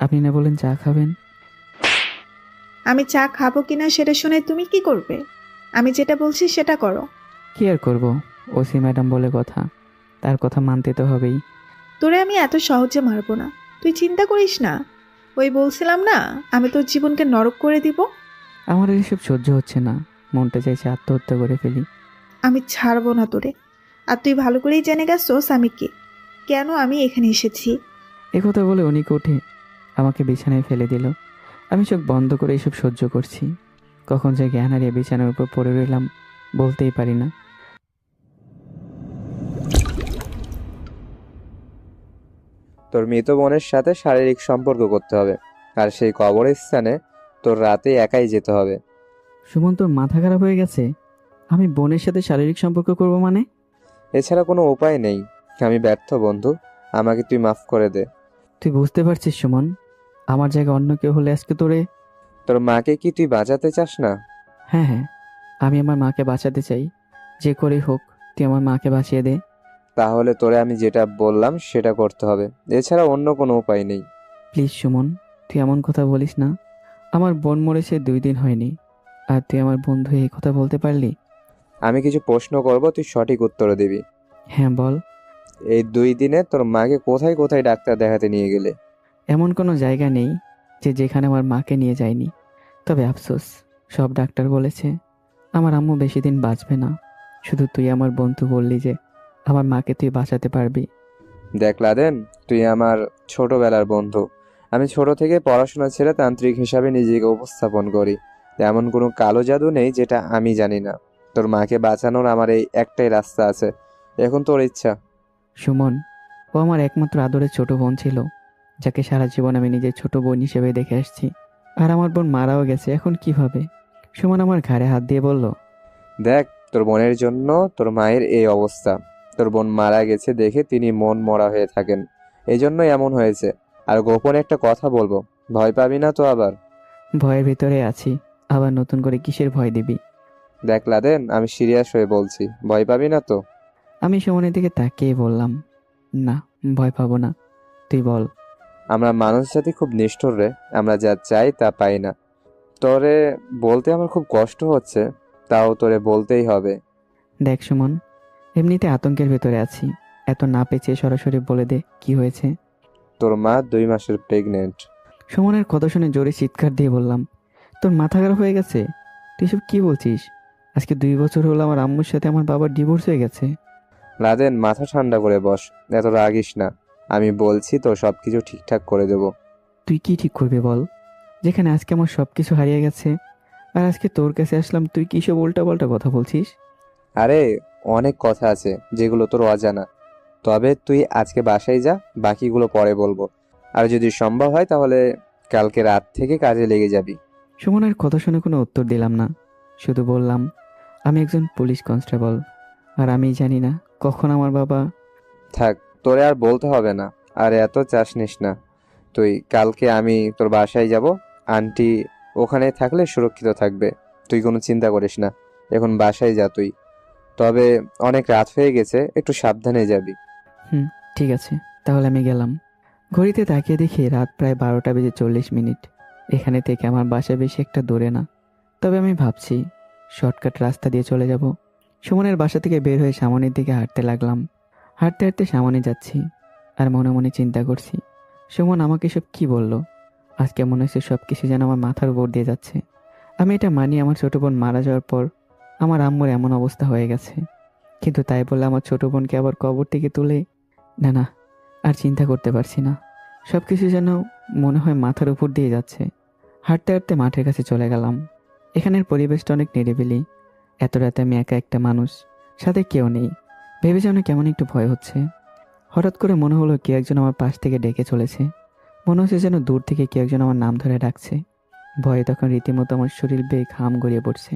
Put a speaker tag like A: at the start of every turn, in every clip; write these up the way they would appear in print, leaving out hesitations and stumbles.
A: আপনি না বলেন চা খাবেন?
B: আমি চা খাবো কিনা সেটা শুনে তুমি কি করবে? আমি যেটা বলছি সেটা করো।
A: কি আর করব, ওসি ম্যাডাম বলে কথা, তার কথা মানতে তো হবেই।
B: তোরে আমি এত সহজে মারবো না, তুই চিন্তা করিস না। ওই বলছিলাম না, আমি তোর জীবনকে নরক করে দিব।
A: আমার আর এসব সহ্য হচ্ছে না, মনটা চাইছে আত্মহত্যা করে ফেলি।
B: আমি ছাড়বো না তোরে। আর তুই ভালো করেই জেনে গেছোস আমি কে, কেন আমি এখানে এসেছি।
A: একথা বলে অনিক উঠে আমাকে বিছানায় ফেলে দিল। আমি চোখ বন্ধ করে এসব সহ্য করছি। কখন যে জ্ঞান হারিয়ে বিছানার উপর পড়ে রইলাম বলতেই পারি না।
C: তোর মৃত বোনের সাথে শারীরিক সম্পর্ক করতে হবে, আর সেই কবরস্থানে তোর রাতে একাই যেতে হবে।
A: সুমন, তোর মাথা খারাপ হয়ে গেছে? আমি বোনের সাথে শারীরিক সম্পর্ক করব মানে?
C: এছাড়া কোনো উপায় নেই। আমি ব্যর্থ বন্ধু, আমাকে তুই মাফ করে দে।
A: তুই বুঝতে পারছিস সুমন, আমার জায়গায় অন্য কেউ হলে আজকে তোরে।
C: তোর মাকে কি তুই বাঁচাতে চাস না?
A: হ্যাঁ হ্যাঁ, আমি আমার মাকে বাঁচাতে চাই। যে করেই হোক তুই আমার মাকে বাঁচিয়ে দে।
C: তাহলে তোরে আমি যেটা বললাম সেটা করতে হবে, এছাড়া অন্য কোনো উপায় নেই।
A: প্লিজ সুমন, তুই এমন কথা বলিস না। আমার বোন মরেছে 2 দিন হয়নি, আর তুই আমার বন্ধু এই কথা বলতে পারলি?
C: আমি কিছু প্রশ্ন করব, তুই সঠিক উত্তর দিবি।
A: হ্যাঁ বল।
C: এই 2 দিনে তোর মাকে কোথায় কোথায় ডাক্তার দেখাতে নিয়ে গেলে?
A: এমন কোনো জায়গা নেই যে যেখানে আমার মাকে নিয়ে যায়নি। তবে আফসোস, সব ডাক্তার বলেছে আমার আম্মু বেশি দিন বাঁচবে না। শুধু তুই আমার বন্ধু বললি যে আমার মাকে তুই বাঁচাতে পারবি।
C: দেখ লাদেন, তুই আমার ছোটবেলার বন্ধু। আমি ছোট থেকে পড়াশোনা ছেড়ে তান্ত্রিক হিসাবে নিজেকে উপস্থাপন করি। এমন কোনো কালো জাদু নেই যেটা আমি জানি না। তোর মাকে বাঁচানোর আমার এই একটাই রাস্তা আছে, এখন তোর ইচ্ছা।
A: সুমন, ও আমার একমাত্র আদরের ছোট বোন ছিল, যাকে সারা জীবন আমি নিজের ছোট বোন হিসেবে দেখে আসছি। আর আমার বোন মারাও গেছে, এখন কিভাবে? সুমন আমার ঘাড়ে হাত দিয়ে বলল,
C: দেখ, তোর বোনের জন্য তোর মায়ের এই অবস্থা। তোর বোন মারা গেছে দেখে তিনি মন মরা হয়ে থাকেন, এই জন্যই এমন হয়েছে। আর গোপনে একটা কথা বলবো, ভয় পাবি না তো আবার?
A: ভয়ের ভিতরে আছি, আবার নতুন করে কিসের ভয় দিবি?
C: দেখ লাদেন, আমি সিরিয়াস হয়ে বলছি, ভয় পাবি না তো?
A: আমি সুমনের দিকে তাকিয়ে বললাম, না, ভয় পাবো না, তুই বল।
C: আমরা মানুষ জাতি খুব নিষ্ঠুর রে, আমরা যা চাই তা পাই না। তোরে বলতে আমার খুব কষ্ট হচ্ছে, তাও তোরে বলতেই হবে।
A: দেখ সুমন, এমনিতে আতঙ্কের ভেতরে আছি, এত না পেঁচিয়ে সরাসরি বলে দে কি হয়েছে।
C: তোর মা 2 মাসের প্রেগনেন্ট।
A: সুমনের কথা শুনে জোরে চিৎকার দিয়ে বললাম, তোর মাথা খারাপ হয়ে গেছে? তুই সব কি বলছিস? আজকে 2 বছর হলো আমার আম্মুর সাথে আমার বাবার ডিভোর্স হয়ে গেছে।
C: লাদেন, মাথা ঠান্ডা করে বস, এত রাগিস না। আমি বলছি তো সবকিছু ঠিকঠাক করে দেব।
A: তুই কি ঠিক করবি বল? যেখানে আজকে আমার সব কিছু হারিয়ে গেছে, আর আজকে তোর কাছে আসলাম, তুই কি সব উল্টাপাল্টা কথা বলছিস?
C: আরে, অনেক কথা আছে যেগুলো তোর অজানা। তবে তুই আজকে বাসায় যা, বাকিগুলো পরে বলবো। আর যদি সম্ভব হয় তাহলে কালকে রাত থেকে কাজে লেগে যাবি।
A: সুমনের কথা শুনে কোনো উত্তর দিলাম না, শুধু বললাম, আমি একজন পুলিশ কনস্টেবল, আর আমি জানি না কখন আমার বাবা।
C: থাক, তোরে আর বলতে হবে না। আর এত চাস নিস না। তুই কালকে আমি তোর বাসায় যাব। আন্টি ওখানে থাকলে সুরক্ষিত থাকবে, তুই কোনো চিন্তা করিস না। এখন বাসায় যা তুই। তবে অনেক রাত হয়ে গেছে, একটু সাবধানে যাবি।
A: হুম, ঠিক আছে, তাহলে আমি গেলাম। ঘড়িতে তাকিয়ে দেখি রাত প্রায় 12টা বেজে 40 মিনিট। এখানে থেকে আমার বাসা বেশি একটা দূরে না, তবে আমি ভাবছি শর্টকাট রাস্তা দিয়ে চলে যাব। সুমনের বাসা থেকে বের হয়ে সামনের দিকে হাঁটতে লাগলাম। হাঁটতে হাঁটতে সামনে যাচ্ছি, আর মনে মনে চিন্তা করছি, সুমন আমাকে সব কি বলল? আজকে মনে হচ্ছে সব কিছু যেন আমার মাথার উপর দিয়ে যাচ্ছে। আমি এটা মানি, আমার ছোট বোন মারা যাওয়ার পর আমার আম্মুর এমন অবস্থা হয়ে গেছে, কিন্তু তাই বলে আমার ছোট বোনকে আবার কবর থেকে তুলে, না না, আর চিন্তা করতে পারছি না। সব কিছু যেন মনে হয় মাথার উপর দিয়ে যাচ্ছে। হাঁটতে হাঁটতে মাঠের কাছে চলে গেলাম। এখানের পরিবেশটা অনেক নিরিবিলি। এত রাতে আমি একা একটা মানুষ, সাথে কেউ নেই, ভেবে যেন কেমন একটু ভয় হচ্ছে। হঠাৎ করে মনে হলো কেউ একজন আমার পাশ থেকে ডেকে চলেছে। মনে হচ্ছে যেন দূর থেকে কেউ একজন আমার নাম ধরে ডাকছে। ভয়ে তখন রীতিমতো আমার শরীর বেয়ে ঘাম গড়িয়ে পড়ছে।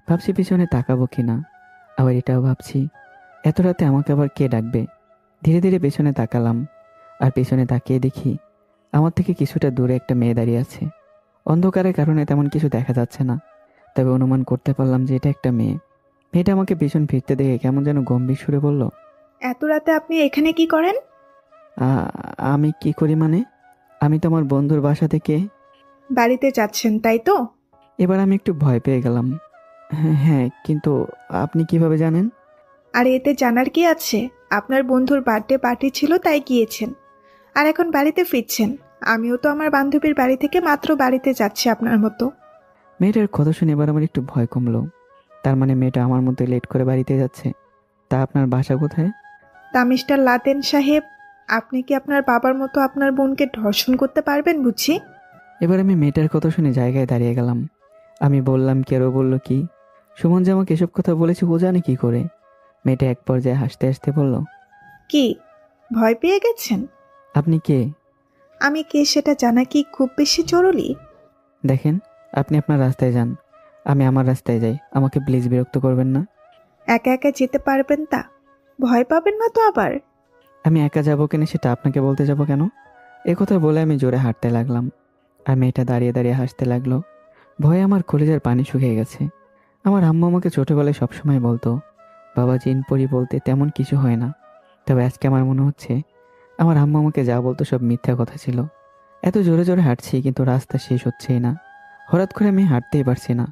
A: ভাবছি পিছনে তাকাবো কিনা, আবার এটাও ভাবছি এত রাতে আমাকে আবার কে ডাকবে। ধীরে ধীরে পেছনে তাকালাম, আর পেছনে তাকিয়ে দেখি আমার থেকে কিছুটা দূরে একটা মেয়ে দাঁড়িয়ে আছে। অন্ধকারের কারণে তেমন কিছু দেখা যাচ্ছে না, তবে অনুমান করতে পারলাম যে এটা একটা মেয়ে। মেয়েটা আমাকে পেছন ফিরতে দেখে কেমন যেন গম্ভীর সুরে বলল,
B: এত রাতে আপনি এখানে কি করেন?
A: আমি কি করি মানে? আমি তো আমার বন্ধুর বাসা থেকে
B: বাড়িতে যাচ্ছেন তাই তো?
A: এবার আমি একটু ভয় পেয়ে গেলাম। হ্যাঁ হ্যাঁ, কিন্তু আপনি কিভাবে জানেন?
B: আর এতে জানার কি আছে? আপনার বন্ধুর বার্থডে পার্টি ছিল তাই গিয়েছেন, আর এখন বাড়িতে ফিরছেন। আমিও তো আমার বান্ধবীর বাড়ি থেকে মাত্র বাড়িতে যাচ্ছি আপনার মতো।
A: মেয়েটার কথা শুনে এবার আমার একটু ভয় কমলো। তার মানে মেয়েটা আমার মতো লেট করে বাড়িতে যাচ্ছে। তা আপনার বাসা কোথায়?
B: তা মিস্টার লাদেন সাহেব, আপনি কি আপনার বাবার মতো আপনার বোনকে ধর্ষণ করতে পারবেন বুঝি?
A: এবার আমি মেয়েটার কথা শুনে জায়গায় দাঁড়িয়ে গেলাম। আমি বললাম কি, আর ও বলল কি? সুমন যে আমাকে এসব কথা বলেছে ও জানে কি করে? মেয়েটা এক পর্যায়ে হাসতে হাসতে বলল,
B: কি, ভয় পেয়ে গেছেন?
A: আপনি কে?
B: আমি কে সেটা জানা কি খুব বেশি জরুরি?
A: দেখেন, আপনি আপনার রাস্তায় যান, আমি আমার রাস্তায় যাই। আমাকে প্লিজ বিরক্ত করবেন না।
B: একা একা যেতে পারবেন তা? ভয় পাবেন না তো আবার?
A: আমি একা যাবো কিনা সেটা আপনাকে বলতে যাব কেন? এ কথা বলে আমি জোরে হাঁটতে লাগলাম। আর মেয়েটা দাঁড়িয়ে দাঁড়িয়ে হাসতে লাগলো। ভয়ে আমার কলিজার পানি শুকিয়ে গেছে। আমার আম্মু আমাকে ছোটবেলায় সবসময় বলতো, বাবা জিন পরি বলতে তেমন কিছু হয় না। তবে আজকে আমার মনে হচ্ছে আমার আম্মু আমাকে যা বলতো সব মিথ্যা কথা ছিল। এত জোরে জোরে হাঁটছি কিন্তু রাস্তা শেষ হচ্ছেই না। হঠাৎ করে আমি হাঁটতেই পারছি না।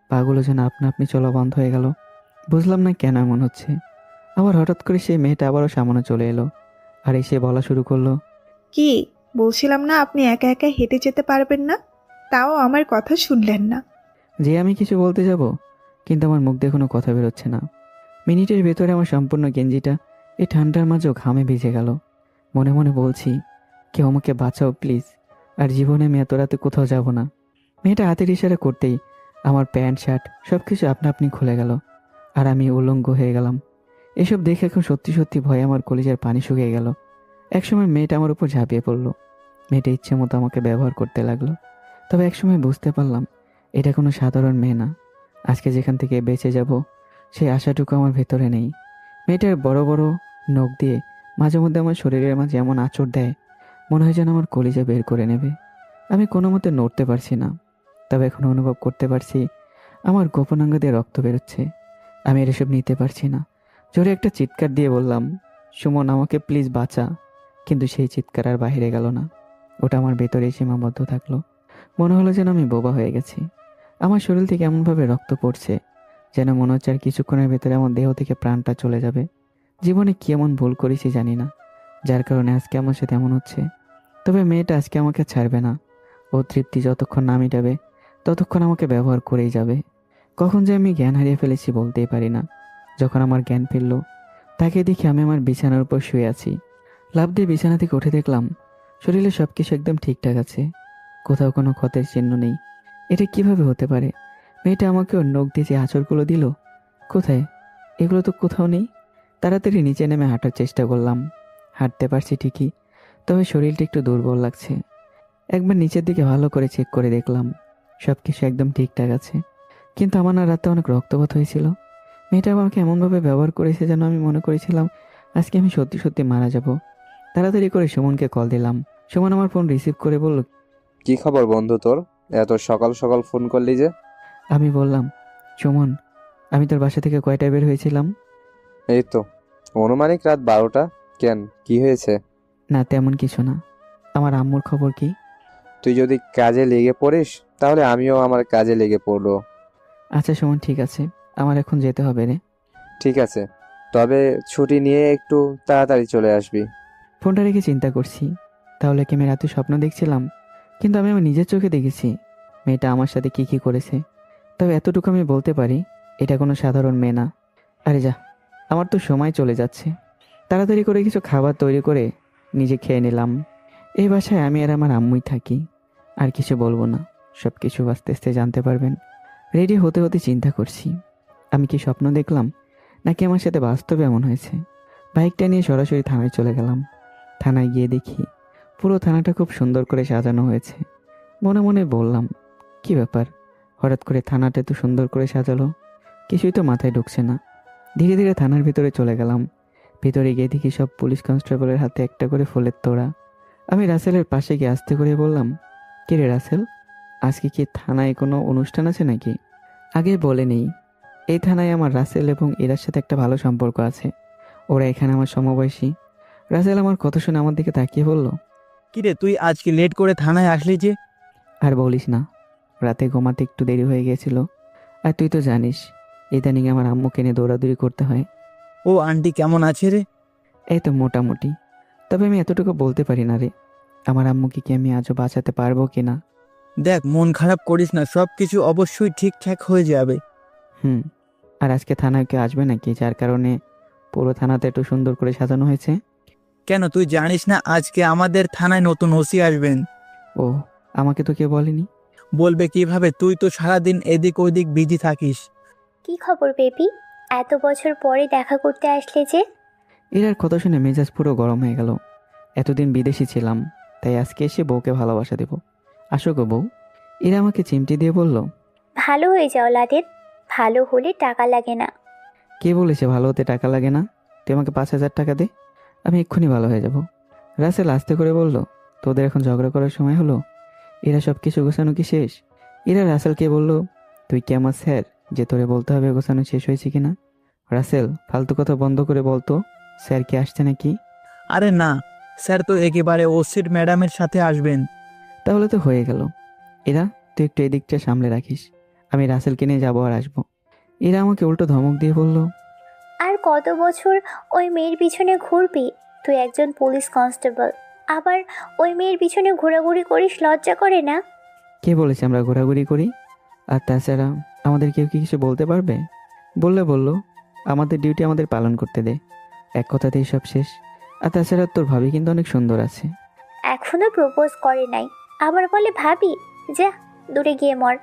A: পাগুলো যেন আপনা আপনি চলা বন্ধ হয়ে গেল। বুঝলাম না কেন এমন হচ্ছে। আবার হঠাৎ করে সেই মেয়েটা আবারও সামনে চলে এলো আর এসে বলা শুরু করলো,
B: কি, বলছিলাম না আপনি একা একা হেঁটে যেতে পারবেন না? তাও আমার কথা শুনলেন না।
A: যে আমি কিছু বলতে যাব, কিন্তু আমার মুখ দিয়ে কোনো কথা বেরোচ্ছে না। মিনিটের ভেতরে আমার সম্পূর্ণ গেঞ্জিটা এই ঠান্ডার মাঝেও ঘামে ভিজে গেল। মনে মনে বলছি, কেউ আমাকে বাঁচাও প্লিজ, আর জীবনে আমি এত রাতে কোথাও যাব না। মেয়েটা হাতের ইশারা করতেই আমার প্যান্ট শার্ট সব কিছু আপনা আপনি খুলে গেল আর আমি উলঙ্গ হয়ে গেলাম। এসব দেখে এখন সত্যি সত্যি ভয়ে আমার কলিজার পানি শুকিয়ে গেল। একসময় মেয়েটা আমার উপর ঝাঁপিয়ে পড়লো। মেয়েটা ইচ্ছে মতো আমাকে ব্যবহার করতে লাগলো। তবে একসময় বুঝতে পারলাম এটা কোনো সাধারণ মেয়ে না। আজকে যেখান থেকে বেঁচে যাব সেই আশাটুকু আমার ভেতরে নেই। মেয়েটার বড় বড় নখ দিয়ে মাঝে মধ্যে আমার শরীরের মাঝে এমন আঁচড় দেয়, মনে হয় যেন আমার কলিজা বের করে নেবে। আমি কোনো মতে নড়তে পারছি না। তবে এখন অনুভব করতে পারছি আমার গোপনাঙ্গ দিয়ে রক্ত বেরোচ্ছে। আমি আর এসব নিতে পারছি না। জোরে একটা চিৎকার দিয়ে বললাম, সুমন আমাকে প্লিজ বাঁচা। কিন্তু সেই চিৎকার আর বাইরে গেল না। ওটা আমার ভেতরেই সীমাবদ্ধ থাকলো। মনে হলো যেন আমি বোবা হয়ে গেছি। আমার শরীর থেকে এমনভাবে রক্ত পড়ছে যেন মনে হচ্ছে আর কিছুক্ষণের ভেতরে আমার দেহ থেকে প্রাণটা চলে যাবে। জীবনে কি এমন ভুল করেছি জানি না, যার কারণে আজকে আমার সাথে এমন হচ্ছে। তবে মেয়েটা আজকে আমাকে ছাড়বে না। ও তৃপ্তি যতক্ষণ না মিটাবে ততক্ষণ আমাকে ব্যবহার করেই যাবে। কখন যে আমি জ্ঞান হারিয়ে ফেলেছি বলতেই পারি না। যখন আমার জ্ঞান ফিরল, তাকে দেখে আমি আমার বিছানার উপর শুয়ে আছি। লাফ দিয়ে বিছানা থেকে উঠে দেখলাম শরীরে সব কিছু একদম ঠিকঠাক আছে। কোথাও কোনো ক্ষতের চিহ্ন নেই। এটা কিভাবে হতে পারে? মেয়েটা আমাকে ওর নখ দিয়ে যে আঁচড়গুলো দিল, কোথায়? এগুলো তো কোথাও নেই। তাড়াতাড়ি নিচে নেমে হাঁটার চেষ্টা করলাম। হাঁটতে পারছি ঠিকই, তবে শরীরটা একটু দুর্বল লাগছে। একবার নিচের দিকে ভালো করে চেক করে দেখলাম সব কিছু একদম ঠিকঠাক আছে। কিন্তু আমার না রাতে অনেক রক্তপাত হয়েছিল। মেয়েটা আমাকে এমনভাবে ব্যবহার করেছে যেন আমি মনে করেছিলাম আজকে আমি সত্যি সত্যি মারা যাব। তাড়াতাড়ি করে সুমনকে কল দিলাম। সুমন আমার ফোন রিসিভ করে বলল,
C: কি খবর বন্ধু তোর? এত সকাল সকাল ফোন করলি যে?
A: আমি বললাম, সুমন, আমি তোর বাসা থেকে কয়টায় বের হয়েছিলাম?
C: এই তো অনুমানিক রাত 12টা। কেন, কি হয়েছে?
A: না তেমন কিছু না। আমার আম্মুর খবর কি?
C: তুই যদি কাজে লেগে পড়িস তাহলে আমিও আমার কাজে লেগে পড়বো।
A: আচ্ছা সুমন, ঠিক আছে, আমার এখন যেতে হবে রে।
C: ঠিক আছে, তবে ছুটি নিয়ে একটু তাড়াতাড়ি চলে আসবি।
A: ফোনটা রেখে চিন্তা করছি, তাহলে কি আমি রাতে স্বপ্ন দেখছিলাম? কিন্তু আমি আমার নিজের চোখে দেখেছি মেয়েটা আমার সাথে কি কি করেছে। তবে এতটুকু আমি বলতে পারি, এটা কোনো সাধারণ মেয়ে না। আরে যা, আমার তো সময় চলে যাচ্ছে। তাড়াতাড়ি করে কিছু খাবার তৈরি করে নিজে খেয়ে নিলাম। এই বাসায় আমি আর আমার আম্মুই থাকি। আর কিছু বলবো না, সব কিছু আস্তে আস্তে জানতে পারবেন। রেডি হতে হতে চিন্তা করছি, আমি কি স্বপ্ন দেখলাম নাকি আমার সাথে বাস্তবে এমন হয়েছে। বাইকটা নিয়ে সরাসরি থানায় চলে গেলাম। থানায় গিয়ে দেখি পুরো থানাটা খুব সুন্দর করে সাজানো হয়েছে। মনে মনে বললাম, কি ব্যাপার, হঠাৎ করে থানাটা এত সুন্দর করে সাজালো? কিছুই তো মাথায় ঢুকছে না। ধীরে ধীরে থানার ভিতরে চলে গেলাম। ভিতরে গিয়ে দেখি সব পুলিশ কনস্টেবলের হাতে একটা করে ফুলের তোড়া। আমি রাসেলের পাশে গিয়ে আস্তে করে বললাম, কে রে রাসেল, আজকে কি থানায় কোনো অনুষ্ঠান আছে নাকি? আগে বলে নেই, এই থানায় আমার রাসেল এবং এরার সাথে একটা ভালো সম্পর্ক আছে। ওরা এখানে আমার সমবয়সী। রাসেল আমার কথা শুনে আমার দিকে তাকিয়ে বলল,
D: কিরে তুই আজকে লেট করে থানায় আসলি যে?
A: আর বলিস না, রাতে ঘুমাতে একটু দেরি হয়ে গেছিল। আর তুই তো জানিস ইদানিং আমার আম্মুকে নিয়ে দৌড়াদৌড়ি করতে হয়।
D: ও আন্টি কেমন আছে রে?
A: এই তো মোটামুটি। তবে আমি এতটুকু বলতে পারি না রে, আমার আম্মুকে কি আমি আজও বাঁচাতে পারবো কি না।
D: দেখ, মন খারাপ করিস না, সব কিছু অবশ্যই ঠিকঠাক হয়ে যাবে।
A: হুম। আর আজকে থানায় কেউ আসবে নাকি, যার কারণে পুরো থানাতে একটু সুন্দর করে সাজানো হয়েছে?
D: কেন তুই জানিস না আজকে আমাদের থানায় নতুন ওসি আসবেন?
A: ও, আমাকে তো কেউ বলেনি।
D: বলবে কিভাবে, তুই তো সারাদিন এদিক ওদিক বিজি থাকিস।
E: কি খবর বেবি? এত বছর পরে দেখা করতে আসলে যে?
A: এরার কথা শুনে মেজাজ পুরো গরম হয়ে গেল। এতদিন বিদেশি ছিলাম, তাই আজকে এসে বউকে ভালোবাসা দেব। আসো গো বউ। এরা আমাকে চিমটি দিয়ে বলল,
E: ভালো হয়ে যাও লাদেন, ভালো হলে টাকা লাগে না।
A: কে বলেছে ভালো হতে টাকা লাগে না? তুই আমাকে 5,000 টাকা দে, আমি এক্ষুনি ভালো হয়ে যাব। রাসেল আস্তে করে বলল, তোদের এখন ঝগড়া করার সময় হলো? এরা সব কিছু গোছানো কি শেষ? এরা রাসেলকে বলল, তুই কি আমার স্যার যে তোরে বলতে হবে গোছানো শেষ হয়েছে কিনা? রাসেল, ফালতু কথা বন্ধ করে বলতো, স্যার কি আসছে নাকি?
D: আরে না, স্যার তো একেবারে ওসির ম্যাডামের সাথে আসবেন।
A: তাহলে তো হয়ে গেল। এরা, তুই একটু এদিকটা সামলে রাখিস, আমি রাসেলকে নিয়ে যাবো আর আসবো। এরা আমাকে উল্টো ধমক দিয়ে বলল,
E: আর কত বছর ওই মেয়ের পিছনে ঘুরবি? তুই একজন পুলিশ কনস্টেবল, আবার ওই মেয়ের পিছনে ঘোরাঘুরি করিস, লজ্জা করে না?
A: কে বলেছে আমরা ঘোরাঘুরি করি? আর তাছাড়া আমাদের কেউ কি কিছু বলতে পারবে? বলল, আমাদের ডিউটি আমাদের পালন করতে দে, এক কথাতেই সব শেষ। আর তাছাড়া তোর ভাবি কিন্তু অনেক সুন্দর আছে।
E: এখনো প্রপোজ করে নাই, আবার বলে ভাবি? যা, দূরে গিয়ে মর।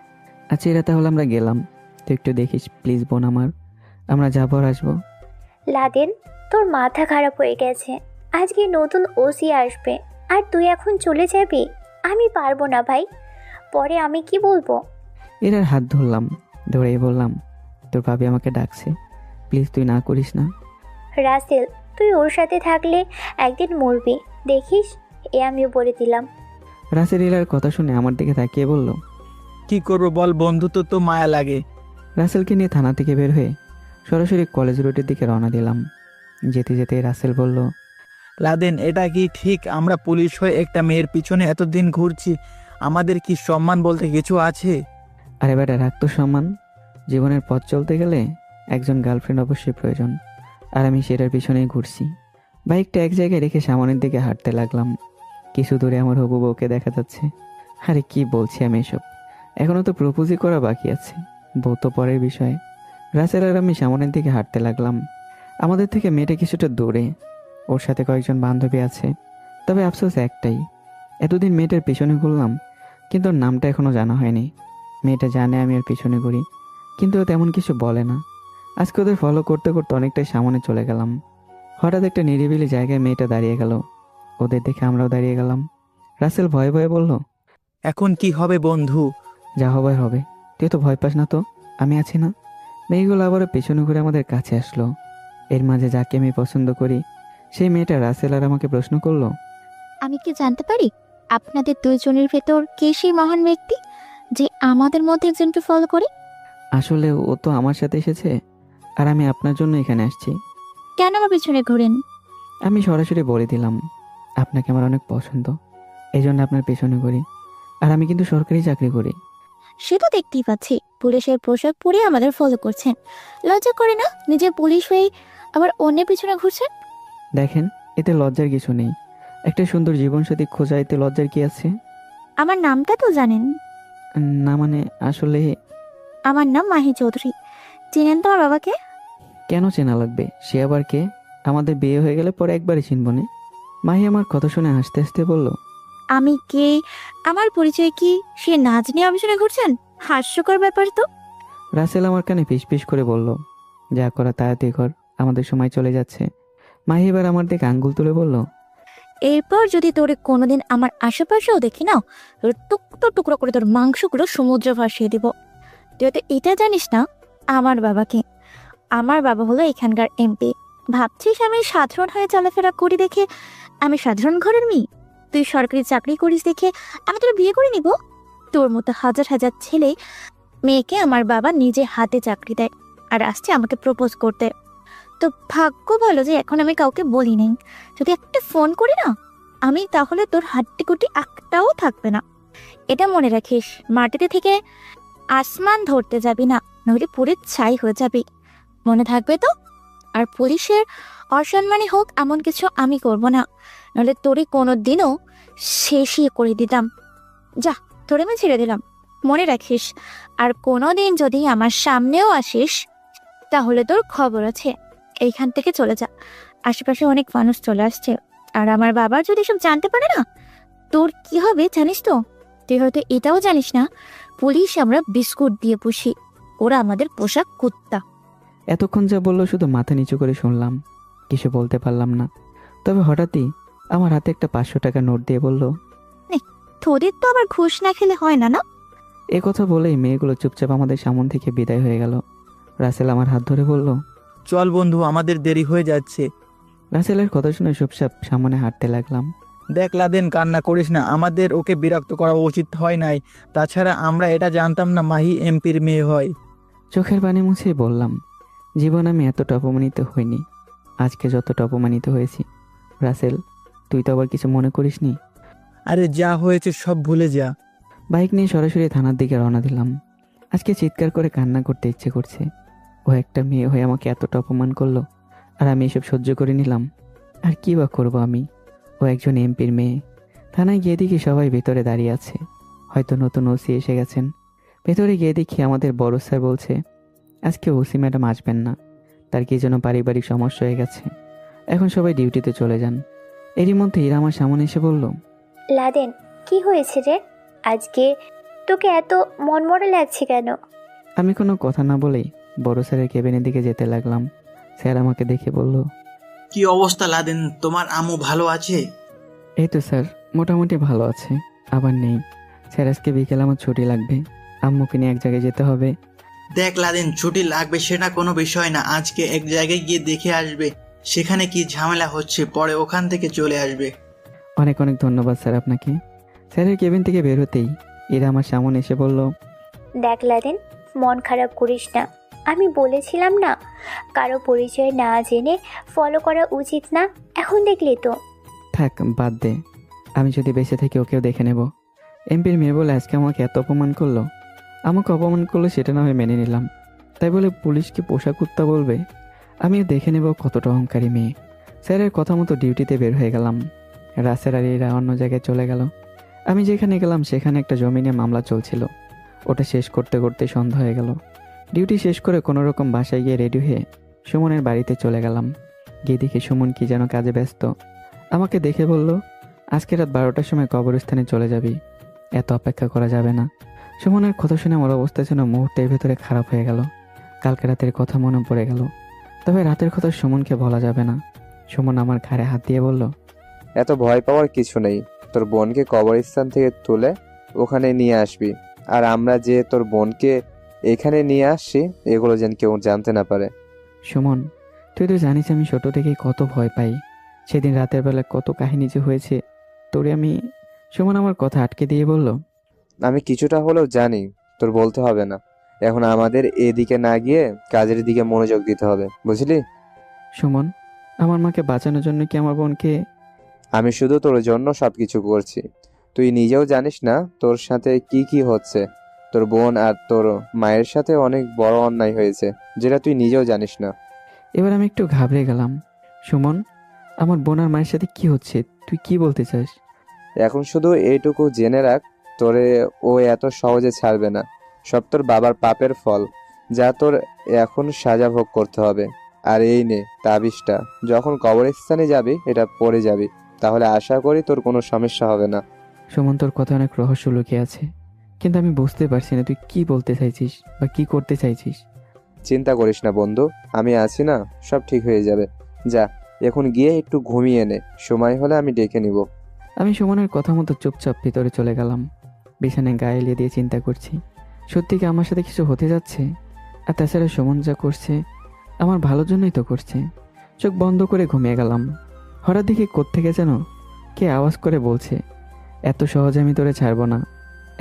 A: আচ্ছা এরা, তাহলে আমরা গেলাম। তুই একটু দেখিস প্লিজ বোন আমার, আমরা যাবো আর আসবো।
E: লাদেন, তোর মাথা খারাপ হয়ে গেছে। আজকে নতুন ওসি আসবে আর তুই এখন চলে যাবি? আমি পারবো না ভাই, পরে আমি কি বলবো?
A: এরার হাত ধরলাম, ধরেই বললাম, তোর ভাবি আমাকে ডাকছে, প্লিজ তুই না করিস না।
E: রাসেল, তুই ওর সাথে থাকলে একদিন মরবি, দেখিস, এ আমিও বলে দিলাম।
A: রাসেল এরার কথা শুনে আমার দিকে তাকিয়ে বলল,
D: কি করবো বল, বন্ধুত্ব তো মায়া লাগে।
A: রাসেলকে নিয়ে থানা থেকে বের হয়ে সরাসরি কলেজ রোডের দিকে রওনা দিলাম। যেতে যেতে রাসেল বলল,
D: লাদেন, এটা কি ঠিক? আমরা পুলিশ হয়ে একটা মেয়ের পিছনে এতদিন ঘুরছি, আমাদের কি সম্মান বলতে কিছু আছে?
A: আরে বেটা, রাখতো সম্মান। জীবনের পথ চলতে গেলে একজন গার্লফ্রেন্ড অবশ্যই প্রয়োজন, আর আমি সেটার পিছনেই ঘুরছি। বাইকটা এক জায়গায় রেখে সামনের দিকে হাঁটতে লাগলাম। কিছু দূরে আমার হবু বউকে দেখা যাচ্ছে। আরে কি বলছি আমি এসব, এখনও তো প্রপোজই করা বাকি আছে, বউ তো পরের বিষয়। রাসেল আর আমি সামনের দিকে হাঁটতে লাগলাম। আমাদের থেকে মেয়েটা কিছুটা দূরে, ওর সাথে কয়েকজন বান্ধবী আছে। তবে আফসোস একটাই, এতদিন মেয়েটার পিছনে ঘুরলাম, কিন্তু ওর নামটা এখনও জানা হয়নি। মেয়েটা জানে আমি ওর পিছনে ঘুরি, কিন্তু ও তেমন কিছু বলে না। আজকে ওদের ফলো করতে করতে অনেকটাই সামনে চলে গেলাম। হঠাৎ একটা নিরিবিলি জায়গায় মেয়েটা দাঁড়িয়ে গেল, ওদের দেখে আমরাও দাঁড়িয়ে গেলাম। রাসেল ভয়ে ভয়ে বলল,
D: এখন কি হবে বন্ধু?
A: যা হবার হবে, তুই তো ভয় পাস না তো, আমি আছি না। মেয়েগুলো আবারও পেছনে ঘুরে আমাদের কাছে আসলো। এর মাঝে যাকে আমি পছন্দ করি সেই মেয়েটা রাসেল আর আমাকে প্রশ্ন করলো,
F: আমি কি জানতে পারি আপনাদের দুইজনের ভেতর কে সেই মহান ব্যক্তি যে আমাদের মধ্যে একজনকে ফলো করে?
A: আসলে ও তো আমার সাথে এসেছে, আর আমি আপনার জন্য এখানে আসছি।
F: কেন আমার পিছনে ঘোরেন?
A: আমি সরাসরি বলে দিলাম, আপনাকে আমার অনেক পছন্দ, এই জন্য আপনার পেছনে ঘুরি। আর আমি কিন্তু সরকারি চাকরি করি।
F: সে তো দেখতেই পাচ্ছি, পুলিশের পোশাক পরে আমাদের ফলো করছেন। লজ্জা করে না নিজে পুলিশ হয়ে আবার অন্যের পিছনে ঘুরছেন?
A: দেখেন, এতে লজ্জার কিছু নেই। একটা সুন্দর জীবনসাথী খোঁজা, এতে লজ্জার কি আছে?
F: আমার নামটা তো জানেন?
A: না মানে আসলে।
F: আমার নাম মাহি চৌধুরী। চিনেন তো আমার বাবাকে?
A: কেন চেনা লাগবে, সে আবার কে? আমাদের বিয়ে হয়ে গেলে পরে একবারই চিনবনে। মাহি আমার কথা শুনে হাসতে হাসতে বলল,
F: আমি কে, আমার পরিচয় কি, সে না জেনে আমার পিছনে ঘুরছেন? হাস্যকর ব্যাপার তো।
A: রাসেল আমার কানে ফিস ফিস করে বলল, যা করা তাড়াতাড়ি কর, আমাদের সময় চলে যাচ্ছে। মাহি এবার আমার দিকে আঙ্গুল তুলে বলল,
F: এরপর যদি তোরে কোনোদিন আমার আশেপাশেও দেখি না, তোর টুকরো টুকরো করে তোর মাংসগুলো সমুদ্রে ভাসিয়ে দিব। তুই তো এটা জানিস না আমার বাবাকে? আমার বাবা হলো এখানকার এমপি। ভাবছিস আমি সাধারণ হয়ে চলাফেরা করি দেখে আমি সাধারণ ঘরের মেয়ে? তুই সরকারি চাকরি করিস দেখে আমি তোর বিয়ে করে নিব? তোর মতো হাজার হাজার ছেলে মেয়েকে আমার বাবা নিজে হাতে চাকরি দেয়, আর আসছে আমাকে প্রপোজ করতে। তো ভাগ্য ভালো যে এখন আমি কাউকে বলি নাই। যদি একটা ফোন করি না, আমি তাহলে তোর হাড্ডিগুটি একটাও থাকবে না। এটা মনে রাখিস, মাটিতে থেকে আসমান ধরতে যাবি না, নইলে পুরে ছাই হয়ে যাবি। মনে থাকবে তো? আর পুলিশের অসম্মানী হোক এমন কিছু আমি করব না, নইলে তোরে কোনোদিনও শেষই করে দিতাম। যা, তোরে আমি ছেড়ে দিলাম, মনে রাখিস। আর কোনোদিন যদি আমার সামনেও আসিস তাহলে তোর খবর আছে। এইখান থেকে চলে যা, আশেপাশে অনেক মানুষ চলে আসছে। আর আমার বাবা যদি সব জানতে পারে না, তোর কি হবে জানিস তো? তুই হয়তো এটাও জানিস না, পুলিশ আমরা বিস্কুট দিয়ে পুষি, ওরা আমাদের পোষা কুত্তা।
A: এতক্ষণ যা বললো শুধু মাথা নিচু করে শুনলাম, কিছু বলতে পারলাম না। তবে হঠাৎই আমার হাতে একটা 500 টাকা নোট দিয়ে বলল,
F: তোদের তো আবার ঘুষ না খেলে হয় না, না?
A: এ কথা বলেই মেয়েগুলো চুপচাপ আমাদের সামন থেকে বিদায় হয়ে গেল। রাসেল আমার হাত ধরে বলল,
D: চল বন্ধু, আমাদের দেরি হয়ে যাচ্ছে।
A: রাসেলের কথা শুনে চুপচাপ সামনে হাঁটতে লাগলাম।
D: দেখ লাদেন, কান্না করিস না, আমাদের ওকে বিরক্ত করা উচিত হয় নাই। তাছাড়া আমরা এটা জানতাম না মাহি এমপির মেয়ে হয়।
A: চোখের পানি মুছে বললাম, জীবন আমি এতটা অপমানিত হইনি আজকে যতটা অপমানিত হয়েছি। রাসেল, তুই তো আবার কিছু মনে করিসনি?
D: আরে যা হয়েছে সব ভুলে যা।
A: বাইক নিয়ে সরাসরি থানার দিকে রওনা দিলাম। আজকে চিৎকার করে কান্না করতে ইচ্ছে করছে। ও একটা মেয়ে হয়ে আমাকে এতটা অপমান করলো, আর আমি এসব সহ্য করে নিলাম। আর কি বা করবো আমি? ও একজন এমপির মেয়ে। থানায় গিয়ে দেখি সবাই ভেতরে দাঁড়িয়ে আছে, হয়তো নতুন ওসি এসে গেছেন। ভেতরে গিয়ে দেখি আমাদের বড় স্যার বলছে আজকে ওসি ম্যাডাম আসবেন না, তার কি যেন পারিবারিক সমস্যা হয়ে গেছে, এখন সবাই ডিউটিতে চলে যান। এরই মধ্যে ইরা আমার সামনে এসে বলল,
E: লাদেন, কি হয়েছে রে? আজকে তোকে এত মনমরা লাগছে কেন?
A: আমি কোনো কথা না বলেই বড় স্যারের কেবিনের দিকে যেতে লাগলাম। স্যার আমাকে দেখে বলল,
G: কি অবস্থা লাদেন, তোমার আম্মু ভালো আছে?
A: এই তো স্যার, মোটামুটি ভালো আছে, আবার নেই। স্যার আজকে বিকেলে আমার ছুটি লাগবে, আম্মুকে নিয়ে এক জায়গায় যেতে হবে।
G: দেখ লাদেন, ছুটি লাগবে সেটা কোনো বিষয় না, আজকে এক জায়গায় গিয়ে দেখে আসবে সেখানে কি ঝামেলা হচ্ছে, পরে ওখান থেকে চলে আসবে।
A: অনেক অনেক ধন্যবাদ স্যার আপনাকে। স্যারের কেবিন থেকে বের হতেই এরা আমার সামনে এসে বলল,
E: দেখ লাদেন, মন খারাপ করিস না। আমি বলেছিলাম না, কারো পরিচয় না জেনে ফলো করা উচিত না। এখন দেখলি তো।
A: থাক বাদ দে, আমি যদি বেঁচে থাকি ওকেও দেখে নেব। এমপির মেয়ে বলে আজকে আমাকে এত অপমান করলো। আমাকে অপমান করলো সেটা না হয় মেনে নিলাম, তাই বলে পুলিশকে পোষা কুত্তা বলবে? আমিও দেখে নেব কতটা অহংকারী মেয়ে। স্যারের কথা মতো ডিউটিতে বের হয়ে গেলাম। রাসেল আর এরা অন্য জায়গায় চলে গেল। আমি যেখানে গেলাম সেখানে একটা জমি নিয়ে মামলা চলছিল। ওটা শেষ করতে করতে সন্ধ্যা হয়ে গেল। ডিউটি শেষ করে কোনো রকম বাসায় গিয়ে রেডি হয়ে সুমনের বাড়িতে চলে গেলাম। গিয়ে দেখি সুমন কি যেন কাজে ব্যস্ত। আমাকে দেখে বলল, আজকে রাত 12টার সময় কবরস্থানে চলে যাবি, এত অপেক্ষা করা যাবে না। সুমনের কথা শুনে আমার অবস্থা যেন মুহূর্তের ভেতরে খারাপ হয়ে গেল। কালকে রাতের কথা মনে পড়ে গেল, তবে রাতের কথা সুমনকে বলা যাবে না। সুমন আমার ঘাড়ে হাত দিয়ে বলল,
C: এত ভয় পাওয়ার কিছু নেই, তোর বোনকে কবরস্থান থেকে তুলে ওখানে নিয়ে আসবি। আর আমরা যে তোর বোনকে এখানে নিয়ে আসছি এগুলো যেন কেউ জানতে না পারে।
A: সুমন, তুই তো জানিস আমি ছোট থেকেই কত ভয় পাই। সেদিন রাতের বেলা কত কাহিনী যে হয়েছে তোরে আমি। সুমন আমার কথা আটকে দিয়ে বলল,
C: আমি কিছুটা হলেও জানি, তোর বলতে হবে না। এখন আমাদের এদিকে না গিয়ে কাজের দিকে মনোযোগ দিতে হবে, বুঝলি?
A: সুমন, আমার মাকে বাঁচানোর জন্য কি আমার বোনকে?
C: আমি শুধু তোর জন্য সবকিছু করছি, তুই নিজেও জানিস না তোর সাথে কি কি হচ্ছে। তোর বোন আর তোর মায়ের সাথে অনেক বড় অন্যায় হয়েছে, যেটা তুই নিজেও জানিস না।
A: এবার আমি একটু ঘাবড়ে গেলাম। সুমন, আমার বোন আর মায়ের সাথে কি হচ্ছে, তুই কি বলতে চাস?
C: এখন শুধু এইটুকু জেনে রাখ, তোরে ও এত সহজে ছাড়বে না। সব তোর বাবার পাপের ফল, যা তোর এখন সাজা ভোগ করতে হবে। আর এই নে তাবিজটা, যখন কবরস্থানে যাবি এটা পড়ে যাবি, তাহলে আশা করি তোর কোনো সমস্যা হবে না।
A: সুমন, তোর কথা অনেক রহস্য লুকিয়ে আছে, কিন্তু আমি বুঝতে পারছি না তুই কি বলতে চাইছিস বা কি করতে চাইছিস।
C: চিন্তা করিস না বন্ধু, আমি আছি না, সব ঠিক হয়ে যাবে। যা এখন গিয়ে একটু ঘুমিয়ে নে, সময় হলে আমি ডেকে নিব।
A: আমি সুমনের কথা মতো চুপচাপ ভিতরে চলে গেলাম। বিছানায় গায়ে এলিয়ে দিয়ে চিন্তা করছি, সত্যি কি আমার সাথে কিছু হতে যাচ্ছে? আর তাছাড়া সুমন যা করছে আমার ভালোর জন্যই তো করছে। চোখ বন্ধ করে ঘুমিয়ে গেলাম। হঠাৎ দেখি কোত্থেকে যেন কে আওয়াজ করে বলছে, এত সহজে আমি তোরে ছাড়বো না,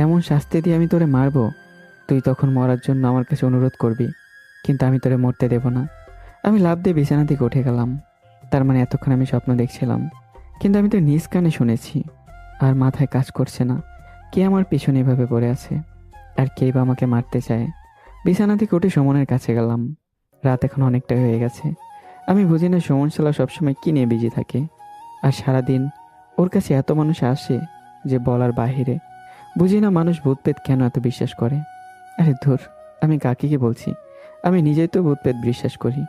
A: এমন শাস্তি দিয়ে আমি তোরে মারবো, তুই তখন মরার জন্য আমার কাছে অনুরোধ করবি, কিন্তু আমি তোরে মরতে দেব না। আমি লাফ দিয়ে বিছানা থেকে উঠে গেলাম। তার মানে এতক্ষণ আমি স্বপ্ন দেখছিলাম, কিন্তু আমি তো নিজ কানে শুনেছি, আর মাথায় কাজ করছে না। কে আমার পিছনে এভাবে পড়ে আছে, আর কেই বা আমাকে মারতে চায়। বিছানা থেকে উঠে সুমনের কাছে গেলাম। রাত এখন অনেকটা হয়ে গেছে। আমি বুঝি না সুমন শালা সবসময় কি নিয়ে বিজি থাকে, আর সারাদিন ওর কাছে এত মানুষ আসে যে বলার বাহিরে। বুঝি না মানুষ ভূতপ্রেত কেন এত বিশ্বাস করে। আরে ধুর, আমি কাকিকে বলছি, আমি নিজেই তো ভূতপ্রেত বিশ্বাস করি।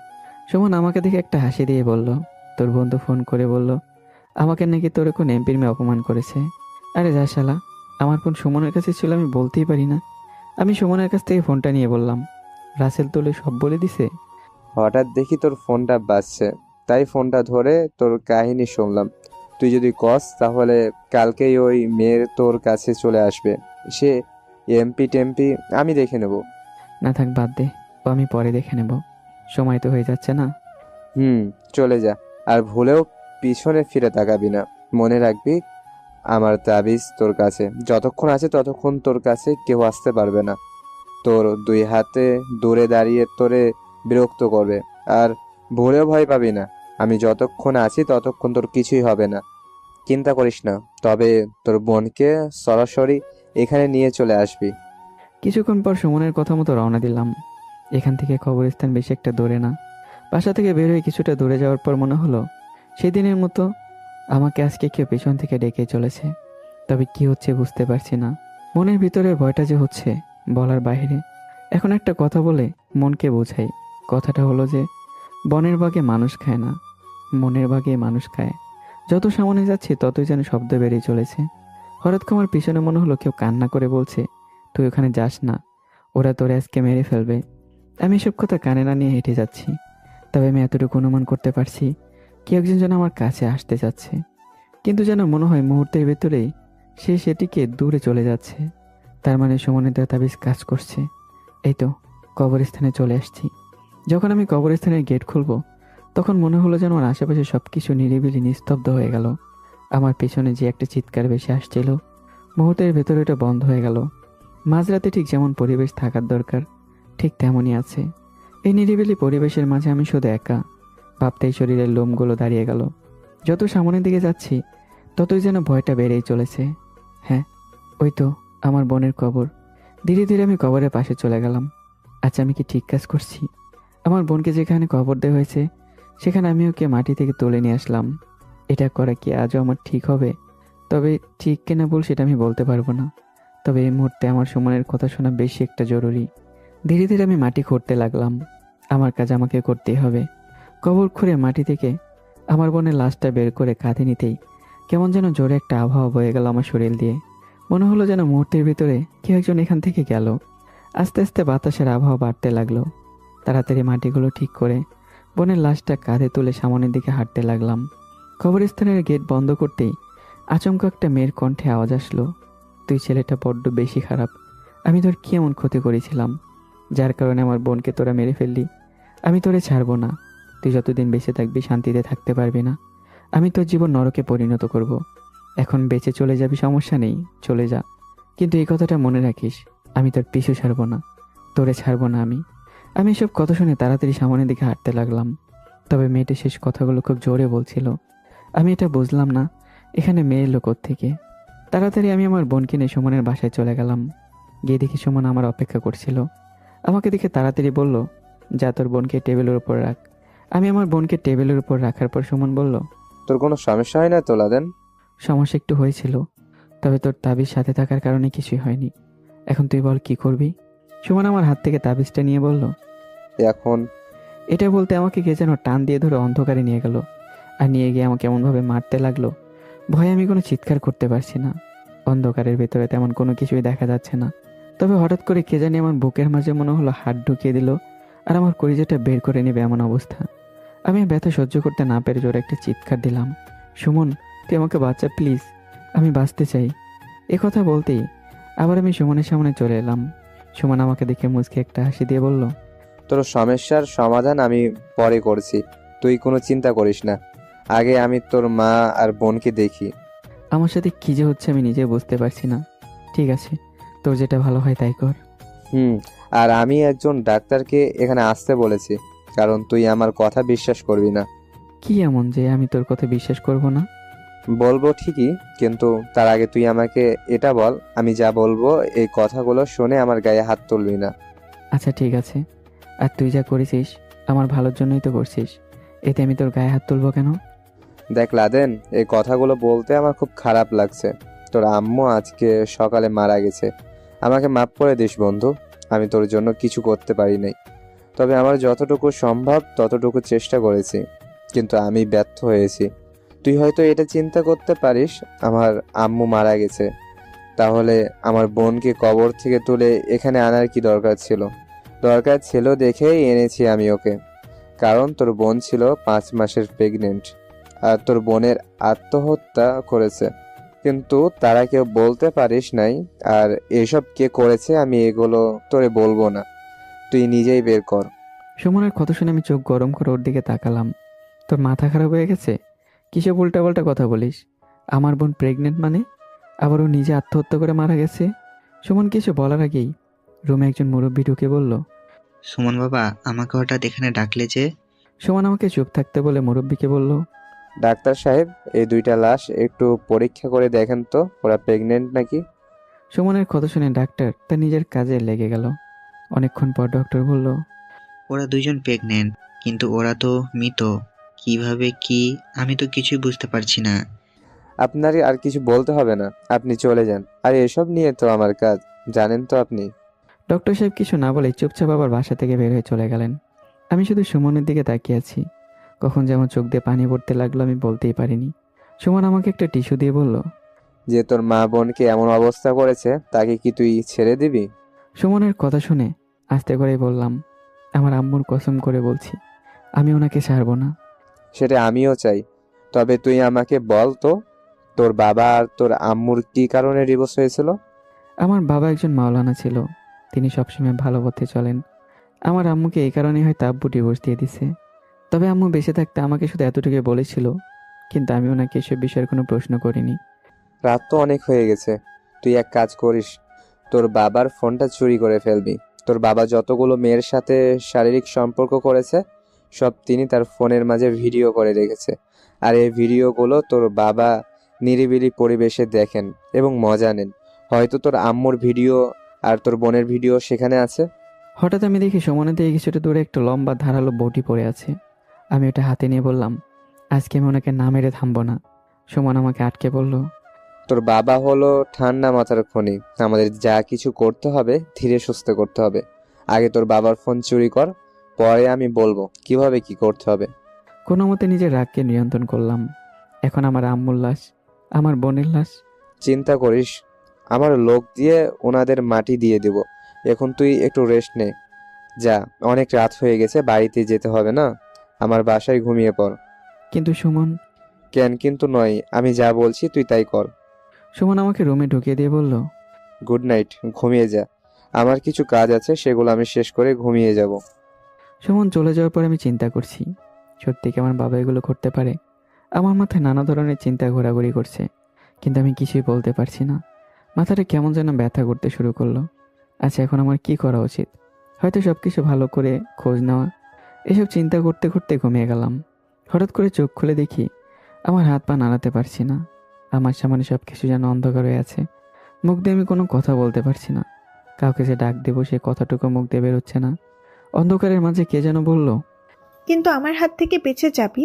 A: সুমন আমাকে দেখে একটা হাসি দিয়ে বলল, তোর বন্ধু ফোন করে বলল আমাকে নাকি তোর কোন এমপির মেয়ে অপমান করেছে। আরে যা শালা, আমার ফোন সুমনের কাছে ছিল, আমি বলতেই পারি না। আমি সুমনের কাছ থেকে ফোনটা নিয়ে বললাম, রাসেল তোলে সব বলে দিছে।
C: হঠাৎ দেখি তোর ফোনটা বাজছে, তাই ফোনটা ধরে তোর কাহিনী শুনলাম। তুই যদি কস তাহলে কালকেই ওই মেয়ের তোর কাছে চলে আসবে। সে এমপি টেমপি আমি দেখে নেব।
A: না থাক, বাদ দে, ও আমি পরে দেখে নেব। সময় তো হয়ে যাচ্ছে না।
C: চলে যা, আর ভুলেও পিছনে ফিরে তাকাবি না। মনে রাখবি, আমার তাবিজ তোর কাছে যতক্ষণ আছে ততক্ষণ তোর কাছে কেউ আসতে পারবে না। তোর দুই হাতে দূরে দাঁড়িয়ে তোরে বিরক্ত করবে, আর ভুলেও ভয় পাবি না। আমি যতক্ষণ আছি ততক্ষণ তোর কিছুই হবে না, চিন্তা করিস না। তবে তোর বোনকে সরাসরি এখানে নিয়ে চলে আসবি।
A: কিছুক্ষণ পর সুমনের কথা মতো রওনা দিলাম। এখান থেকে কবরস্থান বেশি একটা দূরে না। বাসা থেকে বের হয়ে কিছুটা দূরে যাওয়ার পর মনে হলো সেদিনের মতো আমাকে আজকে কেউ পেছন থেকে ডেকে চলেছে। তবে কি হচ্ছে বুঝতে পারছি না। মনের ভিতরের ভয়টা যে হচ্ছে বলার বাইরে। এখন একটা কথা বলে মনকে বোঝাই। কথাটা হলো যে বনের বাঘে মানুষ খায় না, মনের বাঘে মানুষ খায়। যত সামনে যাচ্ছি ততই যেন শব্দ বেরিয়ে চলেছে। হঠাৎ আমার পিছনে মনে হলো কেউ কান্না করে বলছে, তুই ওখানে যাস না, ওরা তোরে আজকে মেরে ফেলবে। আমি এসব কথা কানে না নিয়ে হেঁটে যাচ্ছি। তবে আমি এতটুকু অনুমান করতে পারছি কেউ একজন যেন আমার কাছে আসতে যাচ্ছে, কিন্তু যেন মনে হয় মুহূর্তের ভেতরেই সে সেটিকে দূরে চলে যাচ্ছে। তার মানে সুমনের দেওয়া তাবিজ কাজ করছে। এই তো কবরস্থানে চলে আসছি। যখন আমি কবরস্থানের গেট খুলব তখন মনে হলো যেন আমার আশেপাশে সব কিছু নিরিবিলি নিস্তব্ধ হয়ে গেল। আমার পেছনে যে একটা চিৎকার বেশি আসছিল, মুহূর্তের ভেতরে ওটা বন্ধ হয়ে গেল। মাঝরাতে ঠিক যেমন পরিবেশ থাকার দরকার ঠিক তেমনই আছে। এই নিরিবিলি পরিবেশের মাঝে আমি শুধু একা। ভাবতেই শরীরের লোমগুলো দাঁড়িয়ে গেল। যত সামনের দিকে যাচ্ছি ততই যেন ভয়টা বেড়েই চলেছে। হ্যাঁ, ওই তো আমার বোনের কবর। ধীরে ধীরে আমি কবরের পাশে চলে গেলাম। আচ্ছা, আমি কি ঠিক কাজ করছি? আমার বোনকে যেখানে কবর দেওয়া হয়েছে সেখানে আমি ওকে মাটি থেকে তুলে নিয়ে আসলাম। এটা করা কি আজও আমার ঠিক হবে? তবে ঠিক কিনা ভুল সেটা আমি বলতে পারবো না। তবে এই মুহূর্তে আমার সুমনের কথা শোনা বেশি একটা জরুরি। ধীরে ধীরে আমি মাটি খুঁড়তে লাগলাম। আমার কাজ আমাকে করতেই হবে। কবর খুঁড়ে মাটি থেকে আমার বোনের লাশটা বের করে কাঁধে নিতেই কেমন যেন জোরে একটা আবহাওয়া বয়ে গেল আমার শরীর দিয়ে। মনে হলো যেন মুহূর্তের ভিতরে কেউ একজন এখান থেকে গেল। আস্তে আস্তে বাতাসের আবহাওয়া বাড়তে লাগলো। তাড়াতাড়ি মাটিগুলো ঠিক করে বোনের লাশটা কাঁধে তুলে সামনের দিকে হাঁটতে লাগলাম। কবরস্থানের গেট বন্ধ করতেই আচমকা একটা মেয়ের কণ্ঠে আওয়াজ আসলো, তুই ছেলেটা বড্ড বেশি খারাপ। আমি তোর কি এমন ক্ষতি করেছিলাম যার কারণে আমার বোনকে তোরা মেরে ফেললি? আমি তোরে ছাড়বো না। তুই যতদিন বেঁচে থাকবি শান্তিতে থাকতে পারবি না। আমি তোর জীবন নরকে পরিণত করব। এখন বেঁচে চলে যাবি, সমস্যা নেই, চলে যা। কিন্তু এই কথাটা মনে রাখিস, আমি তোর পিছু ছাড়বো না, তোরে ছাড়বো না আমি। আমি এসব কথা শুনে তাড়াতাড়ি সামনের দিকে হাঁটতে লাগলাম। তবে মেয়েটি শেষ কথাগুলো খুব জোরে বলছিল। আমি এটা বুঝলাম না এখানে মেয়ে এলো থেকে। তাড়াতাড়ি আমি আমার বোনকে নিয়ে সুমনের বাসায় চলে গেলাম। গিয়ে দেখি সুমন আমার অপেক্ষা করছিল। আমাকে দেখে তাড়াতাড়ি বলল, যা তোর বোনকে টেবিলের উপর রাখ। আমি আমার বোনকে টেবিলের উপর রাখার পর সুমন বলল,
C: তোর কোনো সমস্যা হয় না তো লাদেন?
A: সমস্যা একটু হয়েছিল, তবে তোর তাবিজ সাথে থাকার কারণে কিছুই হয়নি। এখন তুই বল কি করবি? সুমন আমার হাত থেকে তাবিজটা নিয়ে বলল,
C: এখন
A: এটা বলতে আমাকে কে যেন টান দিয়ে ধরে অন্ধকারে নিয়ে গেল, আর নিয়ে গিয়ে আমাকে এমনভাবে মারতে লাগলো। ভয়ে আমি কোনো চিৎকার করতে পারছি না। অন্ধকারের ভেতরে তেমন কোনো কিছুই দেখা যাচ্ছে না। তবে হঠাৎ করে কে জানি আমার বুকের মাঝে মনে হলো হাত ঢুকিয়ে দিল, আর আমার কলিজাটা বের করে নেবে এমন অবস্থা। আমি আর ব্যথা সহ্য করতে না পেরে জোরে একটা চিৎকার দিলাম, সুমন তুই আমাকে বাঁচা প্লিজ, আমি বাঁচতে চাই। এ কথা বলতেই আবার আমি সুমনের সামনে চলে এলাম। সুমন আমাকে দেখে মুচকে একটা হাসি দিয়ে বলল,
C: তোর সমস্যার সমাধান আমি পরে করছি, তুই কোনো চিন্তা করিস না। আগে আমি তোর মা আর বোনকে দেখি।
A: আমার সাথে কী যে হচ্ছে আমি নিজে বুঝতে পারছি না। ঠিক আছে, তোর যেটা ভালো হয় তাই কর।
C: আর আমি একজন ডাক্তারকে এখানে আসতে বলেছি, কারণ তুই আমার কথা বিশ্বাস করবি না।
A: কি এমন যে আমি তোর কথা বিশ্বাস করব না?
C: বলবো ঠিকই, কিন্তু তার আগে তুই আমাকে এটা বল, আমি যা বলবো এই কথাগুলো শুনে আমার গায়ে হাত তুলবি না।
A: আচ্ছা ঠিক আছে। আর তুই যা করেছিস আমার ভালোর জন্যই তো করছিস, এতে আমি তোর গায়ে হাত তুলবো কেন?
C: দেখ লাদেন, এই কথাগুলো বলতে আমার খুব খারাপ লাগছে। তোর আম্মু আজকে সকালে মারা গেছে। আমাকে মাফ করে দিস বন্ধু, আমি তোর জন্য কিছু করতে পারি নাই। তবে আমার যতটুকু সম্ভব ততটুকু চেষ্টা করেছি, কিন্তু আমি ব্যর্থ হয়েছি। তুই হয়তো এটা চিন্তা করতে পারিস আমার আম্মু মারা গেছে, তাহলে আমার বোনকে কবর থেকে তুলে এখানে আনার কি দরকার ছিল? দরকার ছিল দেখেই এনেছি আমি ওকে, কারণ তোর বোন ছিল 5 মাসের প্রেগনেন্ট, আর তোর বোনের আত্মহত্যা করেছে, কিন্তু তারা কেউ বলতে পারিস নাই। আর এসব কে করেছে আমি এগুলো তোরে বলবো না, তুই নিজেই বের কর।
A: সুমনের কথা শুনে আমি চোখ গরম করে ওর দিকে তাকালাম। তোর মাথা খারাপ হয়ে গেছে? কিসব উল্টাপাল্টা কথা বলিস? আমার বোন প্রেগনেন্ট মানে? আবার ও নিজে আত্মহত্যা করে মারা গেছে? সুমন কিছু বলার আগেই রুমে একজন মুরব্বী ঢুকে বলল,
H: সুমন বাবা, আমাকে হঠাৎ এখানে ডাকলে যে?
A: সুমন আমাকে চুপ থাকতে বলে মুরব্বীকে বলল,
C: ডাক্তার সাহেব, এই 2টা লাশ একটু পরীক্ষা করে দেখেন তো ওরা প্রেগনেন্ট নাকি।
A: সুমনের কথা শুনে ডাক্তার তার নিজের কাজে লেগে গেল। অনেকক্ষণ পর ডক্টর বলল,
H: ওরা দুইজন প্রেগনেন্ট, কিন্তু ওরা তো মৃত। কিভাবে কি আমি তো কিছুই বুঝতে পারছি না।
C: আপনার আর কিছু বলতে হবে না, আপনি চলে যান। আর এসব নিয়ে তো আমার কাজ, জানেন তো আপনি।
A: ডক্টর সাহেব কিছু না বলে চুপচাপ আবার বাসা থেকে বের হয়ে চলে গেলেন। আমি শুধু সুমনের দিকে তাকিয়ে আছি। কখন যেমন চোখ দিয়ে পানি পড়তে লাগলো আমি বলতেই পারিনি। সুমন আমাকে একটা টিস্যু দিয়ে বলল,
C: যে তোর মা বোনকে এমন অবস্থা করেছে তাকে কি তুই ছেড়ে দিবি?
A: সুমনের কথা শুনে আস্তে করে বললাম, আমার আম্মুর কসম করে বলছি আমি ওনাকে ছাড়বো না।
C: সেটা আমিও চাই, তবে তুই আমাকে বল তো, তোর বাবা আর তোর আম্মুর কি কারণে ডিভোর্স হয়েছিল?
A: আমার বাবা একজন মাওলানা ছিল, তিনি সবসময় ভালো পথে চলেন। আমার আম্মুকে এই কারণেই হয়তো আব্বু ডিভোর্স দিয়ে দিছে। তবে আম্মু বেঁচে থাকতে আমাকে শুধু এতটুকু বলেছিল, কিন্তু আমি ওনাকে এসব বিষয়ের কোনো প্রশ্ন করিনি।
C: রাত তো অনেক হয়ে গেছে, তুই এক কাজ করিস, তোর বাবার ফোনটা চুরি করে ফেলবি। তোর বাবা যতগুলো মেয়ের সাথে শারীরিক সম্পর্ক করেছে সব তিনি তার ফোনের মাঝে ভিডিও করে রেখেছে। আর এই ভিডিওগুলো তোর বাবা নিরিবিলি পরিবেশে দেখেন এবং মজা নেন। হয়তো তোর আম্মুর ভিডিও আর তোর বোনের ভিডিও সেখানে আছে।
A: হঠাৎ আমি দেখি সুমনের থেকে কিছুটা দূরে একটা লম্বা ধারালো বটি পড়ে আছে। আমি ওটা হাতে নিয়ে বললাম, আজকে আমি ওনাকে না মেরে থামবো না। সুমন আমাকে আটকে বলল,
C: তোর বাবা হলো ঠান্ডা মাথার খনি, আমাদের যা কিছু করতে হবে ধীরে সুস্থে করতে হবে। আগে তোর বাবার ফোন চুরি কর, পরে আমি বলবো কিভাবে কি করতে হবে।
A: কোনো মতে নিজের রাগকে নিয়ন্ত্রণ করলাম। এখন আমার আম্মুর লাশ, আমার বোনের লাশ।
C: চিন্তা করিস, আমার লোক দিয়ে ওনাদের মাটি দিয়ে দেব। এখন তুই একটু রেস্ট নে, যা, অনেক রাত হয়ে গেছে, বাড়িতে যেতে হবে না, আমার বাসায় ঘুমিয়ে পড়।
A: কিন্তু সুমন
C: কেন কিন্তু নয়, আমি যা বলছি তুই তাই কর।
A: সুমন আমাকে রুমে ঢুকিয়ে দিয়ে বলল,
C: গুড নাইট, ঘুমিয়ে যা। আমার কিছু কাজ আছে, সেগুলো আমি শেষ করে ঘুমিয়ে যাব।
A: সুমন চলে যাওয়ার পর আমি চিন্তা করছি, সত্যি কি আমার বাবা এগুলো করতে পারে? আমার মাথায় নানা ধরনের চিন্তা ঘোরাঘুরি করছে, কিন্তু আমি কিছুই বলতে পারছি না। মাথাটা কেমন যেন ব্যথা করতে শুরু করলো। আচ্ছা, এখন আমার কি করা উচিত? হয়তো সব কিছু ভালো করে খোঁজ নেওয়া। এসব চিন্তা করতে করতে ঘুমিয়ে গেলাম। হঠাৎ করে চোখ খুলে দেখি আমার হাত পা নাড়াতে পারছি না। আমার সামনে সব কিছু যেন অন্ধকার হয়ে আছে। মুখ দিয়ে আমি কোনো কথা বলতে পারছি না। কাউকে যে ডাক দেবো সে কথাটুকু মুখ দিয়ে বেরোচ্ছে না। অন্ধকারের মাঝে কে যেন বলল,
B: কিন্তু আমার হাত থেকে বেঁচে যাবি?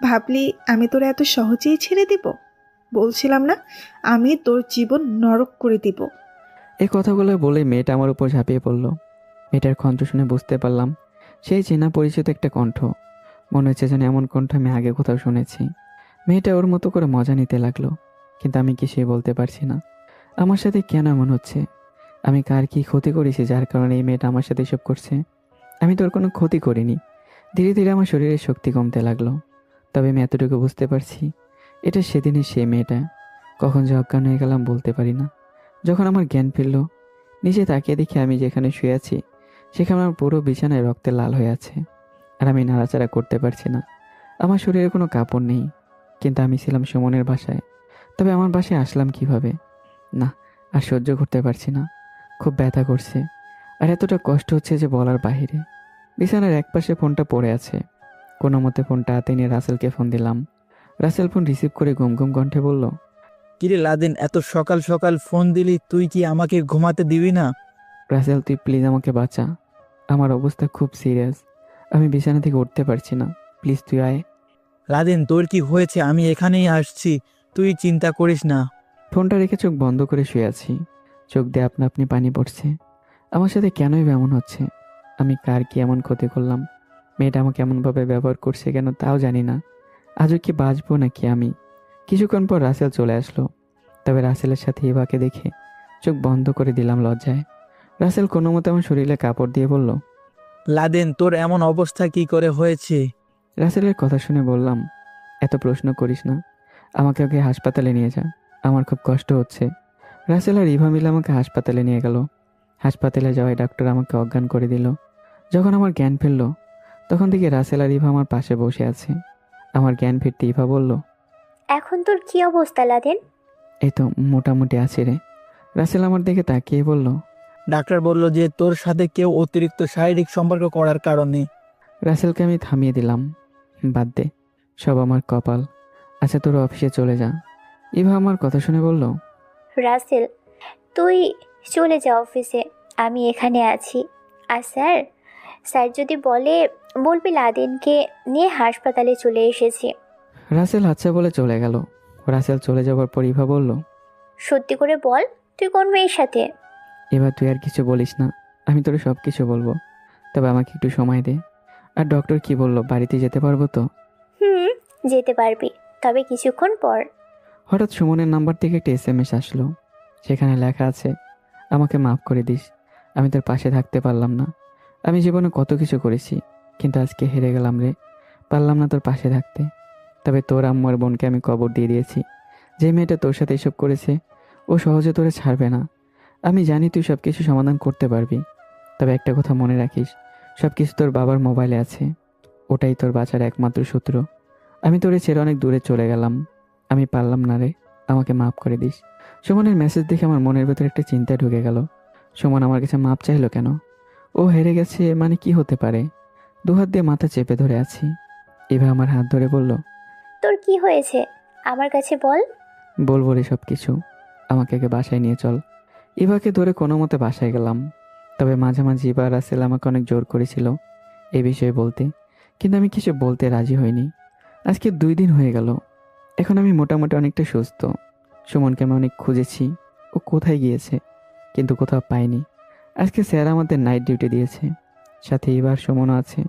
B: ভাবলি আমি তোরা এত সহজেই ছেড়ে দিব? বলছিলাম না আমি তোর জীবন নরক করে দিব।
A: এই কথাগুলো বলে মেয়েটা আমার উপর ঝাঁপিয়ে পড়ল। মেয়েটার কণ্ঠ শুনে বুঝতে পারলাম সেই চেনা পরিচিত একটা কণ্ঠ। মনে হচ্ছে যেন এমন কণ্ঠ আমি আগে কোথাও শুনেছি। মেয়েটা ওর মতো করে মজা নিতে লাগলো, কিন্তু আমি কিছুই বলতে পারছি না। আমার সাথে কেন এমন হচ্ছে? আমি কার কি ক্ষতি করেছি যার কারণে এই মেয়েটা আমার সাথে এসব করছে? আমি তোর কোনো ক্ষতি করিনি। ধীরে ধীরে আমার শরীরের শক্তি কমতে লাগলো। তবে আমি এতটুকু বুঝতে পারছি, এটা সেদিনের সেই মেয়েটা। কখন যে অজ্ঞান হয়ে গেলাম বলতে পারি না। যখন আমার জ্ঞান ফিরল, নিচে তাকিয়ে দেখি আমি যেখানে শুয়ে আছি সেখানে আমার পুরো বিছানায় রক্তে লাল হয়ে আছে, আর আমি নাড়াচাড়া করতে পারছি না। আমার শরীরে কোনো কাপড় নেই, কিন্তু আমি ছিলাম সুমনের বাসায়। তবে আমার বাসায় আসলাম কিভাবে? না, আর সহ্য করতে পারছি না। খুব ব্যথা করছে, আর এতটা কষ্ট হচ্ছে যে বলার বাহিরে। বিছানার একপাশে ফোনটা পড়ে আছে। কোনো মতে ফোনটা হাতে নিয়ে রাসেলকে ফোন দিলাম। রাসেল ফোন রিসিভ করে ঘুম ঘুম কণ্ঠে বলল,
D: কিরে লাদেন, এত সকাল সকাল ফোন দিলি, তুই কি আমাকে ঘুমাতে দিবি না?
A: রাসেল তুই প্লিজ আমাকে বাঁচা, আমার অবস্থা খুব সিরিয়াস, আমি বিছানা থেকে উঠতে পারছি না, প্লিজ তুই আয়।
D: লাদেন, তোর কি হয়েছে? আমি এখানেই আসছি, তুই চিন্তা করিস না।
A: ফোনটা রেখে চোখ বন্ধ করে শুয়ে আছি, চোখ দিয়ে আপনা আপনি পানি পড়ছে। আমার সাথে কেনই বা এমন হচ্ছে? আমি কার কি এমন ক্ষতি করলাম? মেয়েটা আমাকে এমনভাবে ব্যবহার করছে কেন তাও জানি না। আজও কি বাঁচবো নাকি আমি? কিছুক্ষণ পর রাসেল চলে আসলো, তবে রাসেলের সাথে ইভাকে দেখে চোখ বন্ধ করে দিলাম লজ্জায়। রাসেল কোনো মতে আমার শরীরে কাপড় দিয়ে বলল,
D: লাদেন, তোর এমন অবস্থা কি করে হয়েছে?
A: রাসেলের কথা শুনে বললাম, এত প্রশ্ন করিস না, আমাকে ওকে হাসপাতালে নিয়ে যা, আমার খুব কষ্ট হচ্ছে। রাসেল আর ইভা মিলে আমাকে হাসপাতালে নিয়ে গেল। হাসপাতালে যাওয়ায় ডাক্তার আমাকে অজ্ঞান করে দিল। যখন আমার জ্ঞান ফিরল, তখন থেকে রাসেল আর ইভা আমার পাশে বসে আছে। আমার জ্ঞান ফিরতে ইভা বলল,
E: এখন তোর কি অবস্থা লাদেন?
A: এই তো মোটামুটি আছি রে। রাসেল আমার দিকে তাকিয়ে বলল,
D: ডাক্তার বলল যে তোর সাথে কেউ অতিরিক্ত শারীরিক সম্পর্ক করার কারণে।
A: রাসেলকে আমি থামিয়ে দিলাম, বাদ দে, সব আমার কপাল। আচ্ছা তোর অফিসে চলে যা। ইভা আমার কথা শুনে বলল,
E: রাসেল, তুই চলে যা অফিসে, আমি এখানে আছি। আর স্যার যদি বলবি লাদেনকে নিয়ে হাসপাতালে চলে এসেছি।
A: রাসেল আচ্ছা বলে চলে গেল। রাসেল চলে যাওয়ার পর ইভা বলল,
E: সত্যি করে বল, তুই কোন মেয়ের সাথে?
A: এবার তুই আর কিছু বলিস না, আমি তোর সব কিছু বলবো, তবে আমাকে একটু সময় দে। আর ডক্টর কি বললো, বাড়িতে যেতে পারবো তো?
E: যেতে পারবি, তবে কিছুক্ষণ পর।
A: হঠাৎ সুমনের নাম্বার থেকে একটা SMS আসলো। সেখানে লেখা আছে, আমাকে মাফ করে দিস, আমি তোর পাশে থাকতে পারলাম না। আমি জীবনে কত কিছু করেছি, কিন্তু আজকে হেরে গেলাম রে, পারলাম না তোর পাশে থাকতে। তবে তোর আম্মু আর বোনকে আমি কবর দিয়ে দিয়েছি। যে মেয়েটা তোর সাথে এসব করেছে, ও সহজে তোরে ছাড়বে না। আমি জানি তুই সব কিছু সমাধান করতে পারবি, তবে একটা কথা মনে রাখিস, সব কিছু তোর বাবার মোবাইলে আছে, ওটাই তোর বাঁচার একমাত্র শত্রু। আমি তোরে ছেড়ে অনেক দূরে চলে গেলাম, আমি পারলাম না রে, আমাকে মাফ করে দিস। সুমনের মেসেজ দেখে আমার মনের ভেতরে একটা চিন্তা ঢুকে গেল। সুমন আমার কাছে মাপ চাইলো কেন? ও হেরে গেছে মানে কি হতে পারে? দুহাত দিয়ে মাথা চেপে ধরে আছি। এবার আমার হাত ধরে বলল,
E: তোর কি হয়েছে আমার কাছে বল।
A: বলবো রে সব কিছু, আমাকে আগে বাসায় নিয়ে চল। ইভাকে ধরে কোনো মতে বাসায় গেলাম, তবে মাঝে মাঝে ইভা আর রাসেল আমাকে অনেক জোর করেছিল এই বিষয়ে বলতে, কিন্তু আমি কিছু বলতে রাজি হইনি। আজকে 2 দিন হয়ে গেল, এখন আমি মোটামুটি অনেকটা সুস্থ। সুমনকে আমি অনেক খুঁজেছি, ও কোথায় গিয়েছে, কিন্তু কোথাও পাইনি। আজকে স্যার আমাদের নাইট ডিউটি দিয়েছে, সাথে এবার সুমনও আছে।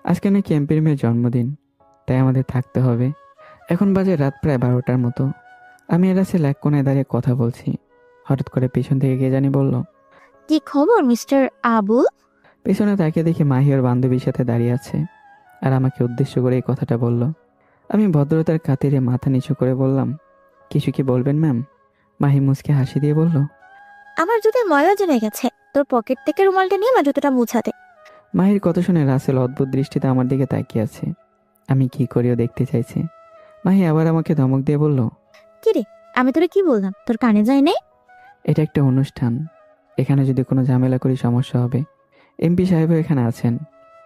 A: আজকে নাকি এমপির মেয়ের জন্মদিন, তাই আমাদের থাকতে হবে। এখন বাজে রাত প্রায় 12টার মতো। আমি আর রাসেল এক কোণায় দাঁড়িয়ে কথা বলছি। হঠাৎ করে পেছন থেকে কে জানি বলল,
F: কি খবর মিস্টার আবুল?
A: পেছনে তাকিয়ে দেখি মাহি ওর বান্ধবীর সাথে দাঁড়িয়ে আছে, আর আমাকে উদ্দেশ্য করে এই কথাটা বলল। আমি ভদ্রতার খাতিরে মাথা নিচু করে বললাম, কিছু কি বলবেন ম্যাম? মাহি মুচকে হাসি দিয়ে বলল,
F: আমার জুতোয় ময়লা জমে গেছে, তোর পকেট থেকে রুমালটা নিয়ে আমার জুতোটা মুছাতে।
A: মাহির কথা শুনে রাসেল অদ্ভুত দৃষ্টিতে আমার দিকে তাকিয়ে আছে। আমি কি করিও দেখতে চাইছে। মাহি আবার আমাকে ধমক দিয়ে বলল,
F: কিরে, আমি তোরে কি বললাম, তোর কানে যায় নাই?
A: এটা একটা অনুষ্ঠান, এখানে যদি কোনো ঝামেলা করি সমস্যা হবে। এমপি সাহেবও এখানে আছেন,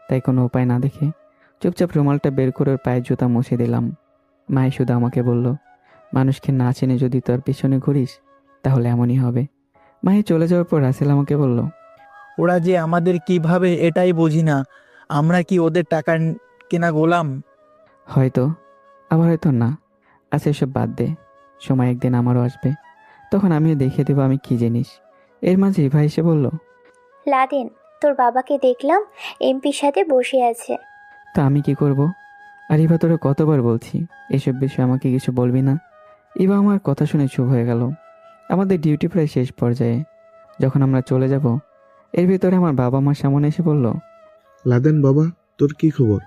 A: তাই কোনো উপায় না দেখে চুপচাপ রুমালটা বের করে ওর পায়ের জুতা মুছে দিলাম। মাই শুধু আমাকে বলল, মানুষকে না চিনে যদি তোর পিছনে ঘুরিস তাহলে এমনই হবে। মাহি চলে যাওয়ার পর রাসেল আমাকে বলল,
D: ওরা যে আমাদের কিভাবে এটাই বুঝি না, আমরা কি ওদের টাকা কেনা গোলাম?
A: হয়তো, আবার হয়তো না। আচ্ছা এসব বাদ দে, সময় একদিন আমারও আসবে, তখন আমিও দেখিয়ে দেবো আমি কি জিনিস। এর মাঝে ইভা এসে বলল,
E: লাদেন, তোর বাবাকে দেখলাম এমপির সাথে বসে আছে।
A: তো আমি কি করব? আর ইভা তোরে কতবার বলছি এসব বিষয়ে আমাকে কিছু বলবি না। ইভা আমার কথা শুনে চুপ হয়ে গেল। আমাদের ডিউটি প্রায় শেষ পর্যায়ে। যখন আমরা চলে যাব, এর ভিতরে আমার বাবা মা সামনে এসে বলল,
I: লাদেন বাবা, তোর কি খবর?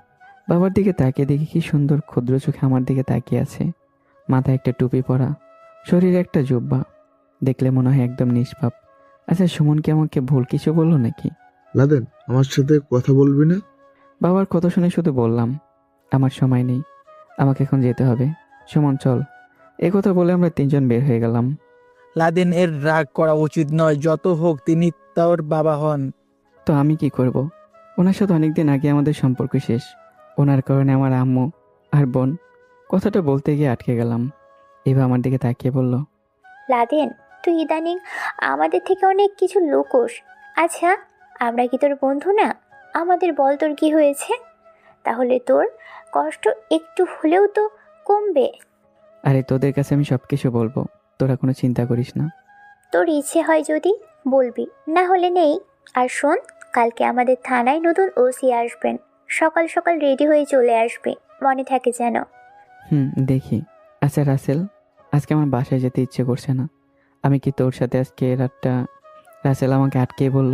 A: বাবার দিকে তাকিয়ে দেখি কি সুন্দর ক্ষুদ্র চোখে আমার দিকে তাকিয়ে আছে। মাথায় একটা টুপি পরা, শরীরে একটা জুব্বা, দেখলে মনে হয় একদম নিষ্পাপ। আচ্ছা সুমন কি আমাকে ভুল কিছু বললো নাকি?
I: লাদেন, আমার সাথে কথা বলবি না?
A: বাবার কথা শুনে শুধু বললাম, আমার সময় নেই, আমাকে এখন যেতে হবে। সুমন চল। এ কথা বলে আমরা 3 জন বের হয়ে গেলাম।
D: লাদেন এর রাগ করা উচিত নয়, যত হোক তিনি তোর বাবা হন।
A: তো আমি কি করব? ওনার সাথে অনেকদিন আগে আমাদের সম্পর্ক শেষ। ওনার কারণে আমার আম্মু আর বোন কথাটা বলতে গিয়ে আটকে গেলাম। এবার আমার দিকে তাকিয়ে বলল,
E: লাদেন, তুই ইদানিং আমাদের থেকে অনেক কিছু লুকোস। আচ্ছা, আমরা কি তোর বন্ধু না? আমাদের বল তোর কি হয়েছে? তাহলে তোর কষ্ট একটু হলেও তো কমবে।
A: আরে তোদের কাছে আমি সব কিছু বলবো, তোরা কোনো চিন্তা করিস না।
E: তোর ইচ্ছে হয় যদি বলবি, না হলে নেই। আর শোন, কালকে আমাদের থানায় নতুন ওসি আসবেন। সকাল সকাল রেডি হয়ে চলে আসবে, মনে থাকে যেন।
A: দেখি। আচ্ছা রাসেল, আজকে আমার বাসায় যেতে ইচ্ছে করছে না। আমি কি তোর সাথে আজকে রাতটা? রাসেল আমাকে আটকে বলল।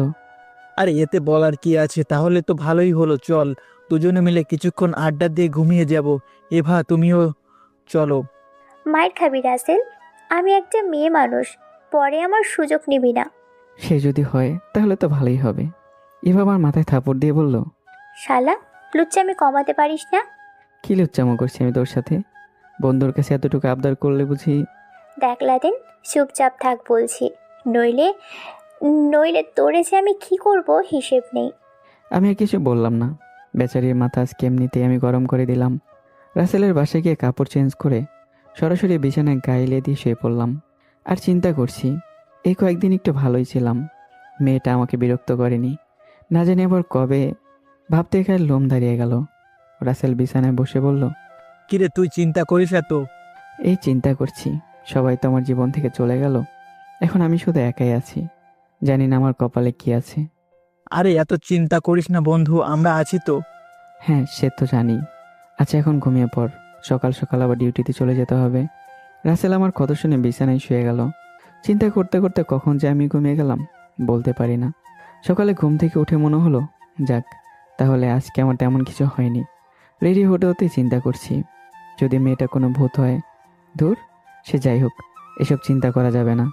D: আরে এতে বলার কি আছে, তাহলে তো ভালোই হলো। চল দুজনে মিলে কিছুক্ষণ আড্ডা দিয়ে ঘুমিয়ে যাব। এভা তুমিও চলো।
E: মায়ের খাবি রাসেল? আমি একটা মেয়ে মানুষ, পরে আমার সুযোগ নিবি না।
A: সে যদি হয় তাহলে তো ভালোই হবে। এভাবে আমার মাথায় থাপড় দিয়ে বলল,
E: শালা, লুচ্চামি কমাতে পারিস না?
A: কি লুচ্চামো করছি আমি তোর সাথে? বন্ধুর কাছে এতটুকু আবদার করলে বুঝি?
E: দেখ লাদেন, চুপচাপ থাক বলছি, নইলে নইলে তোরে যে আমি কি করব হিসেব নেই।
A: আমি আর কিছু বললাম না। বেচারির মাথা আজকে এমনিতেই আমি গরম করে দিলাম। রাসেলের বাসায় গিয়ে কাপড় চেঞ্জ করে সরাসরি বিছানায় গাইলে দিয়ে শুয়ে পড়লাম। আর চিন্তা করছি, এই কয়েকদিন একটু ভালোই ছিলাম, মেয়েটা আমাকে বিরক্ত করেনি। না জানি আবার কবে। ভাবতে গায়ে লোম দাঁড়িয়ে গেল। রাসেল বিছানায় বসে বলল,
D: কিরে তুই চিন্তা করিস এত?
A: এই চিন্তা করছি, সবাই তো আমার জীবন থেকে চলে গেল, এখন আমি শুধু একাই আছি। জানি না আমার কপালে কি আছে।
D: আরে এত চিন্তা করিস না বন্ধু, আমরা আছি তো।
A: হ্যাঁ সে তো জানি। আচ্ছা এখন ঘুমিয়ে পড়, সকাল সকাল আবার ডিউটিতে চলে যেতে হবে। রাসেল আমার কথা শুনে বিছানায় শুয়ে গেল। চিন্তা করতে করতে কখন যে আমি ঘুমিয়ে গেলাম বলতে পারি না। সকালে ঘুম থেকে উঠে মনে হলো, যাক তাহলে আজকে আমার তেমন কিছু হয়নি। রেডি হতে হতে চিন্তা করছি, যদি মেয়েটা কোনো ভূত হয়। দূর, সে যাই হোক, এসব চিন্তা করা যাবে না।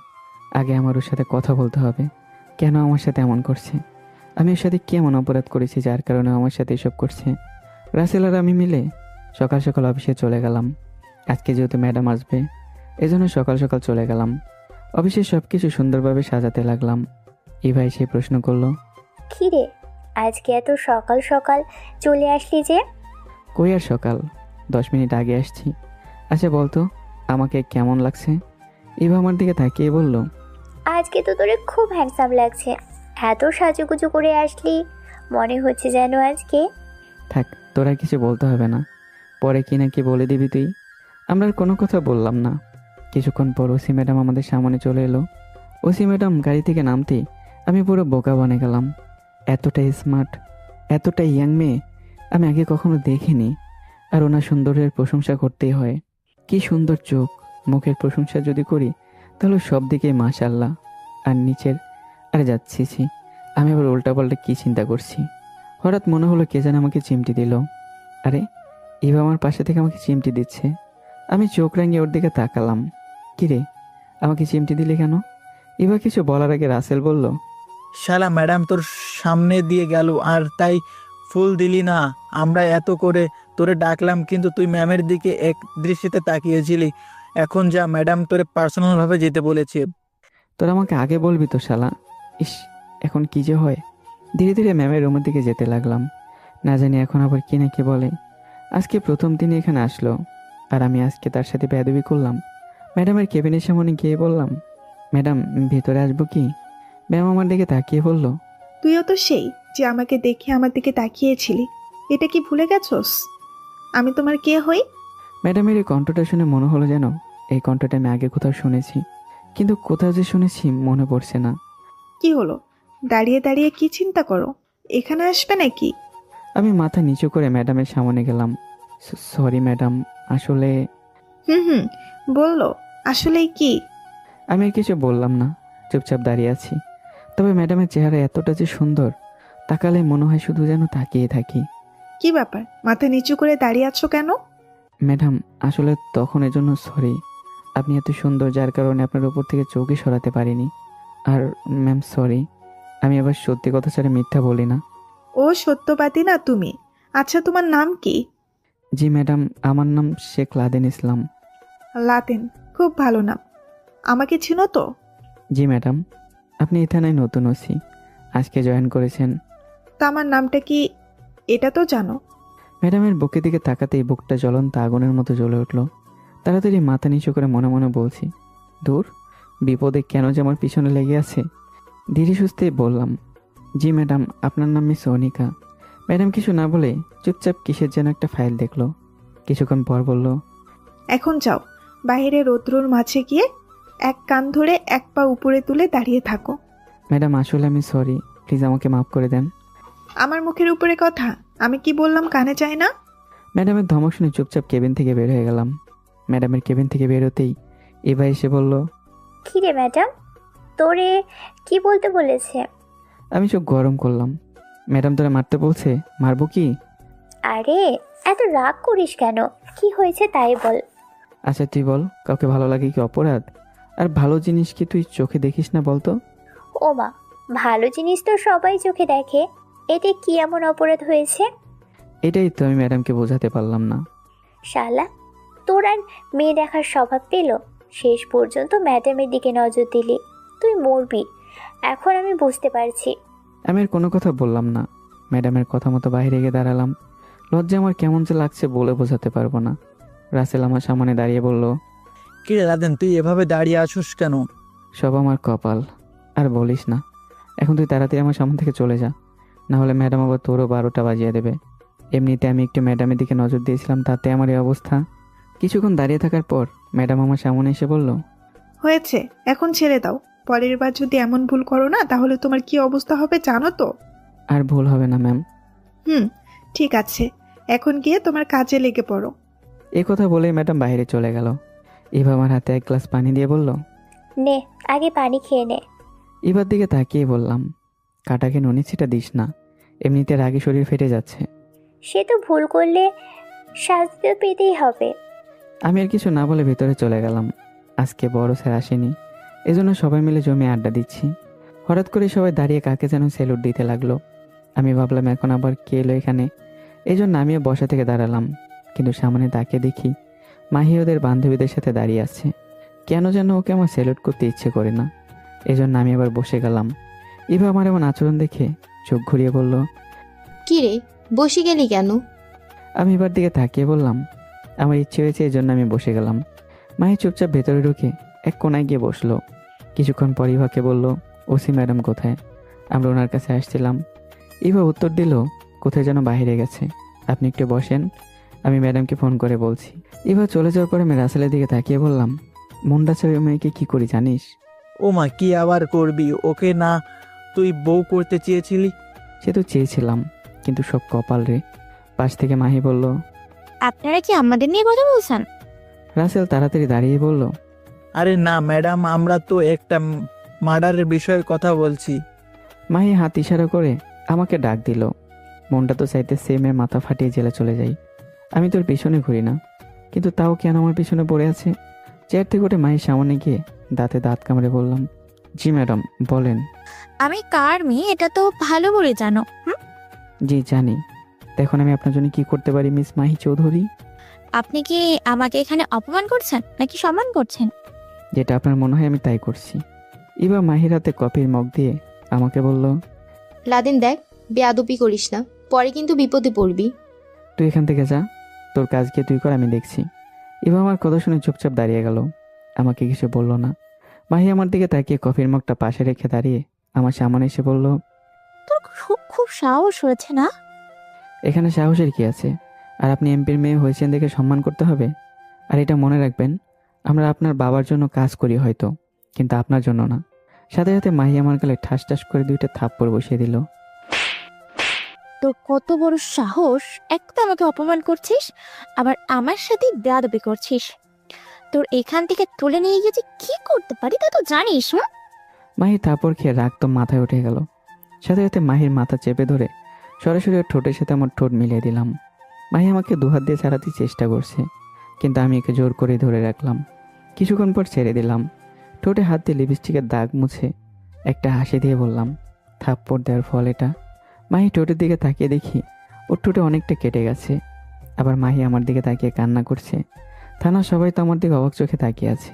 A: আগে আমার ওর সাথে কথা বলতে হবে। কেন আমার সাথে এমন করছে? আমি ওর সাথে কেমন অপরাধ করেছি যার কারণে আমার সাথে এসব করছে? রাসেল আর আমি মিলে সকাল সকাল অফিসে চলে গেলাম। আজকে যেহেতু ম্যাডাম আসবে, এজন্য সকাল সকাল চলে গেলাম। অফিসে সব কিছু সুন্দরভাবে সাজাতে লাগলাম। ইভাই সে প্রশ্ন করলো,
E: কি রে, আজকে এত সকাল সকাল চলে আসলি যে?
A: কই আর সকাল, 10 মিনিট আগে আসছি। আচ্ছা বলতো, আমাকে কেমন লাগছে? ইভা আমার দিকে তাকিয়ে বলল,
E: আজকে তো তোরে খুব হ্যান্ডসাম লাগছে। এত সাজুগুজু করে আসলি, মনে হচ্ছে যেন আজকে।
A: থাক, তোরা কিছু বলতে হবে না, পরে কি না কি বলে দিবি তুই। আমরা আর কোনো কথা বললাম না। কিছুক্ষণ পর ওসি ম্যাডাম আমাদের সামনে চলে এলো। ওসি ম্যাডাম গাড়ি থেকে নামতেই আমি পুরো বোকা বনে গেলাম। এতটাই স্মার্ট, এতটা ইয়াং মেয়ে আমি আগে কখনো দেখিনি। আর ওনার সৌন্দর্যের প্রশংসা করতেই হয়। কি সুন্দর চোখ, মুখের প্রশংসা যদি করি তাহলে সব দিকে মাশাআল্লাহ। আর নিচের, আরে যাচ্ছি, আমি আবার উল্টাপাল্টা কি চিন্তা করছি। হঠাৎ মনে হলো কে যেন আমাকে চিমটি দিল। আরে ইভা আমার পাশে থেকে আমাকে চিমটি দিচ্ছে। আমি চোখ রাঙিয়ে ওর দিকে তাকালাম। কিরে, আমাকে চিমটি দিলে কেন? ইভা কিছু বলার আগে রাসেল বলল,
D: শালা ম্যাডাম তোর সামনে দিয়ে গেল আর তাই ফুল দিলি না। আমরা এত করে তোরে ডাকলাম কিন্তু তুই ম্যামের দিকে এক দৃষ্টিতে তাকিয়েছিলি। এখন যা, ম্যাডাম তোরে পার্সোনাল ভাবে যেতে বলেছে।
A: তোরা আমাকে আগে বলবি তো শালা। ইস, এখন কি যে হয়। ধীরে ধীরে ম্যামের রুমের দিকে যেতে লাগলাম। না জানি এখন আবার কি না কি বলে। আজকে প্রথম দিন এখানে আসলো আর আমি আজকে তার সাথে বেয়াদবি করলাম। ম্যাডামের কেবিনের সামনে গিয়ে বললাম, ম্যাডাম ভিতরে আসবো কি? ম্যাম আমার দিকে তাকিয়ে বলল,
B: তুইও তো সেই যে আমাকে দেখে আমার দিকে তাকিয়েছিলি। এটা কি ভুলে গেছস? আমি তোমার কে হই?
A: ম্যাডামের এই কণ্ঠটা শুনে মনে হলো যেন এই কণ্ঠটা আমি আগে কোথাও শুনেছি, কিন্তু কোথাও যে শুনেছি মনে পড়ছে না।
B: কি হলো, দাঁড়িয়ে দাঁড়িয়ে কি চিন্তা করো? এখানে আসবে নাকি?
A: আমি মাথা নিচু করে ম্যাডামের সামনে গেলাম। সরি ম্যাডাম, আসলে।
B: হুম, বললো আসলেই কি?
A: আমি আর কিছু বললাম না, চুপচাপ দাঁড়িয়ে আছি। তবে ম্যাডামের চেহারা এতটা যে সুন্দর, তাকালে মনে হয় শুধু যেন তাকিয়ে থাকি।
B: কি ব্যাপার, মাথা নিচু করে দাঁড়িয়ে আছো কেন?
A: ম্যাডাম আসলে তখন এজন্য সরি। আপনি এত সুন্দর যার কারণে আপনার উপর থেকে চোখই সরাতে পারিনি। আর ম্যাম সরি, আমি আবার সত্যি কথা ছাড়া মিথ্যা বলি না।
B: ও সত্যবাদী না তুমি? আচ্ছা তোমার নাম কি?
A: জি ম্যাডাম, আমার নাম শেখ লাদেন ইসলাম।
B: লাদেন, খুব ভালো নাম। আমাকে চিনো তো?
A: জি ম্যাডাম, আপনি এই থানায় নতুন ওসি, আজকে জয়েন করেছেন।
B: তা আমার নামটা কি এটা তো জানো?
A: ম্যাডামের বুকের দিকে তাকাতেই বুকটা জ্বলন্ত আগুনের মতো জ্বলে উঠল। তাড়াতাড়ি মাথা নিচু করে মনে মনে বলছি, দূর, বিপদে কেন যে আমার পিছনে লেগে আছে। ধীরে সুস্থে বললাম, জি ম্যাডাম, আপনার নাম মিস অনিকা। ম্যাডাম কিছু না বলে চুপচাপ কিসের যেন একটা ফাইল দেখলো। কিছুক্ষণ পর বলল,
B: এখন যাও, বাইরে রৌদ্রর মাঝে গিয়ে এক কান ধরে এক পা উপরে তুলে দাঁড়িয়ে থাকো।
A: ম্যাডাম আসলে আমি সরি, প্লিজ আমাকে মাফ করে দেন।
B: আমার মুখের উপরে কথা, আমি কি বললাম কানে যায় না?
A: ম্যাডামের ধমক শুনে চুপচাপ কেবিন থেকে বের হয়ে গেলাম। ম্যাডামের কেবিন থেকে বেরোতেই এবার এসে বলল,
E: কি রে ম্যাডাম, তোরে কি বলতে বলেছে?
A: আমি চোখ গরম করলাম। ম্যাডাম তোরা মারতে বলছে, মারবো কি?
E: আরে এত রাগ করিস কেন, কি হয়েছে তাই বল।
A: আচ্ছা তুই বল, কাউকে ভালো লাগে কি অপরাধ? আর ভালো জিনিস কি তুই চোখে দেখিস না বলতো?
E: ও মা, ভালো জিনিস তো সবাই চোখে দেখে, এতে কি এমন অপরাধ হয়েছে?
A: এটাই তো আমি ম্যাডামকে বোঝাতে পারলাম না।
E: শালা, তোর আর মেয়ে দেখার স্বভাব পেল, শেষ পর্যন্ত ম্যাডামের দিকে নজর দিলি। তুই মরবি, এখন আমি বুঝতে পারছি।
A: আমি আর কোনো কথা বললাম না। ম্যাডামের কথা মতো বাইরে গিয়ে দাঁড়ালাম। লজ্জা আমার কেমন যে লাগছে বলে বোঝাতে পারবো না। রাসেল আমার সামনে দাঁড়িয়ে বলল,
D: কি রে লাদেন, তুই এভাবে দাঁড়িয়ে আছোস কেন?
A: সব আমার কপাল, আর বলিস না। এখন তুই তাড়াতাড়ি আমার সামনে থেকে চলে যা, না হলে ম্যাডাম আবার তোরও 12টা বাজিয়ে দেবে। এমনিতে আমি একটু ম্যাডামের দিকে নজর দিয়েছিলাম, তাতে আমার এই অবস্থা। কিছুক্ষণ দাঁড়িয়ে থাকার পর ম্যাডাম আমার সামনে এসে বলল,
B: হয়েছে, এখন ছেড়ে দাও। পরের বার যদি এমন ভুল করো না, তাহলে তোমার কি অবস্থা হবে জানো তো?
A: আর ভুল হবে না ম্যাম।
B: ঠিক আছে, এখন গিয়ে তোমার কাজে লেগে পড়ো।
A: এই কথা বলেই ম্যাডাম বাইরে চলে গেল। ইভা আমার হাতে এক গ্লাস পানি দিয়ে বলল,
E: নে আগে পানি খেয়ে নে।
A: ইভার দিকে তাকিয়ে বললাম, কাটাকে নুনি ছিটা দিস না, এমনিতে রাগে শরীর ফেটে যাচ্ছে।
E: সে তো ভুল করলে শাস্তি তো পেতেই হবে।
A: আমি আর কিছু না বলে ভেতরে চলে গেলাম। আজকে বড় স্যার আসেনি, এজন্য সবাই মিলে জমে আড্ডা দিচ্ছি। হঠাৎ করে সবাই দাঁড়িয়ে কাকে যেন স্যালুট দিতে লাগলো। আমি ভাবলাম এখন আবার কে এলো এখানে, এই জন্য আমিও বসা থেকে দাঁড়ালাম। কিন্তু সামনে তাকিয়ে দেখি মাহি ওদের বান্ধবীদের সাথে দাঁড়িয়ে আছে। কেন যেন ওকে আমার স্যালুট করতে ইচ্ছে করে না, এজন্য আমি আবার বসে গেলাম। ইভা আমার এমন আচরণ দেখে চোখ ঘুরিয়ে বলল,
J: কি রে, বসে গেলি কেন?
A: আমি এবার দিকে তাকিয়ে বললাম, আমার ইচ্ছে হয়েছে, এই জন্য আমি বসে গেলাম। মাহি চুপচাপ ভেতরে ঢুকে এক কোনায় গিয়ে বসলো। কিছুক্ষণ পর ইভাকে বলল, ওসি ম্যাডাম কোথায়? আমরা ওনার কাছে আসছিলাম। ইভা উত্তর দিল, কোথায় যেন বাইরে গেছে, আপনি একটু বসেন, আমি ম্যাডামকে ফোন করে বলছি। ইভা চলে যাওয়ার পরে আমি রাসেলের দিকে তাকিয়ে বললাম, মনটা চাই ওই মেয়েকে কি করি জানিস?
D: ও মা, কি আবার করবি? ওকে না তুই বউ করতে চেয়েছিলি?
A: সে তো চেয়েছিলাম, কিন্তু সব কপাল রে। পাশ থেকে মাহি বলল,
F: আপনারা কি আমাদের নিয়ে কথা বলছেন?
A: রাসেল তাড়াতাড়ি দাঁড়িয়ে বলল,
D: আরে না ম্যাডাম, আমরা তো একটা মার্ডারের বিষয়ে কথা বলছি।
A: মাহি হাত ইশারা করে আমাকে ডাক দিল। মনটা তো চাইতে সেমের মাথা ফাটিয়ে জেলে চলে যাই। আমি তোর পিছনে ঘুরি না, কিন্তু তাও কেন আমার পিছনে পড়ে আছে? চেয়ার থেকে উঠে মায়ের সামনে গিয়ে দাঁতে দাঁত কামড়ে বললাম, জি ম্যাডাম বলেন।
F: আমি কার মেয়ে এটা তো ভালো করে জানো।
A: জি জানি। এখন আমি আপনার জন্য কি করতে পারি মিস মাহি চৌধুরী?
F: আপনি কি আমাকে এখানে অপমান করছেন নাকি সম্মান করছেন?
A: যেটা আপনার মনে হয় আমি তাই করছি। এবার মাহির হাতে কফির মগ দিয়ে আমাকে বলল,
J: লাদেন দেখ, বেয়াদবি করিস না, পরে কিন্তু বিপদে পড়বি।
A: তুই এখান থেকে যা, তোর কাজ গিয়ে তুই কর, আমি দেখছি। এবার আমার কথা শুনে চুপচাপ দাঁড়িয়ে গেল, আমাকে কিছু বলল না। মাহি আমার দিকে তাকিয়ে কফির মগটা পাশে রেখে দাঁড়িয়ে আমার সামনে এসে বলল,
F: তোর খুব খুব সাহস হয়েছে না?
A: এখানে সাহসের কি আছে? আর আপনি এমপির মেয়ে হয়েছেন দেখে সম্মান করতে হবে। আর এটা মনে রাখবেন, আমরা আপনার বাবার জন্য কাজ করি হয়তো, কিন্তু আপনার জন্য না। সাথে সাথে মাহি আমার গালে ঠাস ঠাস করে 2টা থাপ্পড় বসিয়ে দিল।
F: তোর কত বড় সাহস! এক তো আমাকে অপমান করছিস, আবার আমার সাথে বেয়াদবি করছিস। তোর এখান থেকে তুলে নিয়ে গিয়ে যে কি করতে পারি তা তো জানিস।
A: মাহি থাপ্পড় খেয়ে রাগ তো মাথায় উঠে গেল। সাথে সাথে মাহির মাথা চেপে ধরে সরাসরি ওর ঠোঁটের সাথে আমার ঠোঁট মিলিয়ে দিলাম। মাহি আমাকে দুহাত দিয়ে ছাড়াতে চেষ্টা করছে, কিন্তু আমি একে জোর করে ধরে রাখলাম। কিছুক্ষণ পর ছেড়ে দিলাম। ঠোঁটে হাত দিয়ে লিপস্টিকের দাগ মুছে একটা হাসি দিয়ে বললাম, থাপ্পড় দেওয়ার ফল এটা। মাহি ঠোঁটের দিকে তাকিয়ে দেখি ওর ঠোঁটে অনেকটা কেটে গেছে। আবার মাহি আমার দিকে তাকিয়ে কান্না করছে। থানার সবাই তো আমার দিকে অবাক চোখে তাকিয়ে আছে।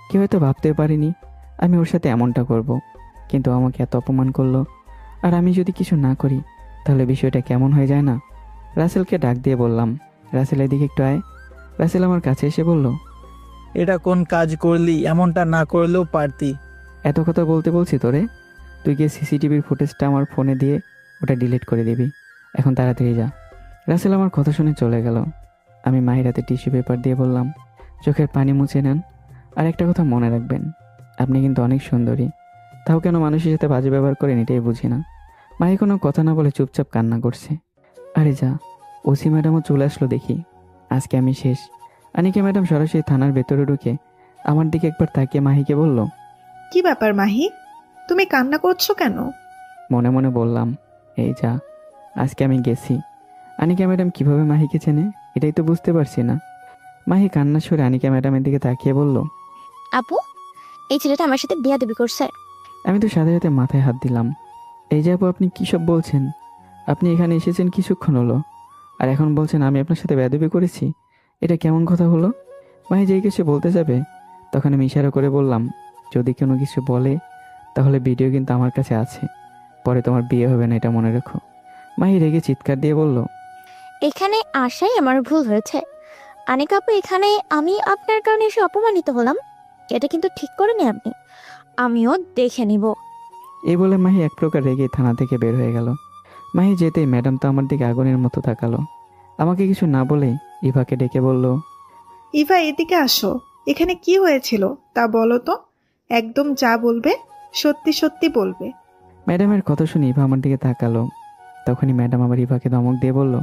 A: কেউ হয়তো ভাবতে পারিনি আমি ওর সাথে এমনটা করব, কিন্তু আমাকে এত অপমান করলো। আর আমি যদি কিছু না করি তাহলে বিষয়টা কেমন হয়ে যায় না? রাসেলকে ডাক দিয়ে বললাম, রাসেল এদিকে একটু আয়। রাসেল আমার কাছে এসে বলল,
D: এটা কোন কাজ করলি? এমনটা না করলেও পারতি।
A: এত কথা বলতে বলছি তোরে, তুই গিয়ে সিসিটিভির ফুটেজটা আমার ফোনে দিয়ে ওটা ডিলিট করে দিবি। এখন তাড়াতাড়ি যা। রাসেল আমার কথা শুনে চলে গেল। আমি মাহির হাতে টিস্যু পেপার দিয়ে বললাম, চোখের পানি মুছে নেন। আর একটা কথা মনে রাখবেন, আপনি কিন্তু অনেক সুন্দরী, তাও কেন মানুষের সাথে বাজে ব্যবহার করেন এটাই বুঝি না। মাহি কোনো কথা না বলে চুপচাপ কান্না করছে। আরে যা, ওসি ম্যাডামও চলে আসলো দেখি। আজকে আমি শেষ। আনিকা ম্যাডাম সরাসরি থানার ভেতরে ঢুকে আমার দিকে একবার তাকিয়ে মাহিকে বলল,
B: কি ব্যাপার মাহি, তুমি কান্না করছো কেন?
A: মনে মনে বললাম, এই যা, আজকে আমি গেছি। আনিকা ম্যাডাম কিভাবে মাহিকে চেনে এটাই তো বুঝতে পারছি না। মাহি কান্না সরে আনিকা ম্যাডামের দিকে তাকিয়ে বলল,
F: আপু, এই ছেলেটা আমার সাথে বিয়াদবি করছে।
A: আমি তো সাথে সাথে মাথায় হাত দিলাম। এই যে আপু, আপনি কী সব বলছেন? আপনি এখানে এসেছেন কিছুক্ষণ হলো, আর এখন বলছেন আমি আপনার সাথে বেয়াদবি করেছি? এটা কেমন কথা হলো? মাহি যেই কিছু বলতে যাবে তখন আমি ইশারা করে বললাম, যদি কোনো কিছু বলে তাহলে ভিডিও কিন্তু আমার কাছে আছে, পরে তোমার বিয়ে হবে না, এটা মনে রেখো। মাহি রেগে চিৎকার দিয়ে বলল,
F: এখানে আসাই আমার ভুল হয়েছে। আনিকা আপু, এখানে আমি আপনার কারণে এসে অপমানিত হলাম, এটা কিন্তু ঠিক করেনি আপনি। আমিও দেখে নিব।
A: এই বলে মাহি এক প্রকার রেগে থানা থেকে বের হয়ে গেল। মাহি যেতেই ম্যাডাম তো আমার দিকে আগুনের মতো তাকালো। আমাকে কিছু না বলেই ইভাকে ডেকে বলল,
B: ইভা এদিকে আসো, এখানে কি হয়েছিল তা বলো তো। একদম যা বলবে সত্যি সত্যি বলবে।
A: ম্যাডামের কথা শুনে ইভা আমার দিকে তাকালো। তখনই ম্যাডাম আবার ইভাকে ধমক দিয়ে বলল,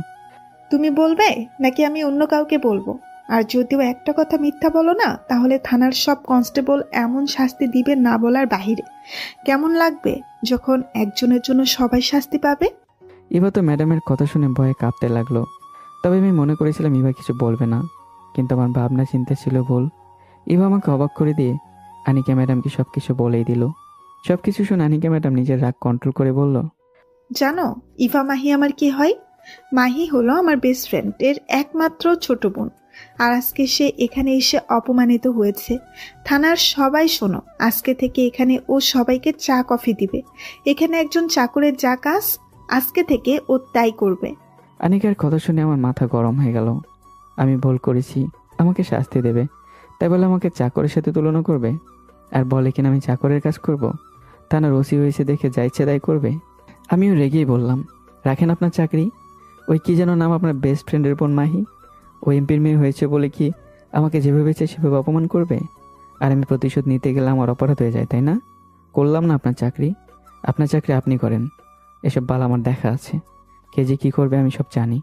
B: তুমি বলবে নাকি আমি অন্য কাউকে বলবো? আর যদিও একটা কথা মিথ্যা বলো না, তাহলে থানার সব কনস্টেবল এমন শাস্তি দিবে না বলার বাহিরে। কেমন লাগবে যখন একজনের জন্য সবাই শাস্তি পাবে?
A: ইভা তো ম্যাডামের কথা শুনে ভয়ে কাঁপতে লাগলো। তবে আমি মনে করেছিলাম ইভা কিছু বলবে না, কিন্তু আমার ভাবনা চিন্তা ছিল ভুল। ইভা আমাকে অবাক করে দিয়ে আনিকা ম্যাডামকে সব কিছু বলেই দিল। সব কিছু শুনে আনিকা ম্যাডাম নিজের রাগ কন্ট্রোল করে বলল,
B: জানো ইভা মাহি আমার কি হয়? মাহি হলো আমার বেস্ট ফ্রেন্ডের একমাত্র ছোট বোন। আর আজকে সে এখানে এসে অপমানিত হয়েছে। থানার সবাই শোনো, আজকে থেকে এখানে ও সবাইকে চা কফি দিবে। এখানে একজন চাকরের যা কাজ, আজকে থেকে ও তাই করবে।
A: আনিকার কথা শুনে আমার মাথা গরম হয়ে গেল। আমি ভুল করেছি, আমাকে শাস্তি দেবে, তাই বলে আমাকে চাকরের সাথে তুলনা করবে। আর বলে কিনা আমি চাকরের কাজ করব। থানার ওসি হয়েছে দেখে যা ইচ্ছে তাই করবে। আমিও রেগেই বললাম, রাখেন আপনার চাকরি। ওই কি যেন নাম আপনার বেস্ট ফ্রেন্ডের বোন মাহি, ও এমপির মেয়ে হয়েছে বলে কি আমাকে যেভাবে চাই সেভাবে অপমান করবে? আর আমি প্রতিশোধ নিতে গেলে আমার অপরাধ হয়ে যায়, তাই না? করলাম না আপনার চাকরি, আপনার চাকরি আপনি করেন। এসব বাল আমার দেখা আছে, কে যে কী করবে আমি সব জানি।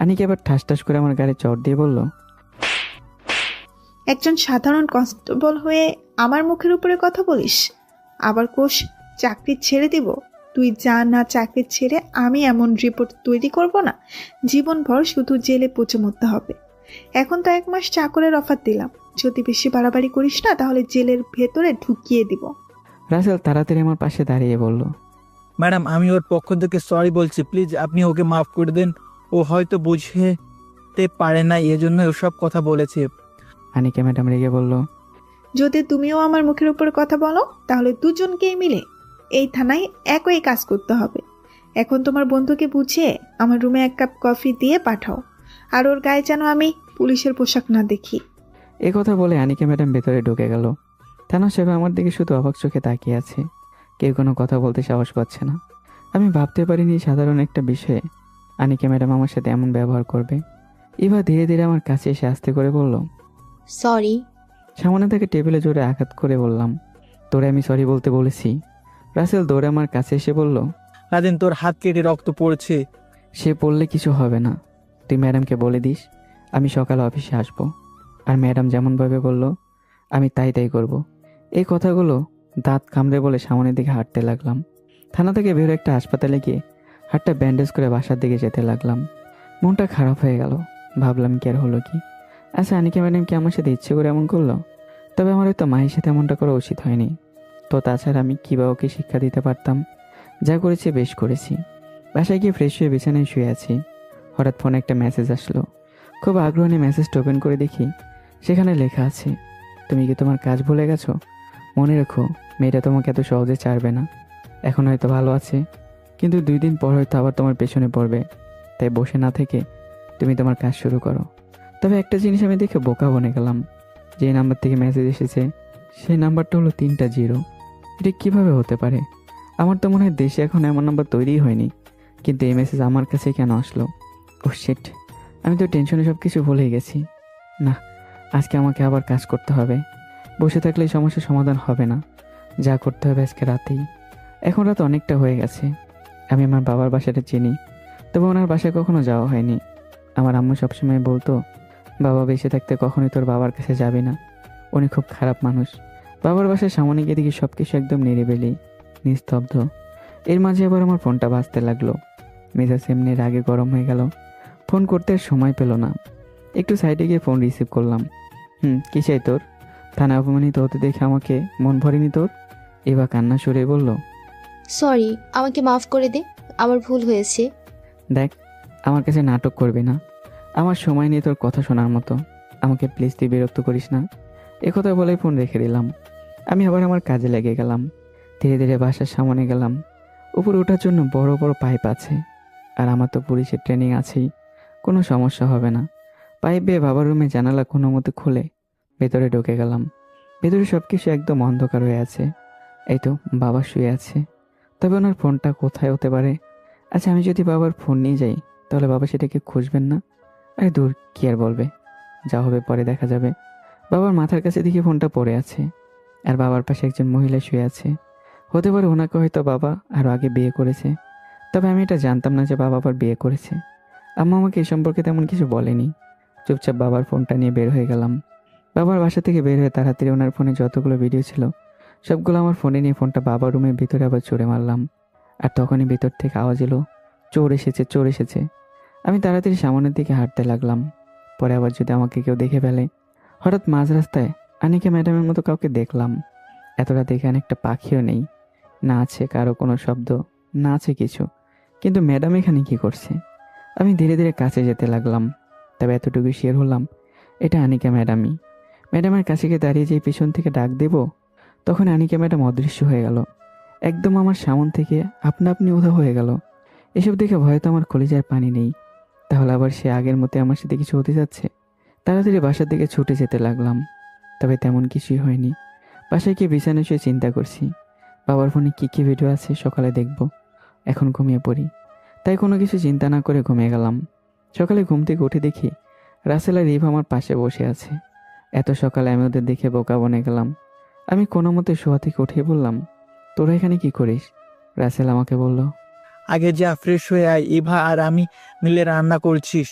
A: আনিকে আবার ঠাস ঠাস করে আমার গাড়ি চড় দিয়ে বলল,
B: একজন সাধারণ কনস্টেবল হয়ে আমার মুখের উপরে কথা বলিস? আবার কোষ চাকরি ছেড়ে দিব? তুই যা না, চাকরি ছেড়ে আমি এমন রিপোর্ট তৈরি করব না, জীবনভর শুধু জেলে পচে মরতে হবে। এখন তো 1 মাস চাকরের অফার দিলাম, যদি বেশি বাড়াবাড়ি করিস না তাহলে জেলের ভেতরে ঢুকিয়ে দিব।
A: রাসেল তাড়াতাড়ি আমার পাশে দাঁড়িয়ে বলল,
D: ম্যাডাম, আমি ওর পক্ষ থেকে সরি বলছি, প্লিজ আপনি ওকে মাফ করে দেন। ও হয়তো বুঝতে পারে না, এজন্য ওসব কথা বলেছে।
A: আনিকা ম্যাডাম রেগে বলল,
B: যদি তুমিও আমার মুখের উপর কথা বলো তাহলে দুজনকেই মিলে এই থানায় একই কাজ করতে হবে। এখন তোমার বন্ধুকে বুঝিয়ে আমার রুমে 1 কাপ কফি দিয়ে পাঠাও, আর ওর গায়ে যেন আমি পুলিশের পোশাক না দেখি।
A: এ কথা বলে আনিকা ম্যাডাম ভেতরে ঢুকে গেল। থানা সাহেব আমার দিকে শুধু অবাক চোখে তাকিয়ে আছে, কেউ কোনো কথা বলতে সাহস পাচ্ছে না। আমি ভাবতে পারিনি সাধারণ একটা বিষয়ে আনিকা ম্যাডাম আমার সাথে এমন ব্যবহার করবে। ইভা ধীরে ধীরে আমার কাছে এসে আস্তে করে বলল,
J: সরি।
A: সামনে থেকে টেবিলে জোরে আঘাত করে বললাম, তোরে আমি সরি বলতে বলেছি? রাসেল দৌড়ে আমার কাছে এসে বলল,
D: লাদেন, তোর হাত কেটে রক্ত পড়ছে।
A: সে বললে কিছু হবে না, তুই ম্যাডামকে বলে দিস আমি সকালে অফিসে আসবো। আর ম্যাডাম যেমনভাবে বলল আমি তাই করব। এই কথাগুলো দাঁত কামড়ে বলে সামনের দিকে হাঁটতে লাগলাম। থানা থেকে বেরো একটা হাসপাতালে গিয়ে হাতটা ব্যান্ডেজ করে বাসার দিকে যেতে লাগলাম। মনটা খারাপ হয়ে গেল। ভাবলাম কি আর হলো কি, আচ্ছা আনিকা ম্যাডাম কি আমার সাথে ইচ্ছে করে এমন করলো? তবে আমার হয়তো মায়ের সাথে এমনটা করা উচিত হয়নি। তো তাছাড়া আমি কী বা ওকে শিক্ষা দিতে পারতাম? যা করেছি বেশ করেছি। বাসায় গিয়ে ফ্রেশ হয়ে বিছানায় শুয়ে আছি। হঠাৎ ফোনে একটা মেসেজ আসলো। খুব আগ্রহ নিয়ে মেসেজটা ওপেন করে দেখি সেখানে লেখা আছে, তুমি কি তোমার কাজ ভুলে গেছো? মনে রেখো, মেয়েটা তোমাকে এত সহজে ছাড়বে না। এখন হয়তো ভালো আছে, কিন্তু 2 দিন পর হয়তো আবার তোমার পেছনে পড়বে। তাই বসে না থেকে তুমি তোমার কাজ শুরু করো। তবে একটা জিনিস আমি দেখে বোকা বনে গেলাম, যে নাম্বার থেকে মেসেজ এসেছে সেই নাম্বারটা হলো 3টা 0। এটা কিভাবে হতে পারে? আমার তো মনে হয় দেশে এখন এমন নাম্বার তৈরিই হয়নি, কিন্তু এই মেসেজ আমার কাছে কেন আসলো? ও শিট, আমি তো টেনশনে সব কিছু ভুলেই গেছি। না, আজকে আমাকে আবার কাজ করতে হবে। বসে থাকলে এই সমস্যার সমাধান হবে না। যা করতে হবে আজকে রাতেই। এখন রাত অনেকটা হয়ে গেছে। আমি আমার বাবার বাসাটা চিনি, তবে ওনার বাসায় কখনো যাওয়া হয়নি। আমার আম্মু সবসময় বলতো, বাবা বেঁচে থাকতে কখনোই তোর বাবার কাছে যাবি না, উনি খুব খারাপ মানুষ। বাবার বাসায় সামনে গিয়ে দেখি সব কিছু একদম নিরিবিলি, নিস্তব্ধ। এর মাঝে আবার আমার ফোনটা বাজতে লাগলো। মেজাজ এমনি রাগে গরম হয়ে গেল। ফোন করতে আর সময় পেল না। একটু সাইডে গিয়ে ফোন রিসিভ করলাম। কি চাই তোর? থানা অপমানিত হতে দেখে আমাকে মন ভরেনি তোর? এবার কান্না সুরে বলল,
J: সরি, আমাকে মাফ করে দে, আমার ভুল হয়েছে।
A: দেখ, আমার কাছে নাটক করবি না। আমার সময় নিয়ে তোর কথা শোনার মতো। আমাকে প্লিজ তুই বিরক্ত করিস না। একথা বলে ফোন রেখে দিলাম। আমি আবার আমার কাজে লেগে গেলাম। ধীরে ধীরে বাসার সামনে গেলাম। উপরে ওঠার জন্য বড় বড় পাইপ আছে, আর আমার তো পুলিশের ট্রেনিং আছেই, কোনো সমস্যা হবে না। পাইপ বেয়ে বাবার রুমে জানালা কোনো মতে খুলে ভেতরে ঢুকে গেলাম। ভেতরে সব কিছু একদম অন্ধকার হয়ে আছে। এই তো বাবা শুয়ে আছে, তবে ওনার ফোনটা কোথায় হতে পারে? আচ্ছা, আমি যদি বাবার ফোন নিয়ে যাই তাহলে বাবা সেটাকে খুঁজবেন না? আরে দূর, কি আর বলবে, যা হবে পরে দেখা যাবে। বাবার মাথার কাছে দেখি ফোনটা পড়ে আছে, আর বাবার পাশে একজন মহিলা শুয়ে আছে। হতে পারে ওনাকে হয়তো বাবা আরও আগে বিয়ে করেছে, তবে আমি এটা জানতাম না যে বাবা আবার বিয়ে করেছে। আম্মা আমাকে এই সম্পর্কে তেমন কিছু বলেনি। চুপচাপ বাবার ফোনটা নিয়ে বের হয়ে গেলাম। বাবার বাসা থেকে বের হয়ে তাড়াতাড়ি ওনার ফোনে যতগুলো ভিডিও ছিল সবগুলো আমার ফোনে নিয়ে ফোনটা বাবার রুমের ভিতরে আবার ছুঁড়ে মারলাম। আর তখনই ভিতর থেকে আওয়াজ এলো, চোর এসেছে, চোর এসেছে। আমি তাড়াতাড়ি সামনের দিকে হাঁটতে লাগলাম। পরে আবার যদি আমাকে কেউ দেখে ফেলে। হঠাৎ মাঝ রাস্তায় আনিকা ম্যাডামের মতো কাউকে দেখলাম। এত রাতে এখানে একটা পাখিও নেই, না আছে কারো কোনো শব্দ, না আছে কিছু, কিন্তু ম্যাডাম এখানে কি করছে? আমি ধীরে ধীরে কাছে যেতে লাগলাম। তবে এতটুকু শিওর হলাম এটা আনিকা ম্যাডামই। ম্যাডামের কাছে গিয়ে দাঁড়িয়ে যেই পিছন থেকে ডাক দেব, তখন আনিকা ম্যাডাম অদৃশ্য হয়ে গেল। একদম আমার সামন থেকে আপনা আপনি উধাও হয়ে গেল। এসব দেখে ভয়তো আমার কলিজার পানি নেই। তাহলে আবার সে আগের মতো আমার সাথে কিছু হতে যাচ্ছে? তাড়াতাড়ি বাসার দিকে ছুটে যেতে লাগলাম। তবে তেমন কিছুই হয়নি। বাসায় গিয়ে বিছানায় শুয়ে চিন্তা করছি, বাবার ফোনে কী কী ভিডিও আছে সকালে দেখব। এখন ঘুমিয়ে পড়ি। তাই কোনো কিছু চিন্তা না করে ঘুমিয়ে গেলাম। সকালে ঘুম থেকে উঠে দেখি রাসেল আর রিভ আমার পাশে বসে আছে। এত সকালে আমি ওদের দেখে বোকা বনে গেলাম। আমি কোনো মতে শোয়া থেকে উঠে বললাম, তোরা এখানে কি করিস? রাসেল আমাকে বলল,
D: আগে যা ফ্রেশ হয়ে আয়, ইভা আর আমি মিলে রান্না করছিস।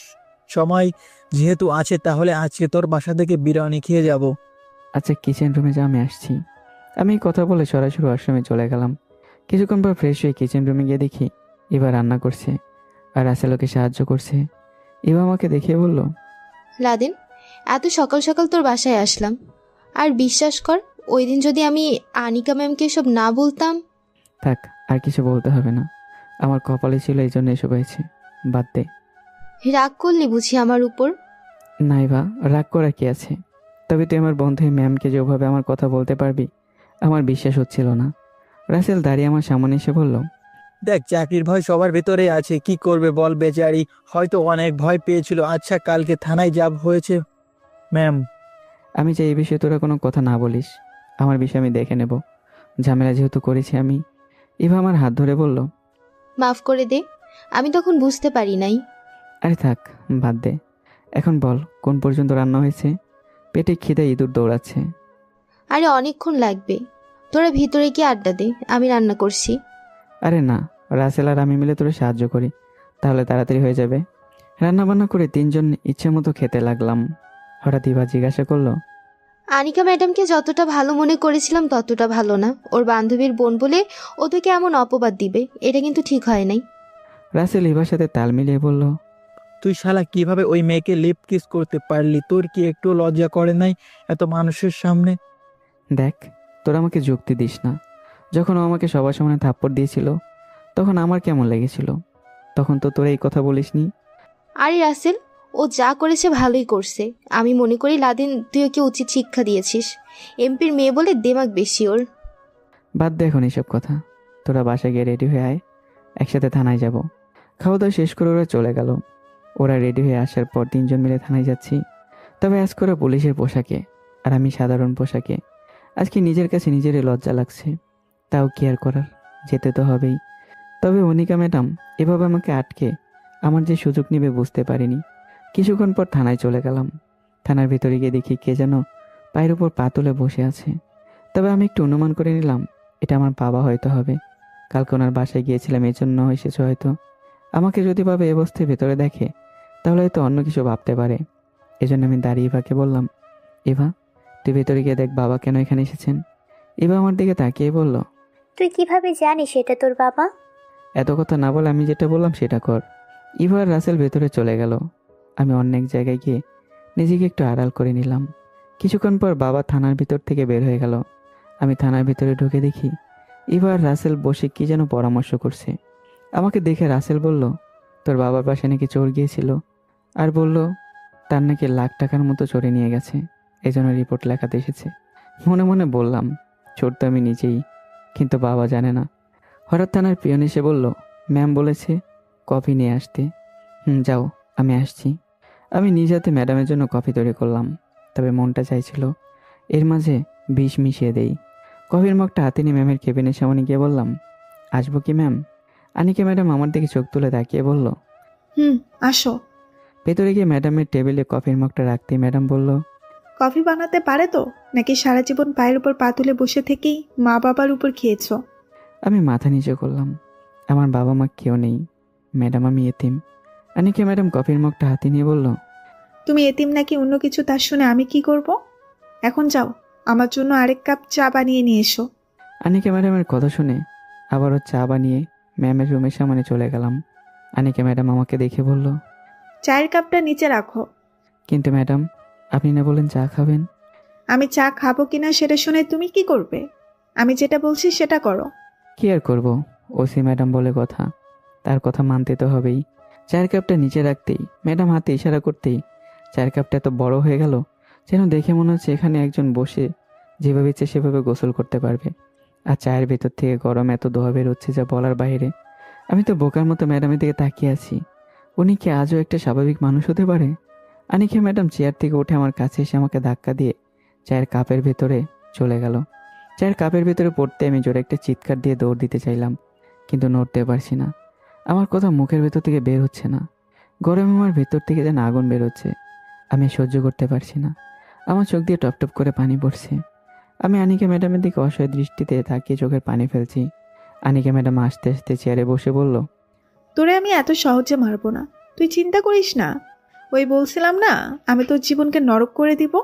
D: সময় যেহেতু আছে তাহলে আজকে তোর বাসা থেকে বিরিয়ানি খেয়ে যাব।
A: আচ্ছা, কিচেন রুমে যা, আমি আসছি। আমি কথা বলে সরাসরি ওয়াশরুমে চলে গেলাম। কিছুক্ষণ পর ফ্রেশ হয়ে কিচেন রুমে গিয়ে দেখি ইভা রান্না করছে আর রাসেল ওকে সাহায্য করছে। ইভা আমাকে দেখিয়ে বলল,
J: লাদেন, এত সকাল সকাল তোর বাসায় আসলাম, আর বিশ্বাস কর, ওই দিন যদি আমি আনিকা ম্যামকে এসব না বলতাম।
A: থাক, আর কিছু বলতে হবে না। আমার কপালে ছিল, এই জন্য এসব হয়েছে, বাদ দে।
J: রাগ করলি বুঝি আমার উপর?
A: না ইভা, রাগ করা কি আছে? তবে তুই আমার বন্ধু ম্যামকে যেভাবে আমার কথা বলতে পারবি, আমার বিশ্বাস হচ্ছিল না। রাসেল দাঁড়িয়ে আমার সামনে এসে বলল,
D: দেখ, চাকরির ভয় সবার ভেতরে আছে, কি করবে বল বেচারি, হয়তো অনেক ভয় পেয়েছিল। আচ্ছা, কালকে থানায় যাব হয়েছে ম্যাম।
A: আমি চাই এই বিষয়ে তোরা কোনো কথা না বলিস। আমার বিষয় আমি দেখে নেব, ঝামেলা যেহেতু করেছি আমি। ইভা আমার হাত ধরে বলল,
J: মাফ করে দে, আমি তখন বুঝতে পারি নাই।
A: আরে থাক, বাদ দে। এখন বল, কোন পর্যন্ত রান্না হয়েছে? পেটে খিদে ইঁদুর দৌড়াচ্ছে।
J: আরে অনেকক্ষণ লাগবে, তোরা ভিতরে গিয়ে আড্ডা দে, আমি রান্না করছি।
A: আরে না, রাসেল আর আমি মিলে তোরা সাহায্য করি, তাহলে তাড়াতাড়ি হয়ে যাবে। রান্না বান্না করে তিনজন ইচ্ছে মতো খেতে লাগলাম। হঠাৎ ইভা জিজ্ঞাসা করলো,
J: আনিকা ম্যাডামকে যতটা ভালো মনে করেছিলাম ততটা ভালো না। ওর বান্ধবীর বোন বলে ওদেরকে এমন অপবাদ দিবে, এটা কিন্তু ঠিক হয় নাই।
A: রাসেল ইভার সাথে তাল মিলিয়ে বলল,
D: তুই শালা কিভাবে ওই মেয়েকে লিপ কিস করতে পারলি? তোর কি একটু লজ্জা করে নাই এত মানুষের সামনে?
A: দেখ, তোরা আমাকে যুক্তি দিস না। যখন ও আমাকে সবার সামনে থাপ্পড় দিয়েছিল তখন আমার কেমন লেগেছিল? তখন তো তোরা এই কথা বলিসনি।
J: আরে রাসেল, ও যা করেছে ভালোই করছে। আমি মনে করি লাদেন, তুই ওকে উচিত শিক্ষা দিয়েছিস। এমপির মেয়ে বলে দেমাগ বেশি ওর।
A: বাদ দে এখন এইসব কথা। তোরা বাসায় গিয়ে রেডি হয়ে আয়, একসাথে থানায় যাব। খাওয়া দাওয়া শেষ করে ওরা চলে গেল। ওরা রেডি হয়ে আসার পর 3 জন মিলে থানায় যাচ্ছি, তবে আজ করে পুলিশের পোশাকে আর আমি সাধারণ পোশাকে। আজকে নিজের কাছে নিজেরই লজ্জা লাগছে, তাও কি আর করার, যেতে তো হবেই। তবে অনিকা ম্যাডাম এভাবে আমাকে আটকে আমার যে সুযোগ নেবে বুঝতে পারিনি। কিছুক্ষণ পর থানায় চলে গেলাম। থানার ভিতরে গিয়ে দেখি কে যেন পায়ের উপর পা তুলে বসে আছে। তবে আমি একটু অনুমান করে নিলাম এটা আমার বাবা হয়তো হবে। কালকে ওনার বাসায় গিয়েছিলাম, এই জন্য এসেছে হয়তো। আমাকে যদি বাবা এ অবস্থায় ভেতরে দেখে তাহলে হয়তো অন্য কিছু ভাবতে পারে। এজন্য আমি দাঁড়িয়ে ইভাকে বললাম, ইভা তুই ভেতরে গিয়ে দেখ বাবা কেন এখানে এসেছেন। ইভা আমার দিকে তাকিয়ে বলল,
E: তুই কিভাবে জানিস এটা তোর বাবা?
A: এত কথা না বলে আমি যেটা বললাম সেটা কর। ইভা আর রাসেল ভেতরে চলে গেল। আমি অনেক জায়গায় গিয়ে নিজেকে একটু আড়াল করে নিলাম। কিছুক্ষণ পর বাবা থানার ভিতর থেকে বের হয়ে গেল। আমি থানার ভিতরে ঢুকে দেখি ইভা আর রাসেল বসে কি যেন পরামর্শ করছে। আমাকে দেখে রাসেল বলল, তোর বাবার পাশে নাকি চোর গিয়েছিল, আর বলল তার নাকি লাখ টাকার মতো চোরে নিয়ে গেছে, এজন্য রিপোর্ট লেখাতে এসেছে। মনে মনে বললাম, চোর তো আমি নিজেই, কিন্তু বাবা জানে না। হঠাৎ থানার পিয়ন এসে বলল, ম্যাম বলেছে কফি নিয়ে আসতে। যাও, আমি আসছি। আমি নিজ হাতে ম্যাডামের জন্য কফি তৈরি করলাম, তবে মনটা চাইছিল এর মাঝে বিষ মিশিয়ে দেই। কফির মগটা হাতে নিয়ে ম্যামের কেবিনের সামনে গিয়ে বললাম, আসবো কি ম্যাম? আনিকা ম্যাডাম আমার দিকে চোখ তুলে তাকিয়ে বলল,
B: আসো।
A: ভেতরে গিয়ে ম্যাডামের টেবিলে কফির মগটা রাখতেই ম্যাডাম বলল,
B: কফি বানাতে পারে তো, নাকি সারা জীবন পায়ের উপর পা তুলে বসে থেকেই মা বাবার উপর খেয়েছো?
A: আমি মাথা নিচু করলাম। আমার বাবা মা কেউ নেই ম্যাডাম, আমি এতিম। আনিকা ম্যাডাম কফির মগটা হাতে নিয়ে বলল,
B: তুমি এতিম নাকি অন্য কিছু তা শুনে আমি কি করব? এখন যাও, আমার জন্য আরেক কাপ চা বানিয়ে নিয়ে এসো।
A: আনিকা ম্যাডামের কথা শুনে আবারও চা বানিয়ে ম্যামের রুমের সামনে চলে গেলাম। আনিকা ম্যাডাম আমাকে দেখে বলল,
B: চায়ের কাপটা নিচে রাখো।
A: কিন্তু ম্যাডাম আপনি না বলেন চা খাবেন?
B: আমি চা খাবো কিনা সেটা শুনে তুমি কি করবে? আমি যেটা বলছি সেটা করো।
A: কি আর করব, ওসি ম্যাডাম বলে কথা, তার কথা মানতে তো হবেই। চায়ের কাপটা নিচে রাখতেই ম্যাডাম হাতে ইশারা করতেই চায়ের কাপটা এত বড় হয়ে গেল যেন দেখে মনে হচ্ছে এখানে একজন বসে যেভাবে ইচ্ছে সেভাবে গোসল করতে পারবে। আর চায়ের ভেতর থেকে গরম এত ধোয়া বের হচ্ছে যা বলার বাইরে। আমি তো বোকার মতো ম্যাডামের দিকে তাকিয়ে আছি। উনি কি আজও একটা স্বাভাবিক মানুষ হতে পারে? আনিকা ম্যাডাম চেয়ার থেকে উঠে আমার কাছে এসে আমাকে ধাক্কা দিয়ে চায়ের কাপের ভেতরে চলে গেল। চায়ের কাপের ভেতরে পড়তে আমি জোরে একটা চিৎকার দিয়ে দৌড় দিতে চাইলাম, কিন্তু নড়তে পারছি না। আমার কথা মুখের ভেতর থেকে বের হচ্ছে না। গরমে আমার ভেতর থেকে যেন আগুন বের হচ্ছে। আমি সহ্য করতে পারছি না। আমার চোখ দিয়ে টপ টপ করে পানি পড়ছে। আমি আনিকা ম্যাডামের দিকে অসহায় দৃষ্টিতে তাকিয়ে চোখের পানি ফেলছি। আনিকা ম্যাডাম আস্তে আস্তে চেয়ারে বসে বলল,
B: তোরে আমি এত সহজে মারবো না, তুই চিন্তা করিস না। ওই বলছিলাম না, আমি তোর জীবনকে নরক করে দিব।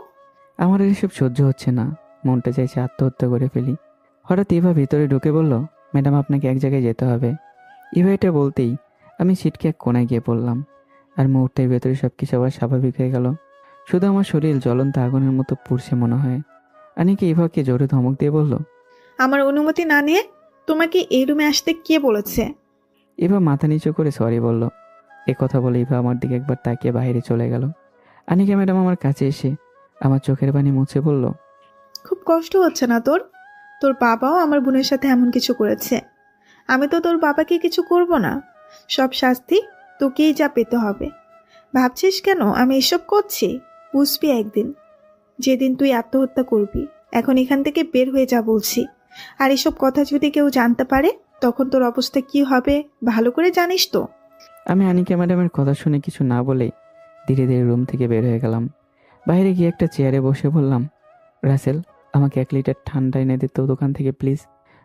A: আমার এসব সহ্য হচ্ছে না, মনটা চাইছে আত্মহত্যা করে ফেলি। হঠাৎ ইভা ভিতরে ঢুকে বলল, ম্যাডাম আপনাকে এক জায়গায় যেতে হবে। ইভা এটা বলতেই আমি ছিটকে এক কোনায় গিয়ে পড়লাম। আর মুহূর্তের ভেতরে সব কিছু আবার স্বাভাবিক হয়ে গেল। শুধু আমার শরীর জ্বলন্ত আগুনের মতো পুড়ছে মনে হয়। আনিকা ইভাকে জোরে ধমক দিয়ে বলল,
B: আমার অনুমতি না নিয়ে তোমাকে এই রুমে আসতে কে বলেছে?
A: ইভা মাথা নিচু করে সরি বলল। এ কথা বলে ইভা আমার দিকে একবার তাকিয়ে বাইরে চলে গেল। আনিকা ম্যাডাম আমার কাছে এসে আমার চোখের পানি মুছে বলল,
B: খুব কষ্ট হচ্ছে না তোর? তোর বাবাও আমার বোনের সাথে এমন কিছু করেছে। আমি তো তোর বাবাকে কিছু করব না, সব শাস্তি তোকেই যা পেতে হবে। ভাবছিস কেন আমি এসব করছি? বুঝবি একদিন, যেদিন তুই আত্মহত্যা করবি। এখন এখান থেকে বের হয়ে যা বলছি। আর এসব কথা যদি কেউ জানতে পারে তখন তোর অবস্থা কি হবে ভালো করে জানিস তো।
A: আমি আনিকা ম্যাডামের কথা শুনে কিছু না বলে ধীরে ধীরে রুম থেকে বের হয়ে গেলাম। বাইরে গিয়ে একটা চেয়ারে বসে বললাম, রাসেল আমাকে 1 লিটার ঠান্ডা এনে দিত দোকান থেকে প্লিজ।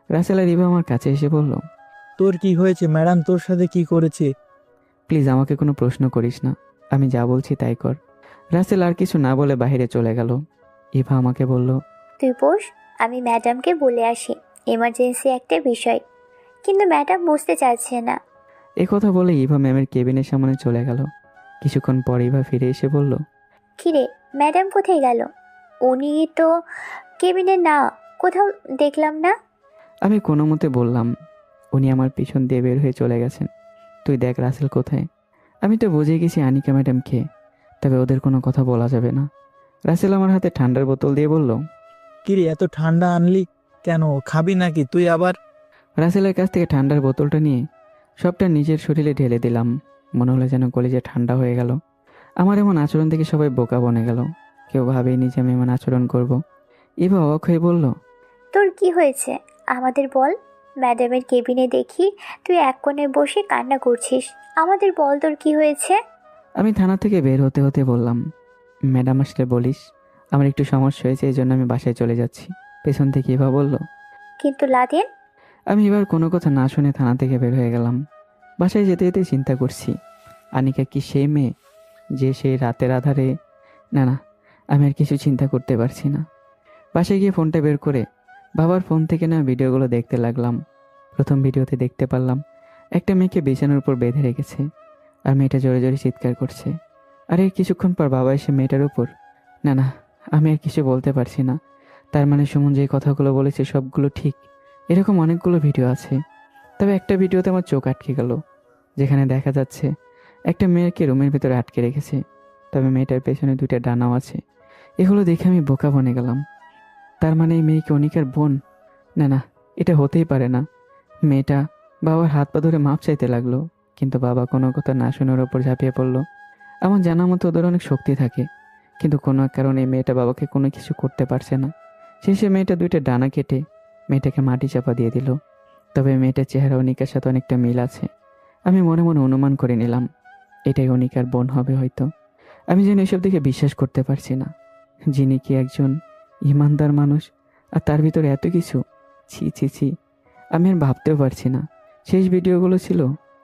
A: রাসেল আর ইভা আমার কাছে এসে বলল,
D: তোর কি হয়েছে? ম্যাডাম তোর সাথে কি করেছে?
A: প্লিজ আমাকে কোনো প্রশ্ন করিস না, আমি যা বলছি তাই কর। রাসেল আর কিছু না বলে বাইরে চলে গেল। ইভা আমাকে বলল,
E: তুই বস, আমি ম্যাডামকে বলে আসি, এমার্জেন্সি একটা বিষয়। কিন্তু ম্যাডাম বুঝতে চাচ্ছে না।
A: এ কথা বলে ইভা ম্যামের কেবিনের সামনে চলে গেল। কিছুক্ষণ পর ইভা ফিরে এসে বলল,
E: কিরে ম্যাডাম কোথায় গেল? উনি তো কেবিনে না, কোথাও দেখলাম না।
A: আমি কোনো মতে বললাম, উনি আমার পিছন দিয়ে বের হয়ে চলে গেছেন। তুই দেখ রাসেল কোথায়। আমি তো বুঝে গেছি আনিকা ম্যাডাম কে, তবে ওদের কোনো কথা বলা যাবে না। রাসেল আমার হাতে ঠান্ডার বোতল দিয়ে বলল,
D: কিরে এত ঠান্ডা আনলি কেন? খাবি নাকি তুই আবার?
A: রাসেলের কাছ থেকে ঠান্ডার বোতলটা নিয়ে সবটা নিজের শরীরে ঢেলে দিলাম। মনে হলো যেন কলিজা ঠান্ডা হয়ে গেল। আমার এমন আচরণ দেখে সবাই বোকা বনে গেল। কেউ ভাবেনি যে আমি এমন আচরণ করব। ইভা অবাক হয়ে বলল,
E: তোর কি হয়েছে আমাদের বল। ম্যাডামের কেবিনে দেখি তুই এক কোণে বসে কান্না করছিস। আমাদের বল তোর কি হয়েছে।
A: আমি থানা থেকে বের হতে হতে বললাম, ম্যাডাম আসলে বলিস, আমার একটু সমস্যা হয়েছে, এই জন্য আমি বাসায় চলে যাচ্ছি। পেছন থেকে ইভা বলল।
E: কিন্তু লাদেন।
A: আমি এবার কোনো কথা না শুনে থানা থেকে বের হয়ে গেলাম। বাসায় যেতে যেতে চিন্তা করছি, আনিকা কি সেই মেয়ে যে সেই রাতের আধারে? না না, আমি আর কিছু চিন্তা করতে পারছি না। বাসায় গিয়ে ফোনটা বের করে বাবার ফোন থেকে না ভিডিওগুলো দেখতে লাগলাম। প্রথম ভিডিওতে দেখতে পারলাম একটা মেয়েকে বিছানার উপর বেঁধে রেখেছে, আর মেয়েটা জোরে জোরে চিৎকার করছে। আর এর কিছুক্ষণ পর বাবা এসে মেয়েটার উপর। না না, আমি আর কিছু বলতে পারছি না। তার মানে সুমন যে কথাগুলো বলেছে সবগুলো ঠিক। এরকম অনেকগুলো ভিডিও আছে, তবে একটা ভিডিওতে আমার চোখ আটকে গেল, যেখানে দেখা যাচ্ছে একটা মেয়েকে রুমের ভিতরে আটকে রেখেছে, তবে মেয়েটার পেছনে 2টা ডানাও আছে। এগুলো দেখে আমি বোকা বনে গেলাম। তার মানে এই মেয়েকে অনিকার বোন? না না, এটা হতেই পারে না। মেয়েটা বাবার হাত পা ধরে মাপ চাইতে লাগলো, কিন্তু বাবা কোনো কথা না শুনে ওর ওপর ঝাঁপিয়ে পড়লো। আমার জানা মতো ওদের অনেক শক্তি থাকে, কিন্তু কোনো এক কারণে এই মেয়েটা বাবাকে কোনো কিছু করতে পারছে না। শেষে মেয়েটা 2টা ডানা কেটে মেয়েটাকে মাটি চাপা দিয়ে দিল। তবে মেয়েটার চেহারা অনিকার সাথে অনেকটা মিল আছে। আমি মনে মনে অনুমান করে নিলাম এটাই অনিকার বোন হবে হয়তো। আমি যেন এসব দেখে বিশ্বাস করতে পারছি না। যিনি কি একজন ইমানদার মানুষ, আর তার ভিতরে এত কিছু! ছি ছি ছি, আমি আর ভাবতেও পারছি না। শেষ ভিডিওগুলো ছিল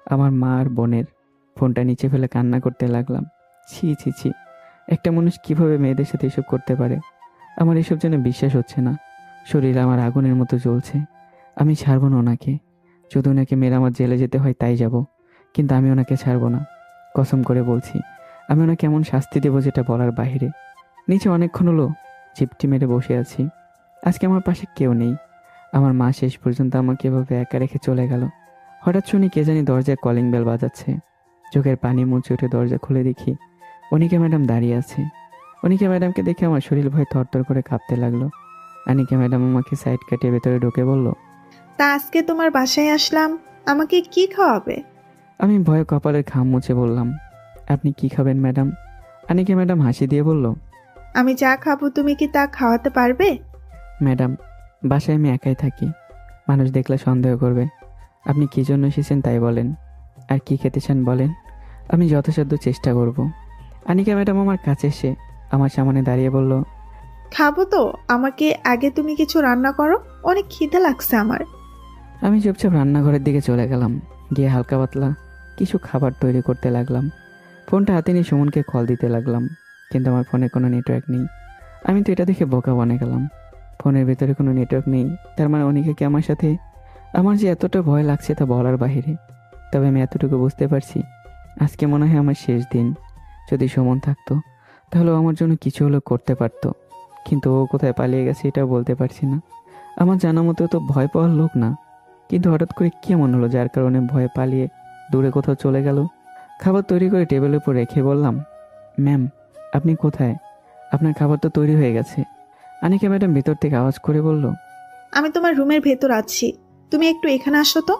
A: আমার মা আর বোনের। ফোনটা নিচে ফেলে কান্না করতে লাগলাম। ছি ছি ছি, একটা মানুষ কিভাবে মেয়েদের সাথে এসব করতে পারে? আমার এসব যেন বিশ্বাস হচ্ছে না। শরীর আমার আগুনের মতো জ্বলছে। আমি ছাড়বো না ওনাকে। যদি ওনাকে মেরে আমার জেলে যেতে হয় তাই যাব, কিন্তু আমি ওনাকে ছাড়বো না। কসম করে বলছি, আমি ওনাকে এমন শাস্তি দেবো যেটা বলার বাইরে। নিচে অনেকক্ষণ হলো চিপটি মেরে বসে আছি। আজকে আমার পাশে কেউ নেই। আমার মা শেষ পর্যন্ত আমাকে এভাবে একা রেখে চলে গেল। হঠাৎ শুনি কে জানি দরজায় কলিং বেল বাজাচ্ছে। চোখের পানি মুছে উঠে দরজা খুলে দেখি অনিকা ম্যাডাম দাঁড়িয়ে আছে। অনিকা ম্যাডামকে দেখে আমার শরীর ভয়ে থরথর করে কাঁপতে লাগলো। অনিকা ম্যাডাম আমাকে সাইড কাটিয়ে ভেতরে ঢুকে বলল,
B: তা আজকে তোমার বাসায় আসলাম, আমাকে কি খাওয়াবে?
A: আমি ভয়ে কপালের ঘাম মুছে বললাম, আপনি কি খাবেন ম্যাডাম? অনিকা ম্যাডাম হাসি দিয়ে বলল,
B: আমি যা খাবো তুমি কি তা খাওয়াতে পারবে?
A: ম্যাডাম, বাসায় আমি একাই থাকি, মানুষ দেখলে সন্দেহ করবে। আপনি কী জন্য এসেছেন তাই বলেন, আর কি খেতে চান বলেন, আমি যথাসাধ্য চেষ্টা করব। অনিকা ম্যাডাম আমার কাছে এসে আমার সামনে দাঁড়িয়ে বলল,
B: খাবো তো, আমাকে আগে তুমি কিছু রান্না করো, অনেক খিদে লাগছে আমার।
A: আমি চুপচাপ রান্নাঘরের দিকে চলে গেলাম। গিয়ে হালকা পাতলা কিছু খাবার তৈরি করতে লাগলাম। ফোনটা হাতে নিয়ে সুমনকে কল দিতে লাগলাম, কিন্তু আমার ফোনে কোনো নেটওয়ার্ক নেই। আমি তো এটা দেখে বোকা বনে গেলাম। ফোনের ভেতরে কোনো নেটওয়ার্ক নেই, তার মানে অনিকা কি আমার সাথে? আমার যে এতটা ভয় লাগছে তা বলার বাহিরে। তবে আমি এতটুকু বুঝতে পারছি, আজকে মনে হয় আমার শেষ দিন। যদি সুমন থাকতো তাহলে ও আমার জন্য কিছু হলেও করতে পারতো, কিন্তু ও কোথায় পালিয়ে গেছে এটাও বলতে পারছি না। আমার জানা মতো তো ভয় পাওয়ার লোক না, কিন্তু হঠাৎ করে কী এমন হলো যার কারণে ভয়ে পালিয়ে দূরে কোথাও চলে গেল। খাবার তৈরি করে টেবিলের উপর রেখে বললাম, ম্যাম আপনি কোথায়? আপনার খাবার তো তৈরি হয়ে গেছে। অনিকা ম্যাডাম ভিতর থেকে আওয়াজ করে বলল,
B: আমি তোমার রুমের ভেতর আছি, তুমি একটু এখানে আসো তো।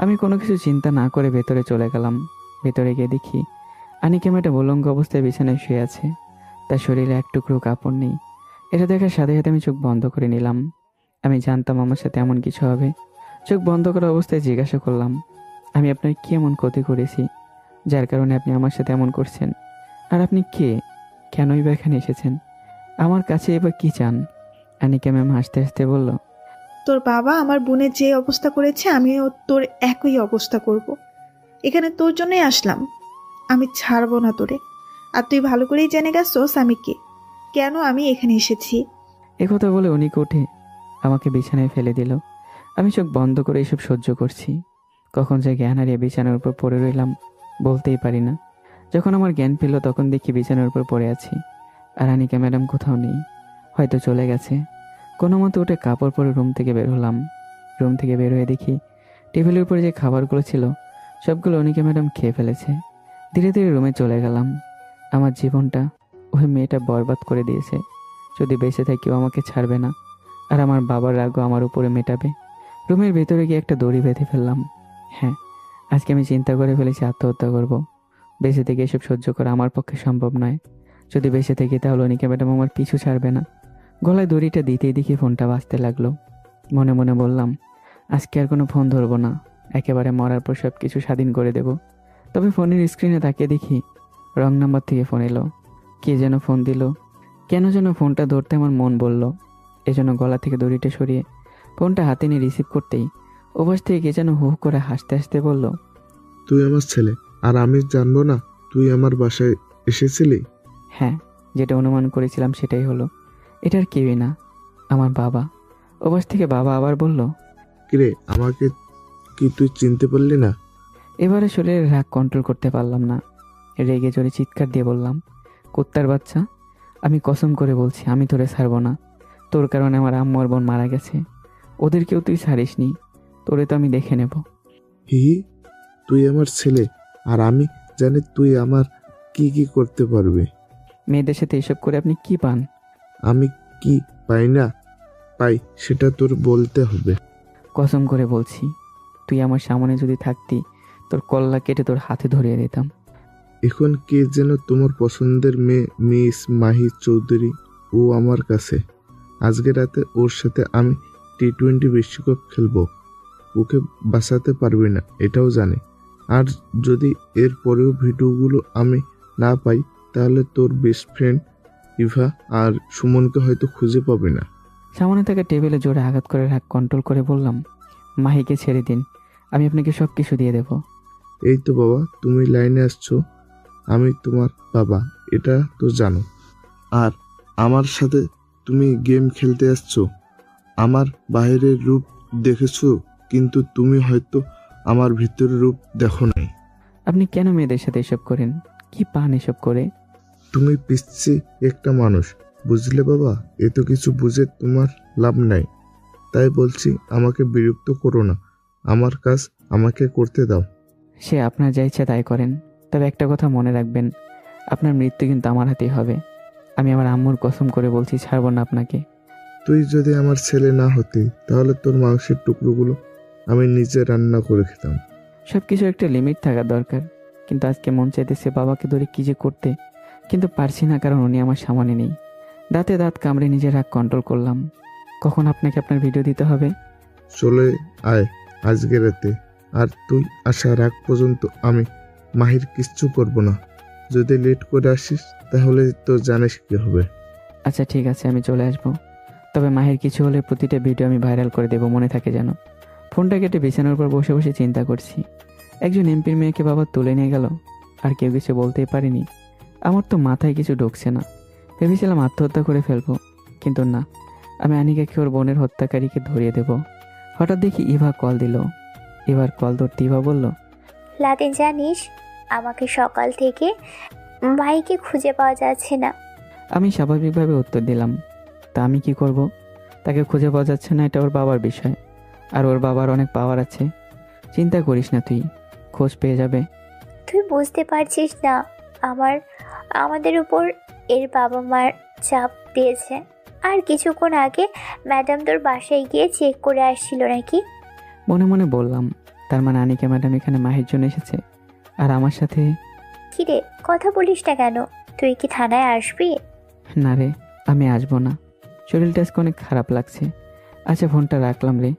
A: আমি কোনো কিছু চিন্তা না করে ভেতরে চলে গেলাম। ভেতরে গিয়ে দেখি অনিকা ম্যাডাম উলঙ্গ অবস্থায় বিছানায় শুয়ে আছে, তার শরীরে এক টুকরো কাপড় নেই। এটা দেখার সাথে সাথে আমি চোখ বন্ধ করে নিলাম। আমি জানতাম আমার সাথে এমন কিছু হবে। চোখ বন্ধ করা অবস্থায় জিজ্ঞাসা করলাম, আমি আপনার কি এমন ক্ষতি করেছি যার কারণে আপনি আমার সাথে এমন করছেন? আর আপনি কে? কেনই বা এখানে এসেছেন? আমার কাছে এবার কি চান? অনিকা ম্যাম হাসতে হাসতে বলল,
B: তোর বাবা আমার বোনের যে অবস্থা করেছে আমিও তোর একই অবস্থা করব। এখানে তোর জন্যই আসলাম, আমি ছাড়বো না তোরে। আর তুই ভালো করেই জেনে গেছোস আমি কে, কেন আমি এখানে এসেছি।
A: একথা বলে অনিক উঠে আমাকে বিছানায় ফেলে দিল। আমি চোখ বন্ধ করে এসব সহ্য করছি। কখন যে জ্ঞান হারিয়ে বিছানার উপর পড়ে রইলাম বলতেই পারি না। যখন আমার জ্ঞান ফিরল তখন দেখি বিছানার উপর পড়ে আছি, আর অনিকা ম্যাডাম কোথাও নেই, হয়তো চলে গেছে। কোনো মতো উঠে কাপড় পরে রুম থেকে বের হলাম। রুম থেকে বের হয়ে দেখি টেবিলের উপরে যে খাবারগুলো ছিল সবগুলো অনিকা ম্যাডাম খেয়ে ফেলেছে। ধীরে ধীরে রুমে চলে গেলাম। আমার জীবনটা ওই মেয়েটা বরবাদ করে দিয়েছে। যদি বেঁচে থাকেও আমাকে ছাড়বে না, আর আমার বাবার রাগও আমার উপরে মেটাবে। রুমের ভেতরে গিয়ে একটা দড়ি বেঁধে ফেললাম। হ্যাঁ, আজকে আমি চিন্তা করে ফেলেছি আত্মহত্যা করব। বেঁচে থেকে এসব সহ্য করা আমার পক্ষে সম্ভব নয়। যদি বেঁচে থেকে তাহলে অনিকা ম্যাডাম আমার পিছু ছাড়বে না। গলায় দড়িটা দিতেই দেখি ফোনটা বাজতে লাগলো। মনে মনে বললাম, আজকে আর কোনো ফোন ধরবো না, একেবারে মরার পর সব কিছু স্বাধীন করে দেব। তবে ফোনের স্ক্রিনে তাকিয়ে দেখি রং নাম্বার থেকে ফোন এলো। কে যেন ফোন দিল। কেন যেন ফোনটা ধরতে আমার মন বলল। এজন্য গলা থেকে দড়িটা সরিয়ে ফোনটা হাতে নিয়ে রিসিভ করতেই ওপাশ থেকে কে যেন হু হু করে হাসতে হাসতে বলল,
I: তুই আমার ছেলে, আর আমি জানবো না তুই আমার বাসায় এসেছিলি?
A: হ্যাঁ, যেটা অনুমান করেছিলাম সেটাই হলো। এটার কেউই না, আমার বাবা। ওপাশ থেকে বাবা আবার বলল,
I: কিরে, আমাকে কি তুই চিনতে পারলি না?
A: এবারে শরীরের রাগ কন্ট্রোল করতে পারলাম না। রেগে জোরে চিৎকার দিয়ে বললাম, কুত্তার বাচ্চা, আমি কসম করে বলছি আমি তোরে ছাড়বো না। তোর কারণে আমার আম্মু আর বোন মারা গেছে, ওদেরকেও তুই ছাড়িসনি। তোরে তো আমি দেখে নেব।
I: হি, তুই আমার ছেলে, আর আমি জানি তুই আমার কি কি করতে পারবি।
A: মেয়েদের সাথে এসব করে আপনি কি পান?
I: আমি কি পাই না পাই সেটা তোর বলতে হবে।
A: কসম করে বলছি, তুই আমার সামনে যদি থাকতি তোর কল্লা কেটে তোর হাতে ধরিয়ে দিতাম।
I: এখন কে যেন তোমার পছন্দের মেয়ে মিস মাহি চৌধুরী, ও আমার কাছে। আজকে রাতে ওর সাথে আমি টি-20 বিশ্বকাপ খেলবো। ওকে বাঁচাতে পারবি না এটাও জানে। আর যদি এর পরেও ভিডিওগুলো আমি না পাই তাহলে তোর বেস্ট ফ্রেন্ড ইভা আর সুমনকে হয়তো খুঁজে পাবে না।
A: সামনে থাকা টেবিলে জোরে আঘাত করে রাগ কন্ট্রোল করে বললাম, মাহিকে ছেড়ে দিন, আমি আপনাকে সব কিছু দিয়ে দেব।
I: এই তো বাবা, তুমি লাইনে আসছো। আমি তোমার বাবা, এটা তো জানো। আর আমার সাথে তুমি গেম খেলতে আসছো। আমার বাইরের রূপ দেখেছো, কিন্তু তুমি হয়তো আমার ভিতরের রূপ দেখো নাই।
A: আপনি কেন মেয়েদের সাথে এসব করেন? কি পান এসব করে?
I: তুমি পিচ্ছি একটা মানুষ, বুঝলে বাবা? এত কিছু বুঝে তোমার লাভ নাই। তাই বলছি, আমাকে বিরক্ত করো না। আমার কাজ আমাকে করতে দাও।
A: সে আপনার যা ইচ্ছা তাই করেন, তবে একটা কথা মনে রাখবেন, আপনার মৃত্যু কিন্তু আমার হাতেই হবে। আমি আমার আম্মুর কসম করে বলছি, ছাড়ব না আপনাকে।
I: তুই যদি আমার ছেলে না হতি তাহলে তোর মাংসের টুকরোগুলো আমি নিজে রান্না করে খেতাম।
A: সব কিছু একটা লিমিট থাকা দরকার। কিন্তু আজকে মন চাইতেছে বাবাকে ধরে কী যে করতে, কিন্তু পারছি না, কারণ উনি আমার সামনে নেই। দাঁতে দাঁত কামড়ে নিজের রাগ কন্ট্রোল করলাম। কখন আপনাকে আপনার ভিডিও দিতে হবে?
I: চলে আয় আজকে রাতে। আর তুই আসার আগ পর্যন্ত আমি মাহির কিচ্ছু করবো না। যদি লেট করে আসিস তাহলে তো জানিস কি হবে।
A: আচ্ছা ঠিক আছে, আমি চলে আসব। তবে মাহির কিছু হলে প্রতিটা ভিডিও আমি ভাইরাল করে দেব, মনে থাকে যেন। ফোনটা কেটে বিছানার উপর বসে বসে চিন্তা করছি। একজন এমপির মেয়েকে বাবা তুলে নিয়ে গেল, আর কেউ কিছু বলতেই পারিনি। আমার তো মাথায় কিছু ঢুকছে না। ভেবেছিলাম আত্মহত্যা করে ফেলবো, কিন্তু না, আমি আনিকাকে ওর বোনের হত্যাকারীকে ধরিয়ে দেব। হঠাৎ দেখি ইভা কল দিল। এবার কল ধরতে ইভা বলল,
E: লাদেন জানিস, আমাকে সকাল থেকে ভাইকে খুঁজে পাওয়া যাচ্ছে না।
A: আমি স্বাভাবিকভাবে উত্তর দিলাম, তা আমি কি করব? তাকে খুঁজে পাওয়া যাচ্ছে না, এটা ওর বাবার বিষয়। আর ওর বাবার অনেক পাওয়ার আছে। চিন্তা করিস না, তুই খোঁজ পেয়ে যাবে।
E: তুই বুঝতে পারছিস না, আমাদের উপর এর বাবা মার চাপ দিয়েছে। আর কিছুক্ষণ আগে ম্যাডাম তোর বাসায় গিয়ে চেক করে আসছিল নাকি?
A: মনে মনে বললাম, তার মানে আনিকা ম্যাডাম এখানে মাহির জন্য এসেছে, আর আমার সাথে।
E: কিরে, কথা বলিস না কেন? তুই কি থানায় আসবি?
A: না রে, আমি আসবো না। শরীরটা আজকে অনেক খারাপ লাগছে। আচ্ছা ফোনটা রাখলাম রে,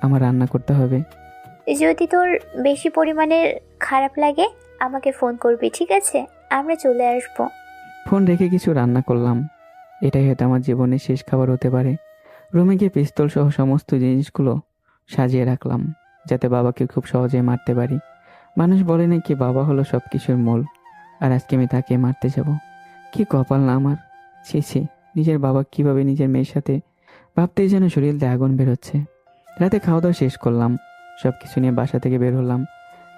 A: আমার রান্না করতে হবে।
E: যদি তোর বেশি পরিমাণের খারাপ লাগে আমাকে ফোন করবি, ঠিক আছে? আমরা চলে আসবো।
A: ফোন রেখে কিছু রান্না করলাম। এটাই হয়তো আমার জীবনের শেষ খাবার হতে পারে। রুমে গিয়ে পিস্তল সহ সমস্ত জিনিসগুলো সাজিয়ে রাখলাম, যাতে বাবাকে খুব সহজে মারতে পারি। মানুষ বলে নাকি বাবা হলো সব কিছুর মূল, আর আজকে আমি তাকে মারতে যাব। কি কপাল না আমার। ছি ছি, নিজের বাবা কিভাবে নিজের মেয়ের সাথে, ভাবতেই যেন শরীর দিয়ে আগুন বেরোচ্ছে। রাতে খাওয়া দাওয়া শেষ করলাম, সব কিছু নিয়ে বাসা থেকে বের হলাম।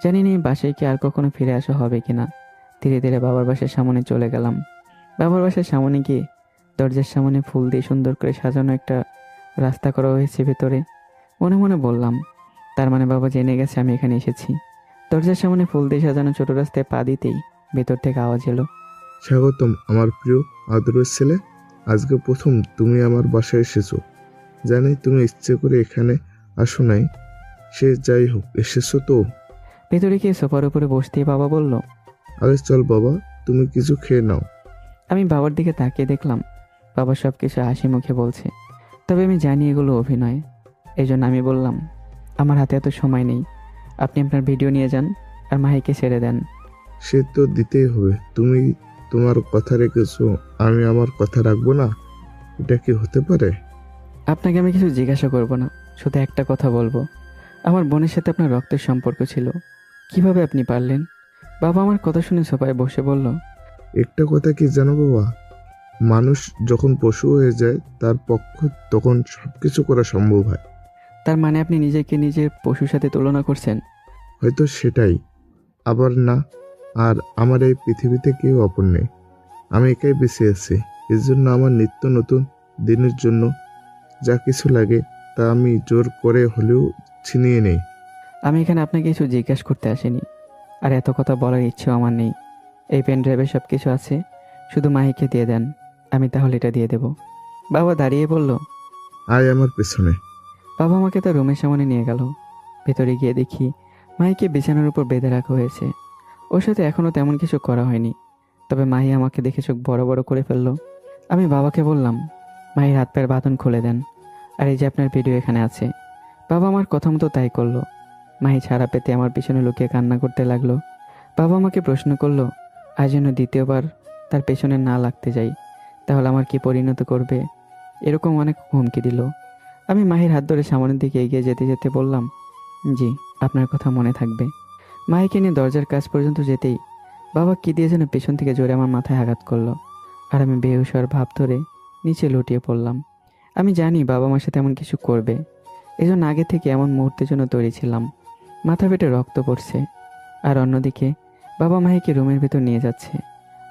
A: জানি না এই বাসায় কি আর কখনো ফিরে আসা হবে কিনা। ধীরে ধীরে বাবার বাসার সামনে চলে গেলাম। বাবার বাসার সামনে গিয়ে দরজার সামনে ফুল দিয়ে সুন্দর করে সাজানো একটা রাস্তা করা হয়েছে ভেতরে। মনে মনে বললাম, তার মানে বাবা জেনে গেছে আমি এখানে এসেছি। দরজার সামনে ফুল দিয়ে সাজানো ছোট রাস্তায় পা দিতেই ভেতর থেকে আওয়াজ এলো,
I: স্বাগতম আমার প্রিয় আদরের ছেলে। আজকে প্রথম তুমি আমার বাসায় এসেছো। জানি তুমি ইচ্ছে করে এখানে আসো নাই, সে যাই হোক এসেছো তো।
A: ভেতরে গিয়ে সোফার উপরে বসতেই বাবা বলল,
I: আরে চল বাবা, তুমি কিছু খেয়ে নাও।
A: আমি বাবার দিকে তাকিয়ে দেখলাম বাবা সব কিছু হাসি মুখে বলছে, তবে আমি জানি এগুলো অভিনয়। এই জন্য আমি বললাম, আমার হাতে এত সময় নেই, আপনি আপনার ভিডিও নিয়ে যান আর মাহিকে ছেড়ে দেন।
I: সে তো দিতেই হবে, তুমি তোমার কথা রেখেছো, আমি আমার কথা রাখবো না? এটা কি হতে পারে?
A: আপনাকে আমি কিছু জিজ্ঞাসা করব না, শুধু একটা কথা বলবো। আমার বোনের সাথে আপনার রক্তের সম্পর্ক ছিল, কিভাবে আপনি পারলেন? বাবা আমার কথা শুনে সোফায় বসে বলল,
I: একটা কথা কি জানো বাবা, মানুষ যখন পশু হয়ে যায় তার পক্ষে তখন সবকিছু করা সম্ভব হয়।
A: তার মানে আপনি নিজেকে নিজের পশুর সাথে তুলনা করছেন?
I: হয়তো সেটাই, আবার না। আর আমার এই পৃথিবীতে কেউ অপর নেই, আমি একাই বেঁচে আছি। এর জন্য আমার নিত্য নতুন দিনের জন্য যা কিছু লাগে তা আমি জোর করে হলেও ছিনিয়ে নেই।
A: আমি এখানে আপনাকে কিছু জিজ্ঞাসা করতে আসিনি, আর এত কথা বলার ইচ্ছেও আমার নেই। এই পেন ড্রাইভে সব কিছু আছে, শুধু মাহিকে দিয়ে দেন, আমি তাহলে এটা দিয়ে দেব। বাবা দাঁড়িয়ে বলল,
I: আয় আমার পেছনে।
A: বাবা আমাকে তার রুমের সামনে নিয়ে গেল। ভেতরে গিয়ে দেখি মাহিকে বিছানার উপর বেঁধে রাখা হয়েছে। ওর সাথে এখনও তেমন কিছু করা হয়নি, তবে মাহি আমাকে দেখে চোখ বড় বড় করে ফেললো। আমি বাবাকে বললাম, মাহির হাত পায়ের বাঁধন খুলে দেন, আর এই যে আপনার ভিডিও এখানে আছে। বাবা আমার কথা মতো তাই করলো। মাহি ছাড়া পেতে আমার পিছনে লুকিয়ে কান্না করতে লাগলো। বাবা আমাকে প্রশ্ন করলো, আজ যেন দ্বিতীয়বার তার পেছনে না লাগতে যাই, তাহলে আমার কি পরিণত করবে, এরকম অনেক হুমকি দিল। আমি মাহির হাত ধরে সামনের দিকে এগিয়ে যেতে যেতে বললাম, জি, আপনার কথা মনে থাকবে। মাহিকে নিয়ে দরজার কাছ পর্যন্ত যেতেই বাবা কি দিয়ে যেন পেছন থেকে জোরে আমার মাথায় আঘাত করলো, আর আমি বেহুশ হওয়ার ভাব ধরে নিচে লুটিয়ে পড়লাম। আমি জানি বাবা আমার সাথে এমন কিছু করবে, এজন্য আগে থেকে এমন মুহূর্তের জন্য তৈরি ছিলাম। মাথা ফেটে রক্ত পড়ছে, আর অন্যদিকে বাবা মাহিকে রুমের ভেতর নিয়ে যাচ্ছে,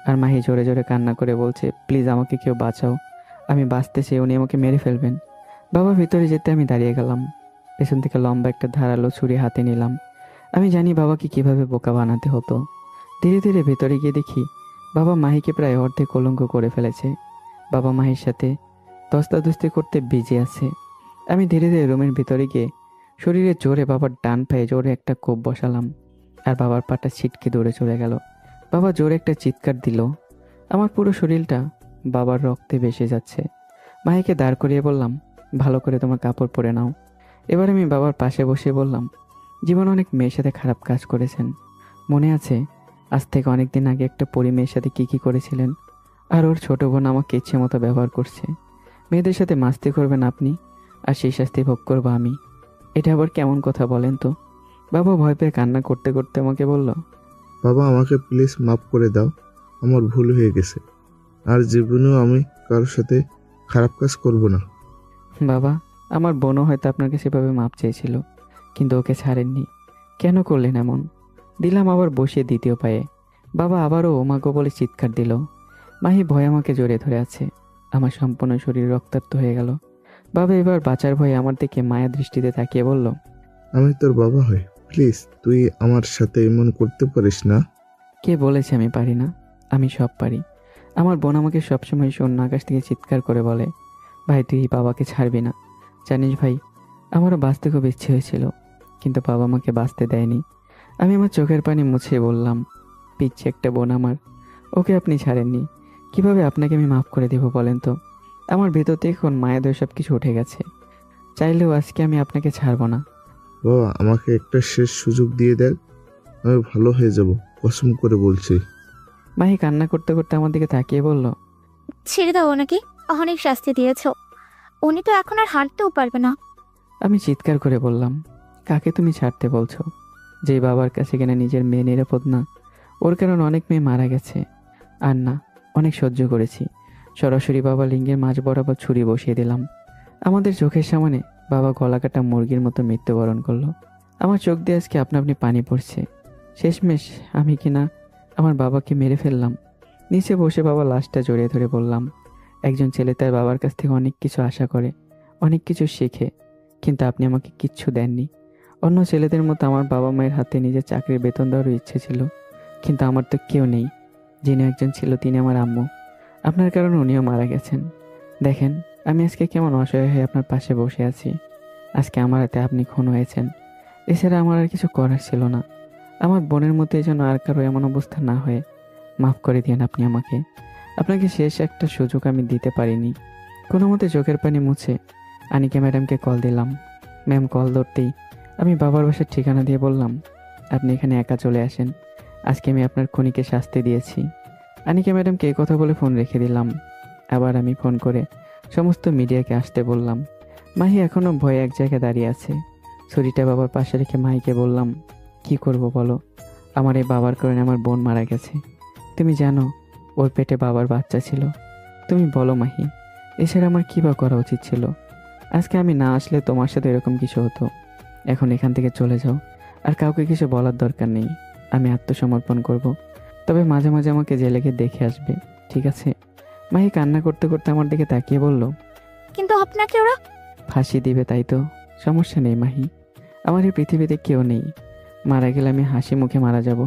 A: আর মাহি জোরে জোরে কান্না করে বলছে, প্লিজ আমাকে কেউ বাঁচাও, আমি বাঁচতে চাই, উনি আমাকে মেরে ফেলবেন। বাবা ভিতরে যেতে আমি দাঁড়িয়ে গেলাম। পেছন থেকে লম্বা একটা ধারালো ছুরি হাতে নিলাম। আমি জানি বাবাকে কিভাবে বোকা বানাতে হতো। ধীরে ধীরে ভেতরে গিয়ে দেখি বাবা মাহিকে প্রায় অর্ধেক কলঙ্ক করে ফেলেছে। বাবা মাহির সাথে ধস্তাধস্তি করতে বিজি আছে। আমি ধীরে ধীরে রুমের ভিতরে গিয়ে শরীরে জোরে বাবার ডান পায়ে জোরে একটা কোপ বসালাম, আর বাবার পাটা ছিটকে দৌড়ে চলে গেল। বাবা জোরে একটা চিৎকার দিল। আমার পুরো শরীরটা বাবার রক্তে ভেসে যাচ্ছে। মাহিকে দাঁড় করিয়ে বললাম, ভালো করে তোমার কাপড় পরে নাও। এবার আমি বাবার পাশে বসে বললাম, জীবন অনেক মেয়ের সাথে খারাপ কাজ করেছেন, মনে আছে আজ থেকে অনেক দিন আগে একটা পরি মেয়ের সাথে কী করেছিলেন, আর ওর ছোট বোন আমাকে ইচ্ছে মতো ব্যবহার করছে। মেয়েদের সাথে মাস্তি করবেন আপনি, আর সেই শাস্তি ভোগ করবো আমি। এটা আবার কেমন কথা বলেন তো? বাবা ভয় পেয়ে কান্না করতে করতে আমাকে বলল,
I: বাবা আমাকে প্লিজ মাফ করে দাও, আমার ভুল হয়ে গেছে, আর জীবনেও আমি কারোর সাথে খারাপ কাজ করব না।
A: বাবা, আমার বোনও হয়তো আপনাকে সেভাবে মাপ চেয়েছিল, কিন্তু ওকে ছাড়েননি। কেন করলেন এমন? দিলাম আবার বসিয়ে দ্বিতীয় পায়ে। বাবা আবারও ওমাগো বলে চিৎকার দিল। মাহি ভয় আমাকে জড়িয়ে ধরে আছে। আমার সম্পূর্ণ শরীর রক্তাক্ত হয়ে গেল। বাবা এবার বাঁচার ভয়ে আমার দিকে মায়া দৃষ্টিতে তাকিয়ে বলল,
I: আমি তোর বাবা হই, প্লিজ তুই আমার সাথে এমন করতে পারিস না।
A: কে বলেছে আমি পারি না? আমি সব পারি। আমার বোন আমাকে সবসময় শূন্য আকাশ থেকে চিৎকার করে বলে, ভাই তুই বাবাকে ছাড়বি না। জানিস ভাই, আমারও বাঁচতে খুব ইচ্ছে হয়েছিল, কিন্তু বাবা আমাকে বাঁচতে দেয়নি। আমি আমার চোখের পানি মুছে বললাম, পিচ্ছি একটা বোন আমার, ওকে আপনি ছাড়েননি, কিভাবে আপনাকে আমি মাফ করে দেব বলেন তো? আমার ভেতর থেকে এখন মায়াদয় সব কিছু উঠে গেছে। চাইলেও আজকে আমি আপনাকে ছাড়বো না।
I: বাবা আমাকে একটা শেষ সুযোগ দিয়ে দেখ, আমি ভালো হয়ে যাব, কসম করে বলছি।
A: মাহি কান্না করতে করতে আমার দিকে তাকিয়ে বলল,
F: ছেড়ে দাও ওনাকে, অনেক শাস্তি দিয়েছ, উনি তো এখন আর হাঁটতেও পারবে না।
A: আমি চিৎকার করে বললাম, কাকে তুমি ছাড়তে বলছো? যে বাবার কাছে কিনা নিজের মেয়ে নিরাপদ না, ওর কারণে অনেক মেয়ে মারা গেছে। আর না, অনেক সহ্য করেছি। সরাসরি বাবা লিঙ্গের মাঝ বরাবর ছুরি বসিয়ে দিলাম। আমাদের চোখের সামনে বাবা গলা কাটা মুরগির মতো মৃত্যুবরণ করলো। আমার চোখ দিয়ে আজকে আপনা আপনি পানি পড়ছে। শেষমেশ আমি কিনা আমার বাবাকে মেরে ফেললাম। নিচে বসে বাবা লাশটা জড়িয়ে ধরে বললাম, একজন ছেলে তার বাবার কাছ থেকে অনেক কিছু আশা করে, অনেক কিছু শেখে, কিন্তু আপনি আমাকে কিচ্ছু দেননি। অন্য ছেলেদের মতো আমার বাবা মায়ের হাতে নিজের চাকরির বেতন দেওয়ারও ইচ্ছে ছিল, কিন্তু আমার তো কেউ নেই। যিনি একজন ছিল তিনি আমার আম্মু। আপনার কারণে উনিও মারা গেছেন। দেখেন আমি আজকে কেমন অসহায় হয়ে আপনার পাশে বসে আছি। আজকে আমার হাতে আপনি খুন হয়েছেন, এছাড়া আমার আর কিছু করার ছিল না। আমার বোনের মধ্যে যেন আর কারো এমন অবস্থা না হয়। মাফ করে দিয়েন আপনি আমাকে। আপনাকে শেষ একটা সুযোগ আমি দিতে পারিনি। কোনো মতে চোখের পানি মুছে আনিকা ম্যাডামকে কল দিলাম। ম্যাম কল ধরতেই আমি বাবার বাসার ঠিকানা দিয়ে বললাম, আপনি এখানে একা চলে আসেন। আজকে আমি আপনার খুনিকে শাস্তি দিয়েছি। আনিকা ম্যাডামকে এই কথা বলে ফোন রেখে দিলাম। আবার আমি ফোন করে সমস্ত মিডিয়াকে আসতে বললাম। মাহি এখনও ভয়ে এক জায়গায় দাঁড়িয়ে আছে। ছুরিটা বাবার পাশে রেখে মাহিকে বললাম, কি করব বলো? আমার এই বাবার কারণে আমার বোন মারা গেছে। তুমি জানো ওর পেটে বাবার বাচ্চা ছিল। তুমি বলো মাহি, এছাড়া আমার কী বা করা উচিত ছিল? আজকে আমি না আসলে তোমার সাথে এরকম কিছু হতো। এখন এখান থেকে চলে যাও, আর কাউকে কিছু বলার দরকার নেই। আমি আত্মসমর্পণ করব। তবে মাঝে মাঝে আমাকে জেলে গিয়ে দেখে আসবে, ঠিক আছে? মাহি কান্না করতে করতে আমার দিকে তাকিয়ে বলল,
F: কিন্তু আপনাকে ওরা
A: ফাঁসি দিবে তাই তো? সমস্যা নেই মাহি, আমার এই পৃথিবীতে কেউ নেই। মারা গেলে আমি হাসি মুখে মারা যাব।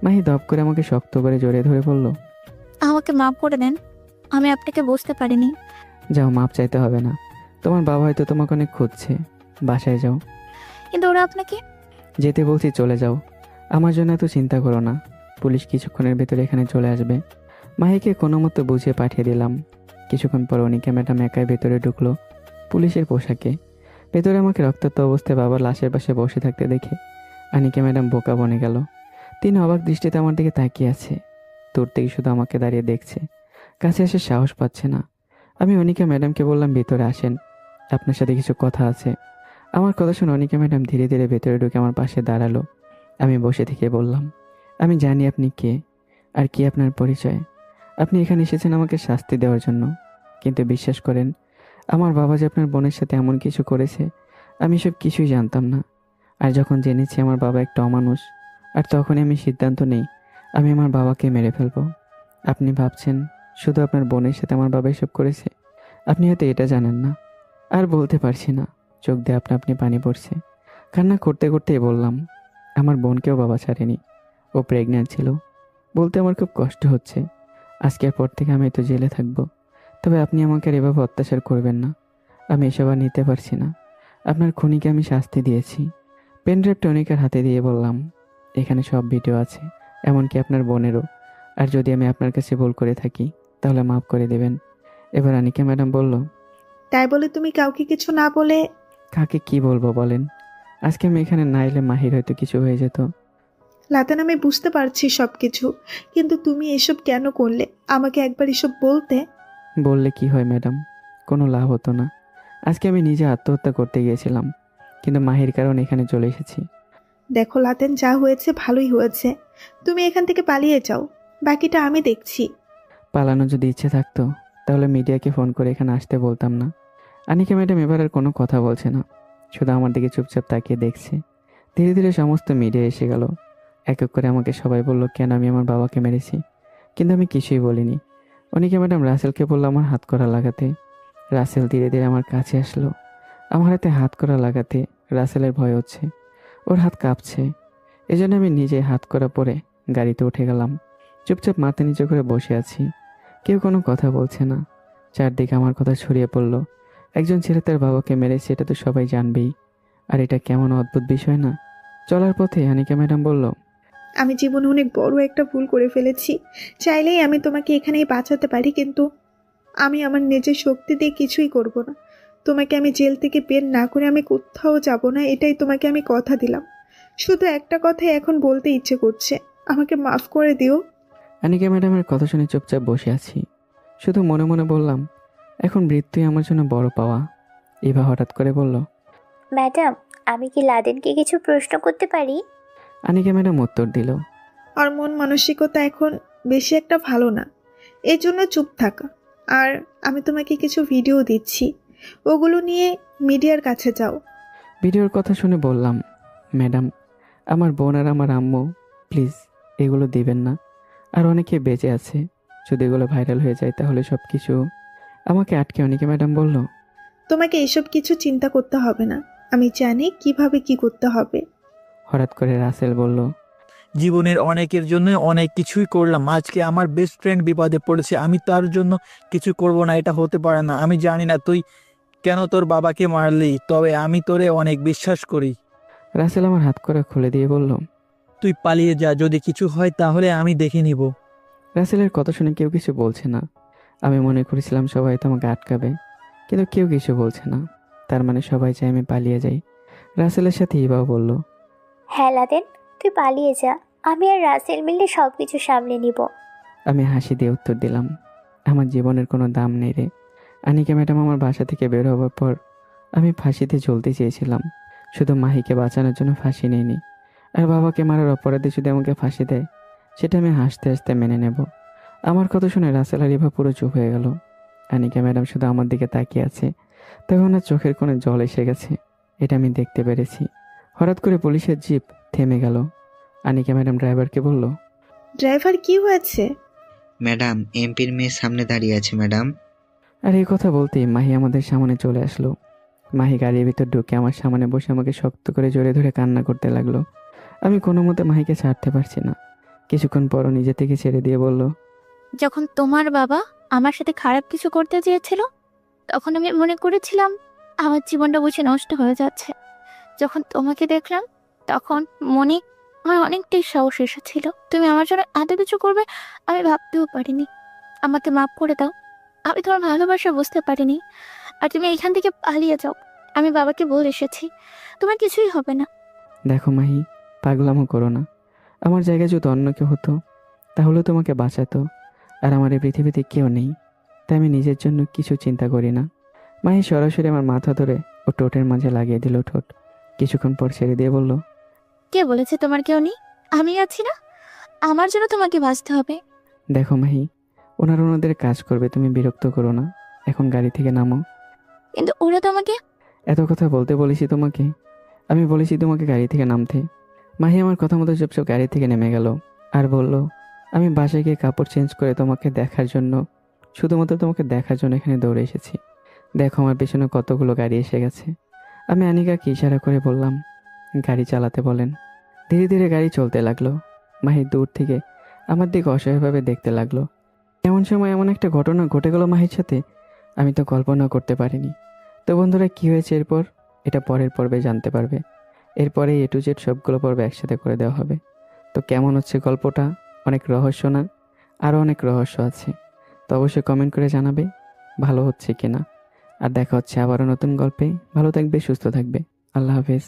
A: মাহি দপ করে আমাকে শক্ত করে জড়িয়ে ধরে বলল,
F: আমাকে মাফ করে দেন, আমি আপনাকে বুঝতে পারিনি।
A: যাও, মাপ চাইতে হবে না। তোমার বাবা হয়তো তোমাকে অনেক খুঁজছে। বাসায় যাও।
F: কিন্তু ওরা আপনাকে
A: যেতে বলছি চলে যাও। আমার জন্য এত চিন্তা করো না। পুলিশ কিছুক্ষণের ভেতরে এখানে চলে আসবে। মাহিকে কোনো মতো বুঝিয়ে পাঠিয়ে দিলাম। কিছুক্ষণ পর অনিকা ম্যাডাম একাই ভেতরে ঢুকলো পুলিশের পোশাকে। ভেতরে আমাকে রক্তাক্ত অবস্থায় বাবার লাশের পাশে বসে থাকতে দেখে আনিকা ম্যাডাম বোকা বনে গেল। তিনি অবাক দৃষ্টিতে আমার দিকে তাকিয়ে আছে। দূর থেকে শুধু আমাকে দাঁড়িয়ে দেখছে, কাছে আসার সাহস পাচ্ছে না। আমি অনিকা ম্যাডামকে বললাম, ভেতরে আসেন, আপনার সাথে কিছু কথা আছে। আমার কথা শুনে অনিকা ম্যাডাম ধীরে ধীরে ভেতরে ঢুকে আমার পাশে দাঁড়ালো। আমি বসে থেকে বললাম, আমি জানি আপনি কে আর কি আপনার পরিচয়। আপনি এখানে এসেছেন আমাকে শাস্তি দেওয়ার জন্য, কিন্তু বিশ্বাস করেন, আমার বাবা যে আপনার বোনের সাথে এমন কিছু করেছে আমি সব কিছুই জানতাম না। আর যখন জেনেছি আমার বাবা একটা অমানুষ, আর তখনই আমি সিদ্ধান্ত নেই আমি আমার বাবাকে মেরে ফেলবো। আপনি ভাবছেন শুধু আপনার বোনের সাথে আমার বাবা এসব করেছে, আপনি হয়তো এটা জানেন না। আর বলতে পারছি না, চোখ দিয়ে আপনা আপনি পানি পড়ছে। কান্না করতে করতেই বললাম, আমার বোনকেও বাবা ছাড়েনি, ও প্রেগন্যান্ট ছিল। বলতে আমার খুব কষ্ট হচ্ছে। আজকের পর থেকে আমি তো জেলে থাকবো। তবে আপনি আমাকে আর এভাবে অত্যাচার করবেন না। আমি এসব আর নিতে পারছি না। আপনার খুনিকে আমি শাস্তি দিয়েছি। পেনড্রাইভটা অনিকার হাতে দিয়ে বললাম, এখানে সব ভিডিও আছে, এমনকি আপনার বোনেরও। আর যদি আমি আপনার কাছে ভুল করে থাকি তাহলে মাফ করে দেবেন। এবার আনিকা ম্যাডাম বলল,
B: তাই বলে তুমি কাউকে কিছু না বলে?
A: কাকে কি বলবো বলেন? আজকে আমি এখানে না এলে মাহির হয়তো কিছু হয়ে যেত।
B: লাতেন, আমি বুঝতে পারছি সবকিছু, কিন্তু তুমি এসব কেন করলে? আমাকে একবার এসব বলতে।
A: বললে কি হয় ম্যাডাম? কোনো লাভ হতো না। আজকে আমি নিজে আত্মহত্যা করতে গিয়েছিলাম, কিন্তু মাহির কারণে এখানে চলে এসেছি।
B: দেখো লাতেন, যা হয়েছে ভালোই হয়েছে। তুমি এখান থেকে পালিয়ে যাও, বাকিটা আমি দেখছি।
A: পালানো যদি ইচ্ছে থাকতো তাহলে মিডিয়াকে ফোন করে এখানে আসতে বলতাম না। আনিকা ম্যাডাম এবার আর কোনো কথা বলছে না, শুধু আমার দিকে চুপচাপ তাকিয়ে দেখছে। ধীরে ধীরে সমস্ত মিডিয়া এসে গেল। এক এক করে আমাকে সবাই বলল কেন আমি আমার বাবাকে মেরেছি, কিন্তু আমি কিছুই বলিনি। অনিকা ম্যাডাম রাসেলকে বলল আমার হাত করা লাগাতে। রাসেল ধীরে ধীরে আমার কাছে আসলো। আমার হাতে হাত করা লাগাতে রাসেলের ভয় হচ্ছে, ওর হাত কাঁপছে। এজন্য আমি নিজে হাত করা পরে গাড়িতে উঠে গেলাম। চুপচাপ মাথা নিচু করে বসে আছি। কেউ কোনো কথা বলছে না। চারদিকে আমার কথা ছড়িয়ে পড়লো। একজন ছেলে তার বাবাকে মেরেছে, এটা তো সবাই জানবেই। আর এটা কেমন অদ্ভুত বিষয় না? চলার পথে আনিকা ম্যাডাম বলল,
B: আমি জীবনে অনেক বড় একটা ভুল করে ফেলেছি। চাইলেই আমি তোমাকে এখানেই বাঁচাতে পারি, কিন্তু আমি আমার নিজের শক্তি দিয়ে কিছুই করব না। তোমাকে আমি জেল থেকে বের না করে আমি কোথাও যাব না, এটাই তোমাকে আমি কথা দিলাম। শুধু একটা কথাই এখন বলতে ইচ্ছে করছে, আমাকে মাফ করে দিও।
A: আনিকা ম্যাডামের কথা শুনে চুপচাপ বসে আছি। শুধু মনে মনে বললাম, এখন মৃত্যুই আমার জন্য বড় পাওয়া। ইভা হঠাৎ করে বলল,
E: ম্যাডাম, আমি কি লাদেনকে কিছু প্রশ্ন করতে পারি?
A: আনিকা ম্যাডাম উত্তর দিল,
B: আর মন মানসিকতা এখন বেশি একটা ভালো না, এই জন্য চুপ থাকা। আর আমি তোমাকে কিছু ভিডিও দিচ্ছি, ওগুলো নিয়ে মিডিয়ার কাছে যাও।
A: ভিডিওর কথা শুনে বললাম, ম্যাডাম, আমার বোন আর আমার আম্মু, প্লিজ এগুলো দিবেন না। আর অনেকে বেঁচে আছে, যদি এগুলো ভাইরাল হয়ে যায় তাহলে সব কিছু। আমাকে আটকে অনিকা ম্যাডাম বলল,
B: তোমাকে এসব কিছু চিন্তা করতে হবে না, আমি জানি কিভাবে কি করতে হবে।
A: হঠাৎ করে রাসেল বলল,
D: জীবনের অনেকের জন্য অনেক কিছুই করলাম, আজকে আমার বেস্ট ফ্রেন্ড বিপদে পড়েছে, আমি তার জন্য কিছু করব না, এটা হতে পারে না। আমি জানি না তুই কেন তোর বাবাকে মারলি, তবে আমি তোরে অনেক বিশ্বাস করি।
A: রাসেল আমার হাত করে খুলে দিয়ে বলল,
D: তুই পালিয়ে যা, যদি কিছু হয় তাহলে আমি দেখে নিব।
A: রাসেলের কথা শুনে কেউ কিছু বলছে না। আমি মনে করেছিলাম সবাই তো আমাকে আটকাবে, কিন্তু কেউ কিছু বলছে না। তার মানে সবাই চায় আমি পালিয়ে যাই। রাসেলের সাথে ইবাও বলল,
E: হ্যাঁ লাদেন, তুই পালিয়ে যা, আমি আর রাসেল মিলে সব কিছু সামলে নিব।
A: আমি হাসি দিয়ে উত্তর দিলাম, আমার জীবনের কোনো দাম নেই রে। আনিকা ম্যাডাম আমার বাসা থেকে বের হওয়ার পর আমি ফাঁসিতে ঝুলতে চেয়েছিলাম, শুধু মাহিকে বাঁচানোর জন্য ফাঁসি নিইনি। আর বাবাকে মারার অপরাধে যদি আমাকে ফাঁসি দেয়, সেটা আমি হাসতে হাসতে মেনে নেব। আমার কথা শুনে রাসেল আর ইভা পুরো চুপ হয়ে গেল। আনিকা ম্যাডাম শুধু আমার দিকে তাকিয়ে আছে। তখন ওনার চোখের কোণে জল এসে গেছে, এটা আমি দেখতে পেরেছি। হঠাৎ করে পুলিশের জিপ থেমে গেল। আনিকা ম্যাডাম ড্রাইভারকে বলল,
B: ড্রাইভার কি হয়েছে?
H: ম্যাডাম, এমপির মেয়ে সামনে দাঁড়িয়ে আছে ম্যাডাম।
A: আর এই কথা বলতেই মাহি আমাদের সামনে চলে আসলো। মাহি গাড়ির ভিতর ঢুকে আমার সামনে বসে আমাকে শক্ত করে জড়িয়ে ধরে কান্না করতে লাগলো। আমি কোনো মতে মাহিকে ছাড়তে পারছি না। কিছুক্ষণ পরও নিজে থেকে ছেড়ে দিয়ে বলল,
F: যখন তোমার বাবা আমার সাথে খারাপ কিছু করতে চেয়েছিল, তখন আমি মনে করেছিলাম আমার জীবনটা বুঝি নষ্ট হয়ে যাচ্ছে। যখন তোমাকে দেখলাম, তখন মনে আমার অনেকটাই সাহস এসেছিল। তুমি আমার জন্য এত কিছু করবে আমি ভাবতেও পারিনি। আমাকে মাফ করে দাও, আমি তোমার ভালোবাসা বুঝতে পারিনি। আর তুমি এখান থেকে পালিয়ে যাও, আমি বাবাকে বলে এসেছি, তোমার কিছুই হবে না।
A: দেখো মাহি, পাগলামো করো না। আমার জায়গায় যদি অন্য কেউ হতো, তাহলে তোমাকে বাঁচাতো। আর আমার এই পৃথিবীতে কেউ নেই, তাই আমি নিজের জন্য কিছু চিন্তা করি না। মাহি সরাসরি আমার মাথা ধরে ও ঠোঁটের মাঝে লাগিয়ে দিল ঠোঁট। কিছুক্ষণ পর ছেড়ে দিয়ে বলল,
F: কে বলেছে তোমার কেউ নেই? আমি আছি না, আমার জন্য তোমাকে বাঁচতে হবে।
A: দেখো মাহি, ওনাদের কাজ করবে, তুমি বিরক্ত করো না। এখন গাড়ি থেকে নামো।
F: কিন্তু ওরা তোমাকে
A: এত কথা বলতে বলেছি তোমাকে? আমি বলেছি তোমাকে গাড়ি থেকে নামতে। মাহি আমার কথা মতো চুপচাপ গাড়ি থেকে নেমে গেল আর বলল, আমি বাসায় গিয়ে কাপড় চেঞ্জ করে তোমাকে দেখার জন্য, শুধুমাত্র তোমাকে দেখার জন্য এখানে দৌড়ে এসেছি। দেখো আমার পেছনে কতগুলো গাড়ি এসে গেছে। আমি আনিকাকে ইশারা করে বললাম, গাড়ি চালাতে বলেন। ধীরে ধীরে গাড়ি চলতে লাগলো। মাহি দূর থেকে আমার দিকে অসহায়ভাবে দেখতে লাগলো। এমন সময় এমন একটা ঘটনা ঘটে গেল মাহির সাথে, আমি তো কল্পনা করতে পারিনি। তো বন্ধুরা, কি হয়েছে এরপর, এটা পরের পর্বে জানতে পারবে। এরপরে A to Z সবগুলো পর্ব একসাথে করে দেওয়া হবে। তো কেমন হচ্ছে গল্পটা? অনেক রহস্য না? আরও অনেক রহস্য আছে, তো অবশ্যই কমেন্ট করে জানাবে ভালো হচ্ছে কিনা। আর দেখা হচ্ছে আবারও নতুন গল্পে। ভালো থাকবে, সুস্থ থাকবে। আল্লাহ হাফেজ।